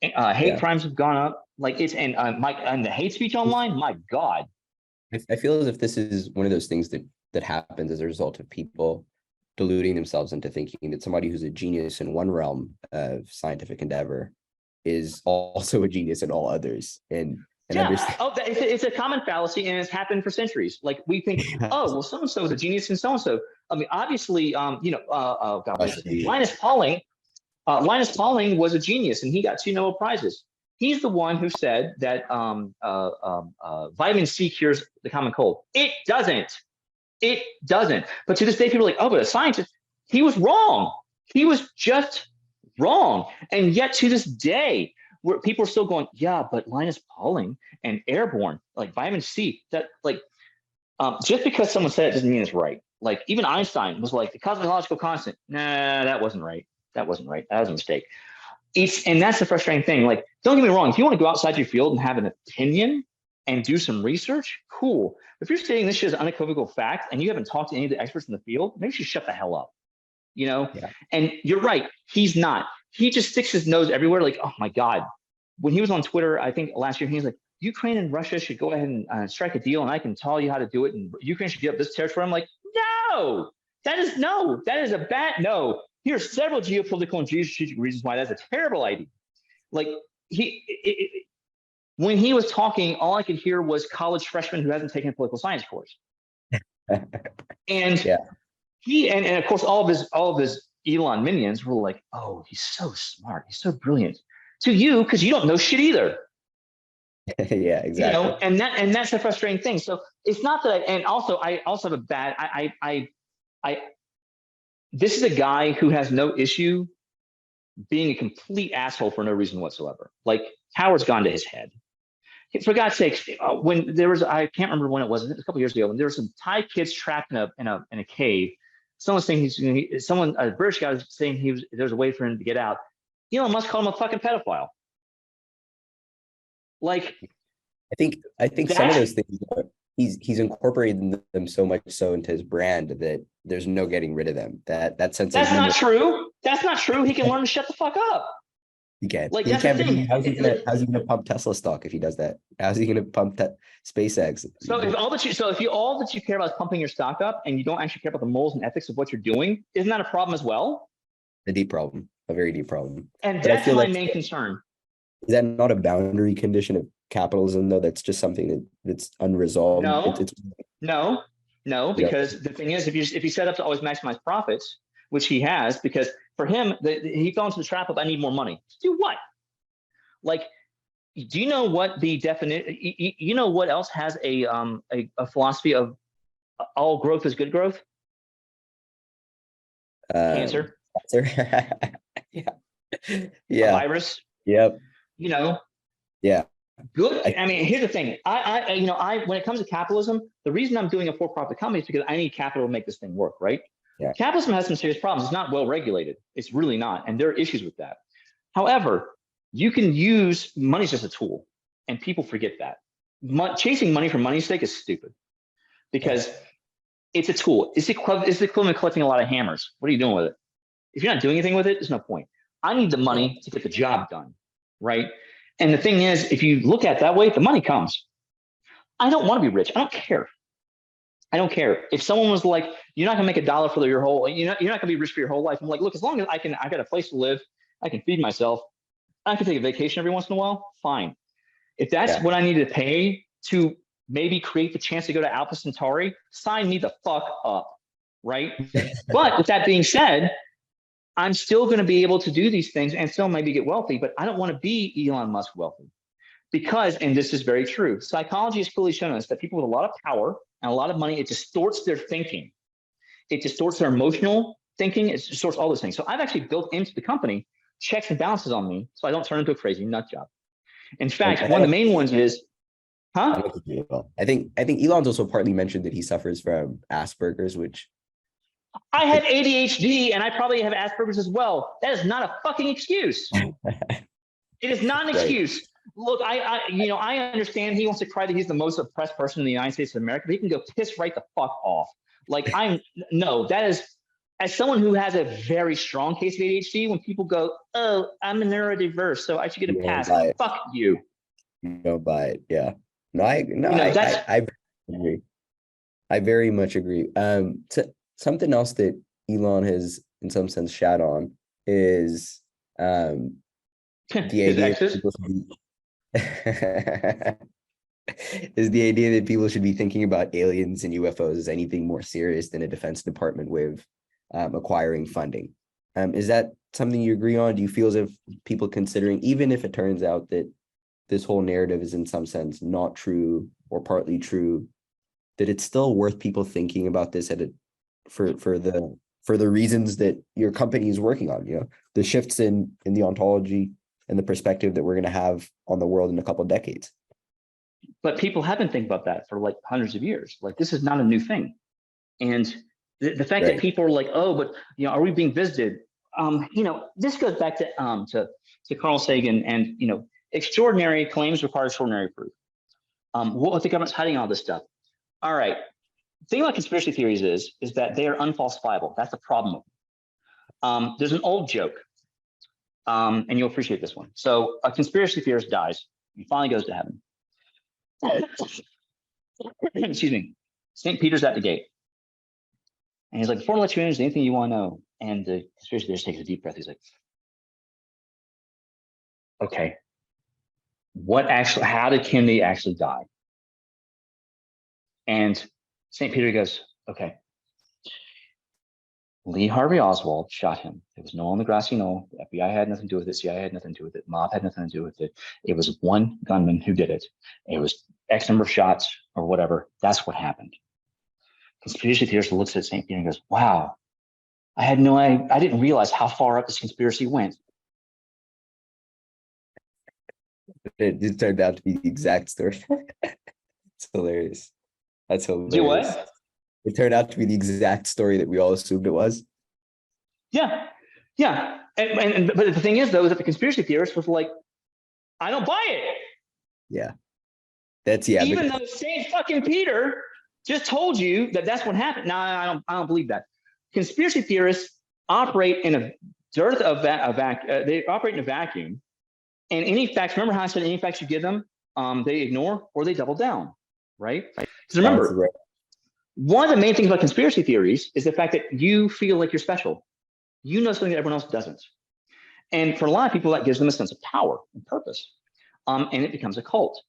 B: Hate crimes have gone up. Like and the hate speech online, my God.
A: I feel as if this is one of those things that happens as a result of people deluding themselves into thinking that somebody who's a genius in one realm of scientific endeavor is also a genius in all others. And and
B: Yeah.
A: understand.
B: Oh, it's a common fallacy, and it's happened for centuries. Like we think, oh, well, so and so is a genius, and so and so. I mean, obviously, God, what is it? Linus Pauling. Linus Pauling was a genius, and he got 2 Nobel Prizes. He's the one who said that vitamin C cures the common cold. It doesn't. It doesn't. But to this day, people are like, oh, but a scientist. He was wrong. He was just wrong. And yet to this day, where people are still going, yeah, but Linus Pauling and airborne, like vitamin C, that like just because someone said it doesn't mean it's right. Like even Einstein was like the cosmological constant. Nah, that wasn't right. That wasn't right. That was a mistake. And that's the frustrating thing. Like, don't get me wrong. If you want to go outside your field and have an opinion and do some research, cool. If you're stating this shit as unequivocal fact and you haven't talked to any of the experts in the field, maybe you should shut the hell up. Yeah. And you're right. He's not. He just sticks his nose everywhere. Like, oh my God. When he was on Twitter, I think last year, he was like, Ukraine and Russia should go ahead and strike a deal, and I can tell you how to do it. And Ukraine should give up this territory. I'm like, no, that is a bad no. Here are several geopolitical and geostrategic reasons why that's a terrible idea. Like when he was talking, all I could hear was college freshman who hasn't taken a political science course. And he and of course all of his Elon minions were like, oh, he's so smart, he's so brilliant. To you, because you don't know shit either.
A: Yeah, exactly.
B: And that's the frustrating thing. So it's not that I also have a bad this is a guy who has no issue being a complete asshole for no reason whatsoever. Like Howard's gone to his head. For God's sakes, when there was, I can't remember when it was a couple years ago, when there were some Thai kids trapped in a cave. Someone's saying a British guy was saying there's a way for him to get out. Elon Musk called him a fucking pedophile. Like,
A: I think some of those things he's incorporated them so much so into his brand that there's no getting rid of them. That sense.
B: That's not true. That's not true. He can learn to shut the fuck up.
A: He can.
B: Like,
A: he can. How's he gonna pump Tesla stock if he does that? How's he gonna pump SpaceX?
B: So if all that you care about is pumping your stock up, and you don't actually care about the morals and ethics of what you're doing, isn't that a problem as well?
A: A deep problem, a very deep problem.
B: And that's my main concern.
A: Is that not a boundary condition of capitalism, though? That's just something that's unresolved.
B: No, because the thing is, if you set up to always maximize profits, which he has, because for him, he fell into the trap of I need more money. To do what? Like, do you know what the definition? You know what else has a philosophy of all growth is good growth? Cancer.
A: Yeah.
B: A virus.
A: Yep.
B: Yeah. Good. I mean, here's the thing. I when it comes to capitalism, the reason I'm doing a for-profit company is because I need capital to make this thing work, right?
A: Yeah.
B: Capitalism has some serious problems. It's not well regulated. It's really not, and there are issues with that. However, you can use money as just a tool, and people forget that. Chasing money for money's sake is stupid, because it's a tool. It's the equivalent of collecting a lot of hammers. What are you doing with it? If you're not doing anything with it, there's no point. I need the money to get the job done, right? And the thing is, if you look at it that way, the money comes. I don't want to be rich. I don't care. If someone was like, you're not gonna make $1 for your whole, you're not gonna be rich for your whole life. I'm like, look, as long as I got a place to live, I can feed myself, I can take a vacation every once in a while, fine. If that's what I need to pay to maybe create the chance to go to Alpha Centauri, sign me the fuck up, right? But with that being said, I'm still going to be able to do these things and still maybe get wealthy, but I don't want to be Elon Musk wealthy. Because, and this is very true, psychology has clearly shown us that people with a lot of power and a lot of money, it distorts their thinking. It distorts their emotional thinking. It distorts all those things. So I've actually built into the company checks and balances on me so I don't turn into a crazy nut job. In fact, one of the main ones is,
A: I think Elon's also partly mentioned that he suffers from Asperger's, which
B: I have ADHD and I probably have Asperger's as well. That is not a fucking excuse. It is not an excuse. Look, I understand he wants to cry that he's the most oppressed person in the United States of America, but he can go piss right the fuck off. Like that is, as someone who has a very strong case of ADHD, when people go, oh, I'm a neurodiverse, so I should get a pass. Fuck you.
A: You don't buy it. Yeah. I agree. I very much agree. Something else that Elon has, in some sense, shat on is the idea. is the idea that people should be thinking about aliens and UFOs as anything more serious than a Defense Department way of acquiring funding. Is that something you agree on? Do you feel as if people considering, even if it turns out that this whole narrative is in some sense not true or partly true, that it's still worth people thinking about this for the reasons that your company is working on, the shifts in the ontology and the perspective that we're going to have on the world in a couple of decades?
B: But people have been thinking about that for like hundreds of years. Like, this is not a new thing. And the fact that people are like, oh, but are we being visited? This goes back to Carl Sagan, and extraordinary claims require extraordinary proof. What the government's hiding all this stuff. All right. The thing about conspiracy theories is that they are unfalsifiable. That's the problem. There's an old joke, and you'll appreciate this one. So a conspiracy theorist dies. He finally goes to heaven. Excuse me. St. Peter's at the gate. And he's like, before I let you in, is there anything you want to know? And the conspiracy theorist takes a deep breath. He's like, okay, how did Kennedy actually die? And St. Peter goes, okay, Lee Harvey Oswald shot him. There was no one on the grassy knoll. The FBI had nothing to do with it. CIA had nothing to do with it. Mob had nothing to do with it. It was one gunman who did it. It was X number of shots or whatever. That's what happened. Conspiracy theorist looks at St. Peter and goes, wow, I didn't realize how far up this conspiracy went.
A: It turned out to be the exact story. It's hilarious. That's hilarious.
B: Do what?
A: It turned out to be the exact story that we all assumed it was.
B: Yeah. But the thing is, though, is that the conspiracy theorist was like, I don't buy it.
A: Yeah.
B: Even though St. fucking Peter just told you that that's what happened. No, I don't believe that. Conspiracy theorists operate in a dearth of they operate in a vacuum. And any facts, remember how I said any facts you give them, they ignore or they double down, right? Because remember, one of the main things about conspiracy theories is the fact that you feel like you're special. You know something that everyone else doesn't. And for a lot of people, that gives them a sense of power and purpose. And it becomes a cult.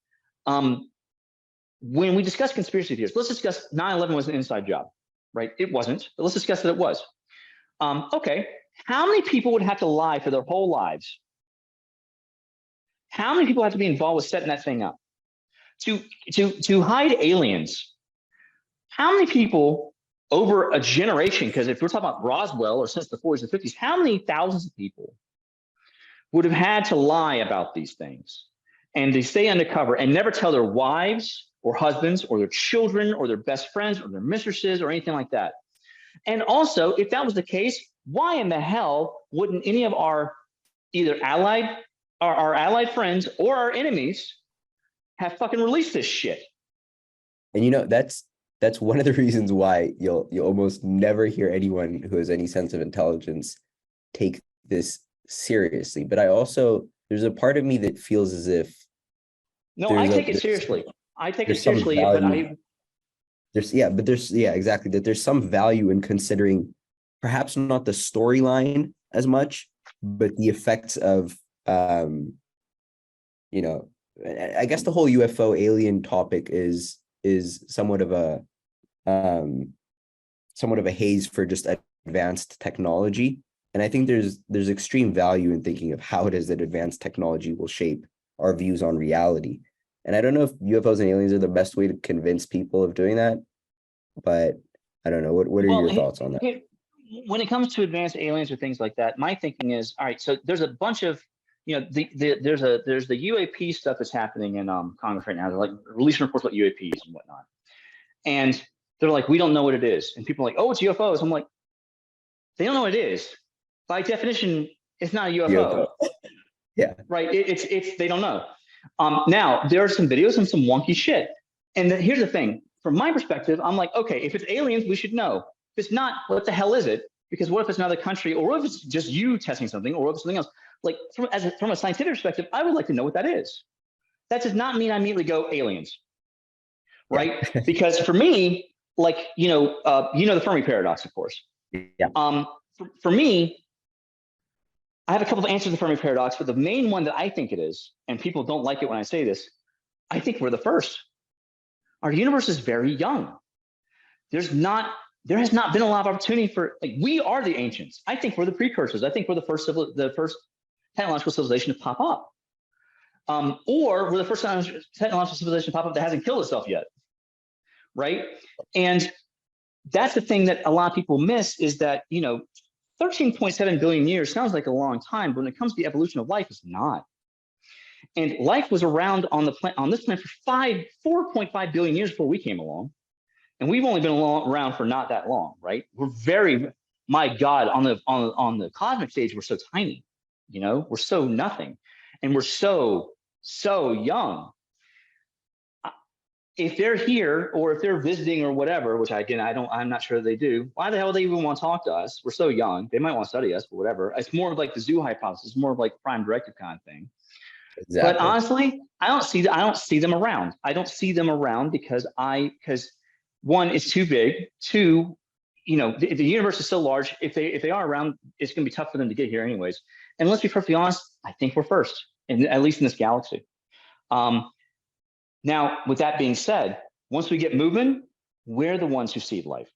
B: When we discuss conspiracy theories, let's discuss 9/11 was an inside job, right? It wasn't, but let's discuss that it was. Okay, how many people would have to lie for their whole lives? How many people have to be involved with setting that thing up? To hide aliens, how many people over a generation, because if we're talking about Roswell or since the 40s and 50s, how many thousands of people would have had to lie about these things and to stay undercover and never tell their wives or husbands or their children or their best friends or their mistresses or anything like that? And also, if that was the case, why in the hell wouldn't any of our either our allied friends or our enemies have fucking released this shit?
A: And that's one of the reasons why you'll almost never hear anyone who has any sense of intelligence take this seriously. But there's a part of me that feels as if
B: I take it seriously. I take it seriously,
A: exactly, that there's some value in considering perhaps not the storyline as much, but the effects of I guess the whole UFO alien topic is somewhat of a haze for just advanced technology. And I think there's extreme value in thinking of how it is that advanced technology will shape our views on reality. And I don't know if UFOs and aliens are the best way to convince people of doing that, but I don't know. What are your thoughts on that?
B: When it comes to advanced aliens or things like that, my thinking is, all right, so there's a bunch of, there's the UAP stuff that's happening in Congress right now. They're like releasing reports about UAPs and whatnot. And they're like, we don't know what it is. And people are like, oh, it's UFOs. I'm like, they don't know what it is. By definition, it's not a UFO.
A: Yeah.
B: Right. It's they don't know. Now there are some videos and some wonky shit. And here's the thing, from my perspective, I'm like, okay, if it's aliens, we should know. If it's not, what the hell is it? Because what if it's another country, or what if it's just you testing something, or what if it's something else? Like from a scientific perspective, I would like to know what that is. That does not mean I immediately go aliens, right? Yeah. Because for me, like, the Fermi paradox, of course.
A: Yeah.
B: For me, I have a couple of answers to the Fermi paradox, but the main one that I think it is, and people don't like it when I say this, I think we're the first. Our universe is very young. There has not been a lot of opportunity for, like, we are the ancients. I think we're the precursors. I think we're the first technological civilization to pop up. Or we're the first technological civilization to pop up that hasn't killed itself yet, right? And that's the thing that a lot of people miss, is that, 13.7 billion years sounds like a long time, but when it comes to the evolution of life, it's not. And life was around on this planet for 4.5 billion years before we came along. And we've only been around for not that long, right? We're my God, on the cosmic stage, we're so tiny, we're so nothing. And we're so young. If they're here, or if they're visiting or whatever, which I'm not sure they do, why the hell do they even want to talk to us? We're so young. They might want to study us, but whatever. It's more of like the zoo hypothesis, more of like prime directive kind of thing. Exactly. But honestly, I don't see them around. I don't see them around because one, it's too big. Two, the universe is so large. If they are around, it's going to be tough for them to get here anyways. And let's be perfectly honest, I think we're first, at least in this galaxy. Now, with that being said, once we get moving, we're the ones who seed life.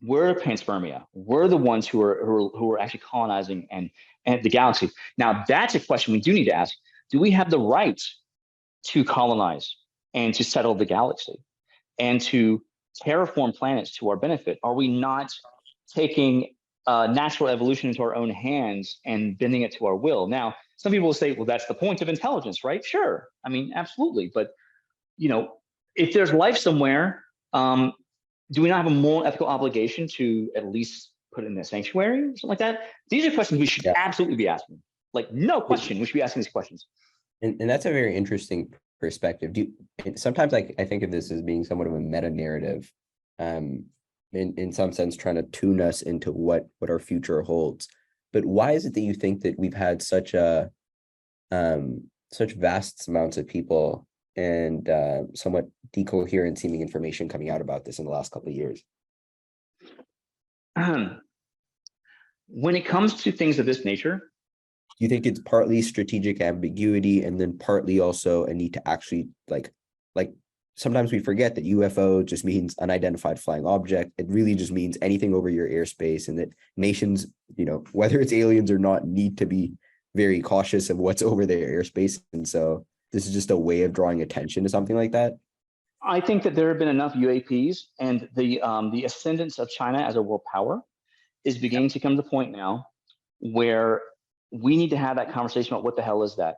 B: We're panspermia. We're the ones who are actually colonizing and the galaxy. Now, that's a question we do need to ask. Do we have the right to colonize and to settle the galaxy and to terraform planets to our benefit? Are we not taking natural evolution into our own hands and bending it to our will? Now, some people will say, well, that's the point of intelligence, right? Sure. I mean, absolutely. But if there's life somewhere, do we not have a moral, ethical obligation to at least put it in a sanctuary or something like that? These are questions we should absolutely be asking. Like, no question, we should be asking these questions.
A: And that's a very interesting perspective. Sometimes I think of this as being somewhat of a meta narrative, in some sense, trying to tune us into what our future holds. But why is it that you think that we've had such vast amounts of people and somewhat decoherent seeming information coming out about this in the last couple of years?
B: When it comes to things of this nature,
A: do you think it's partly strategic ambiguity and then partly also a need to actually like sometimes we forget that UFO just means unidentified flying object. It really just means anything over your airspace, and that nations, whether it's aliens or not, need to be very cautious of what's over their airspace. And so this is just a way of drawing attention to something like that?
B: I think that there have been enough UAPs, and the ascendance of China as a world power is beginning to come to the point now where we need to have that conversation about what the hell is that.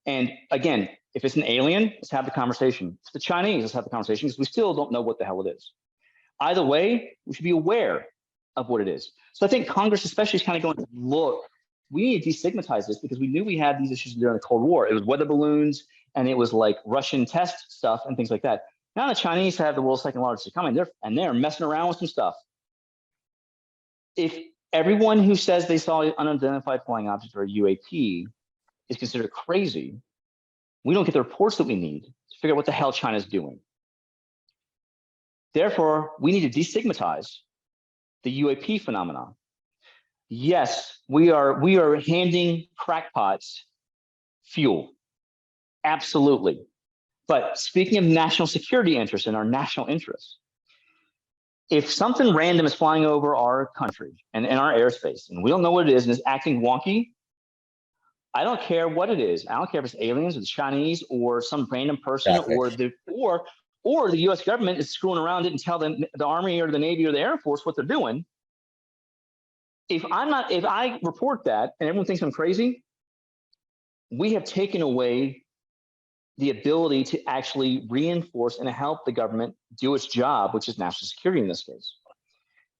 B: And again, if it's an alien, let's have the conversation. If it's the Chinese, let's have the conversation, because we still don't know what the hell it is. Either way, we should be aware of what it is. So I think Congress especially is kind of going, look, we need to destigmatize this, because we knew we had these issues during the Cold War. It was weather balloons, and it was like Russian test stuff and things like that. Now the Chinese have the world's second largest economy, they're messing around with some stuff. If everyone who says they saw an unidentified flying object or a UAP is considered crazy, we don't get the reports that we need to figure out what the hell China's doing. Therefore, we need to destigmatize the UAP phenomenon. Yes, we are handing crackpots fuel. Absolutely. But speaking of national security interests and our national interests, if something random is flying over our country and in our airspace, and we don't know what it is, and it's acting wonky, I don't care what it is. I don't care if it's aliens or the Chinese or some random person, or the U.S. government is screwing around it and tell them, the Army or the Navy or the Air Force, what they're doing. If I report that and everyone thinks I'm crazy, we have taken away the ability to actually reinforce and help the government do its job, which is national security in this case.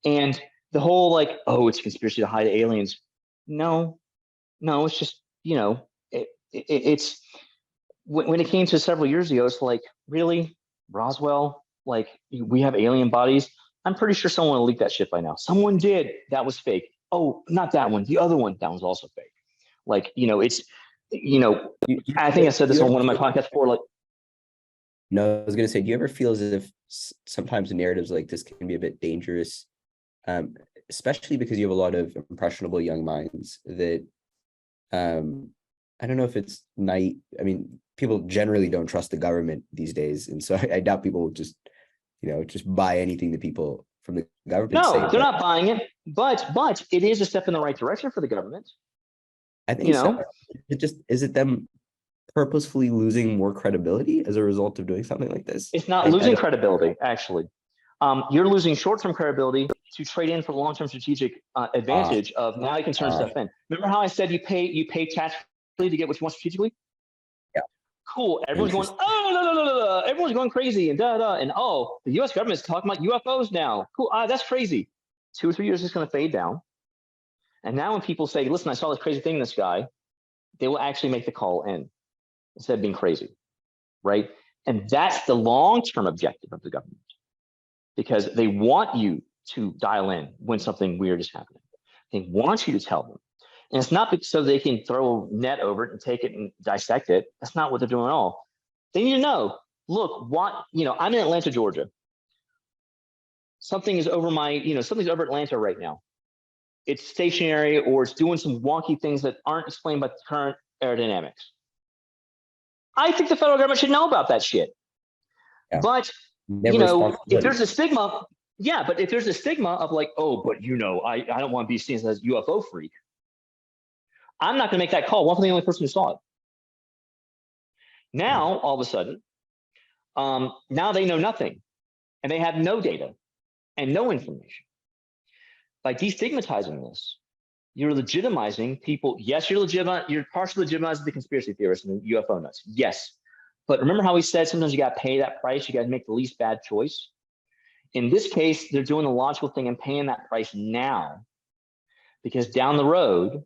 B: And the whole like, oh, it's a conspiracy to hide aliens. No, it's just, it's when it came to several years ago, it's like, really, Roswell, like, we have alien bodies. I'm pretty sure someone will leak that shit by now. Someone did. That was fake. Oh, not that one. The other one, that was also fake. Like, it's, I think I said this on one of my podcasts before, like.
A: No, I was going to say, do you ever feel as if sometimes narratives like this can be a bit dangerous, especially because you have a lot of impressionable young minds that, I don't know if it's naive. I mean, people generally don't trust the government these days. And so I doubt people will just just buy anything that people from the government say.
B: No, they're not buying it, but it is a step in the right direction for the government.
A: I think so. Is it them purposefully losing more credibility as a result of doing something like this?
B: It's not losing credibility, actually. You're losing short-term credibility to trade in for the long-term strategic advantage of now you can turn stuff in. Remember how I said you pay tactically to get what you want strategically?
A: Yeah.
B: Cool. Everyone's going, oh, no. Everyone's going crazy and and oh, the U.S. government is talking about UFOs now. Cool. That's crazy. 2 or 3 years is going to fade down. And now when people say, listen, I saw this crazy thing in the sky, they will actually make the call in instead of being crazy, right? And that's the long-term objective of the government, because they want you to dial in when something weird is happening. They want you to tell them. And it's not so they can throw a net over it and take it and dissect it. That's not what they're doing at all. They need to know, look, I'm in Atlanta, Georgia. Something is over something's over Atlanta right now. It's stationary or it's doing some wonky things that aren't explained by current aerodynamics. I think the federal government should know about that shit. Yeah. But, if there's a stigma, but if there's a stigma of like, oh, but I don't want to be seen as a UFO freak. I'm not going to make that call. I'm the only person who saw it. Now, all of a sudden, now they know nothing and they have no data and no information. By destigmatizing this, you're legitimizing people. Yes, you're partially legitimizing the conspiracy theorists and the UFO nuts. Yes. But remember how we said sometimes you got to pay that price. You got to make the least bad choice. In this case, they're doing the logical thing and paying that price now, because down the road,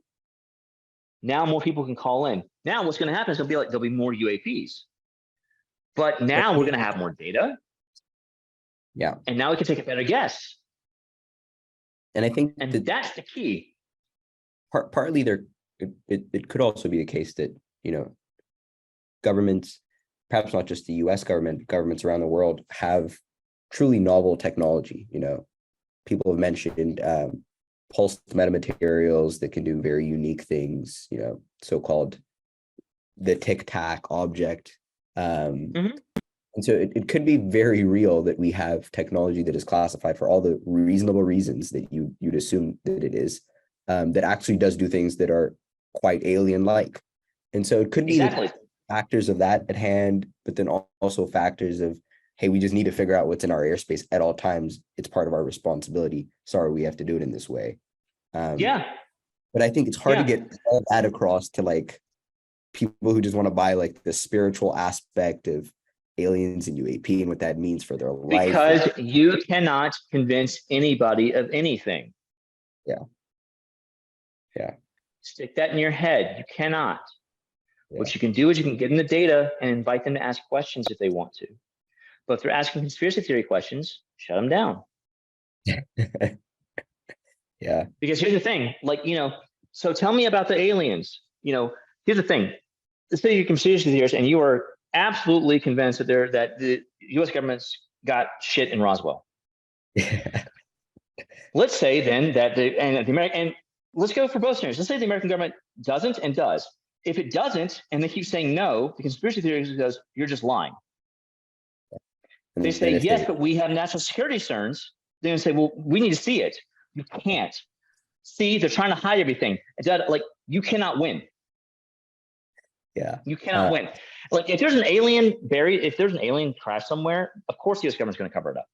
B: now more people can call in. Now what's going to happen is there'll be more UAPs. But now we're going to have more data.
A: Yeah.
B: And now we can take a better guess.
A: And I think
B: that's the key.
A: Partly it could also be the case that, governments, perhaps not just the US government, but governments around the world have truly novel technology. People have mentioned pulsed metamaterials that can do very unique things, so-called the tic-tac object. And so it could be very real that we have technology that is classified for all the reasonable reasons that you'd assume that it is, that actually does do things that are quite alien-like. And so it could be factors of that at hand, but then also factors of, hey, we just need to figure out what's in our airspace at all times. It's part of our responsibility. Sorry, we have to do it in this way. But I think it's hard to get all that across to like people who just want to buy like the spiritual aspect of aliens and UAP and what that means for their life.
B: Because you cannot convince anybody of anything.
A: Yeah.
B: Stick that in your head. You cannot. What you can do is you can get in the data and invite them to ask questions if they want to. But if they're asking conspiracy theory questions, shut them down.
A: Yeah.
B: Because here's the thing, so tell me about the aliens. Here's the thing. Let's say you're conspiracy theorists and you are absolutely convinced that the U.S. government's got shit in Roswell. Let's say then that and let's go for both scenarios. Let's say the American government doesn't and does. If it doesn't, and they keep saying no, the conspiracy theorist goes, you're just lying. They say, yes, but we have national security concerns. They're going to say, well, we need to see it. You can't. See, they're trying to hide everything. You cannot win.
A: Yeah.
B: You cannot win. Like, if there's an alien buried, if there's an alien crash somewhere, of course the US government's going to cover it up.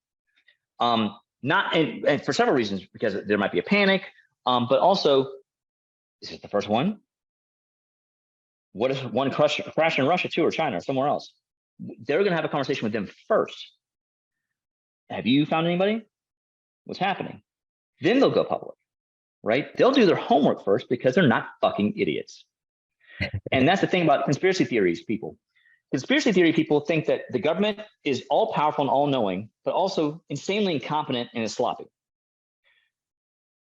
B: And for several reasons, because there might be a panic, but also, is it the first one? What if one crash in Russia too, or China, or somewhere else? They're going to have a conversation with them first. Have you found anybody? What's happening? Then they'll go public, right? They'll do their homework first because they're not fucking idiots. And that's the thing about conspiracy theories, people. Conspiracy theory people think that the government is all powerful and all knowing, but also insanely incompetent and is sloppy.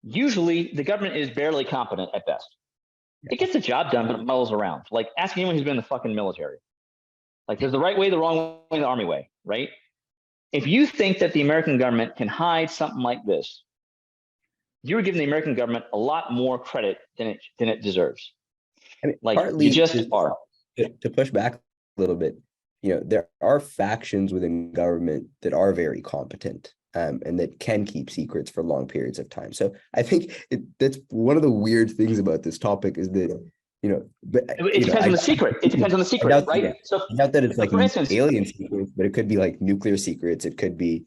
B: Usually the government is barely competent at best. It gets the job done, but it muddles around. Like, ask anyone who's been in the fucking military. Like, there's the right way, the wrong way, the army way, right? If you think that the American government can hide something like this, you're giving the American government a lot more credit than it deserves.
A: I mean,
B: like, you just are.
A: To push back a little bit, there are factions within government that are very competent, and that can keep secrets for long periods of time. So I think that's one of the weird things about this topic is that, but
B: it depends on the secret. It depends on the secret, right?
A: Yeah,
B: So
A: not that it's like
B: for instance,
A: alien secrets, but it could be like nuclear secrets. It could be,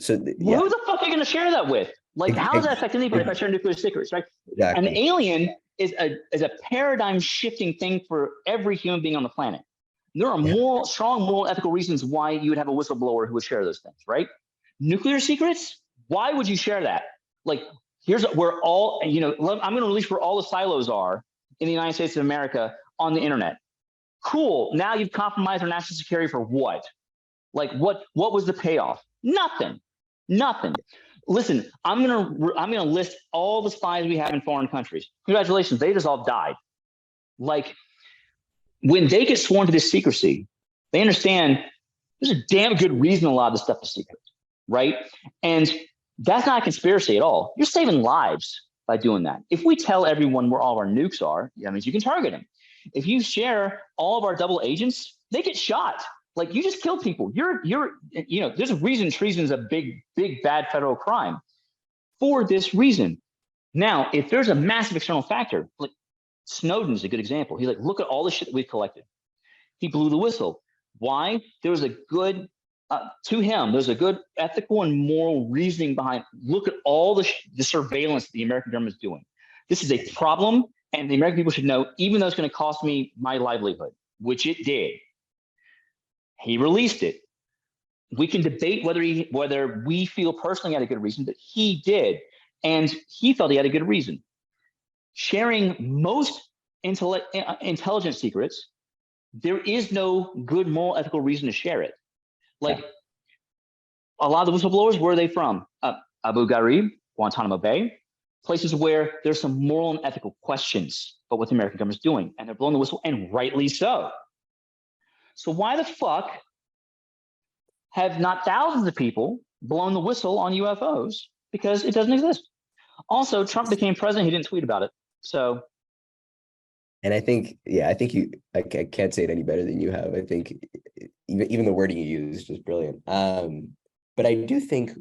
B: well, who the fuck are you going to share that with? Like, how does that affect anybody if I share nuclear secrets, right?
A: Exactly.
B: An alien is a paradigm shifting thing for every human being on the planet. There are strong moral ethical reasons why you would have a whistleblower who would share those things, right? Nuclear secrets, why would you share that? Like, here's where all, I'm going to release where all the silos are in the United States of America on the internet. Cool. Now you've compromised our national security for what? Like, what was the payoff? Nothing. Listen, I'm gonna list all the spies we have in foreign countries. Congratulations, they just all died. Like, when they get sworn to this secrecy, they understand there's a damn good reason a lot of this stuff is secret, right? And that's not a conspiracy at all. You're saving lives by doing that. If we tell everyone where all of our nukes are, that means you can target them. If you share all of our double agents, they get shot. Like, you just kill people. There's a reason treason is a big, bad federal crime for this reason. Now, if there's a massive external factor, like Snowden's a good example. He's like, look at all the shit that we've collected. He blew the whistle. Why? There was a good, to him, there's a good ethical and moral reasoning behind, look at all the surveillance that the American government is doing. This is a problem, and the American people should know, even though it's going to cost me my livelihood, which it did. He released it. We can debate whether we feel personally had a good reason, but he did. And he felt he had a good reason. Sharing most intelligence secrets, there is no good moral ethical reason to share it. Like, a lot of the whistleblowers, where are they from? Abu Ghraib, Guantanamo Bay, places where there's some moral and ethical questions about what the American government is doing, and they're blowing the whistle, and rightly so. So why the fuck have not thousands of people blown the whistle on UFOs? Because it doesn't exist. Also, Trump became president. He didn't tweet about it. So.
A: And I think, I can't say it any better than you have. I think even the wording you used is brilliant. But I do think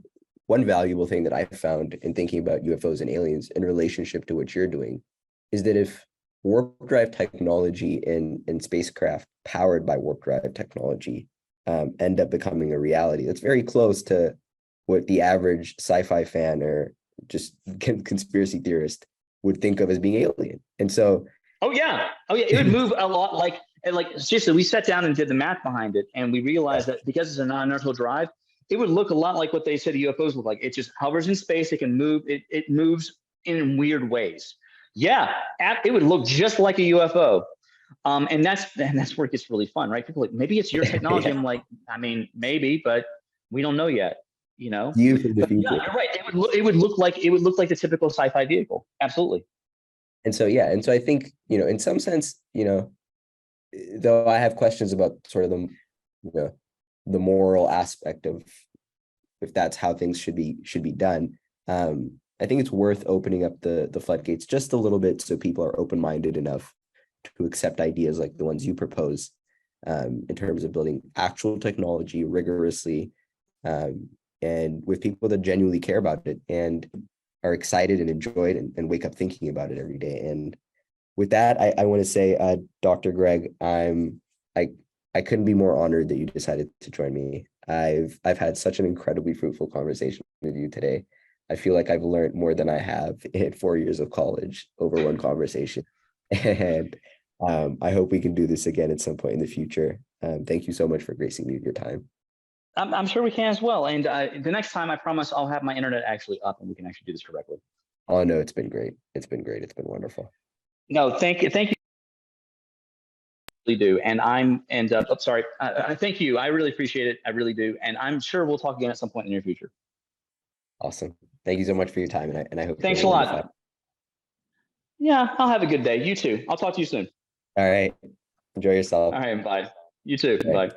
A: one valuable thing that I found in thinking about UFOs and aliens in relationship to what you're doing is that if warp drive technology and spacecraft powered by warp drive technology end up becoming a reality, that's very close to what the average sci-fi fan or just conspiracy theorist would think of as being alien. And so it would move a lot. Like seriously, we sat down and did the math behind it, and we realized that because it's a non-inertial drive, it would look a lot like what they said the UFOs look like. It just hovers in space. It can move. It moves in weird ways. Yeah, it would look just like a UFO. And that's where it gets really fun, right? People are like, maybe it's your technology. I'm like, I mean, maybe, but we don't know yet. You for the future.
B: Yeah, you're right. It would look like the typical sci-fi vehicle. Absolutely.
A: And so I think, in some sense, though I have questions about sort of the moral aspect of if that's how things should be done. I think it's worth opening up the floodgates just a little bit so people are open-minded enough to accept ideas like the ones you propose, in terms of building actual technology rigorously, and with people that genuinely care about it and are excited and enjoy it and wake up thinking about it every day. And with that, I want to say, Dr. Greg, I couldn't be more honored that you decided to join me. I've had such an incredibly fruitful conversation with you today. I feel like I've learned more than I have in 4 years of college over one conversation. And I hope we can do this again at some point in the future. Thank you so much for gracing me with your time.
B: I'm sure we can as well. And the next time, I promise I'll have my internet actually up and we can actually do this correctly.
A: Oh, no, it's been great. It's been wonderful.
B: No, thank you. Really do. And sorry. Thank you. I really appreciate it. I really do. And I'm sure we'll talk again at some point in the near future.
A: Awesome. Thank you so much for your time. And I hope.
B: Thanks a lot. Yeah, I'll have a good day. You too. I'll talk to you soon.
A: All right. Enjoy yourself.
B: All right. Bye. You too. Bye.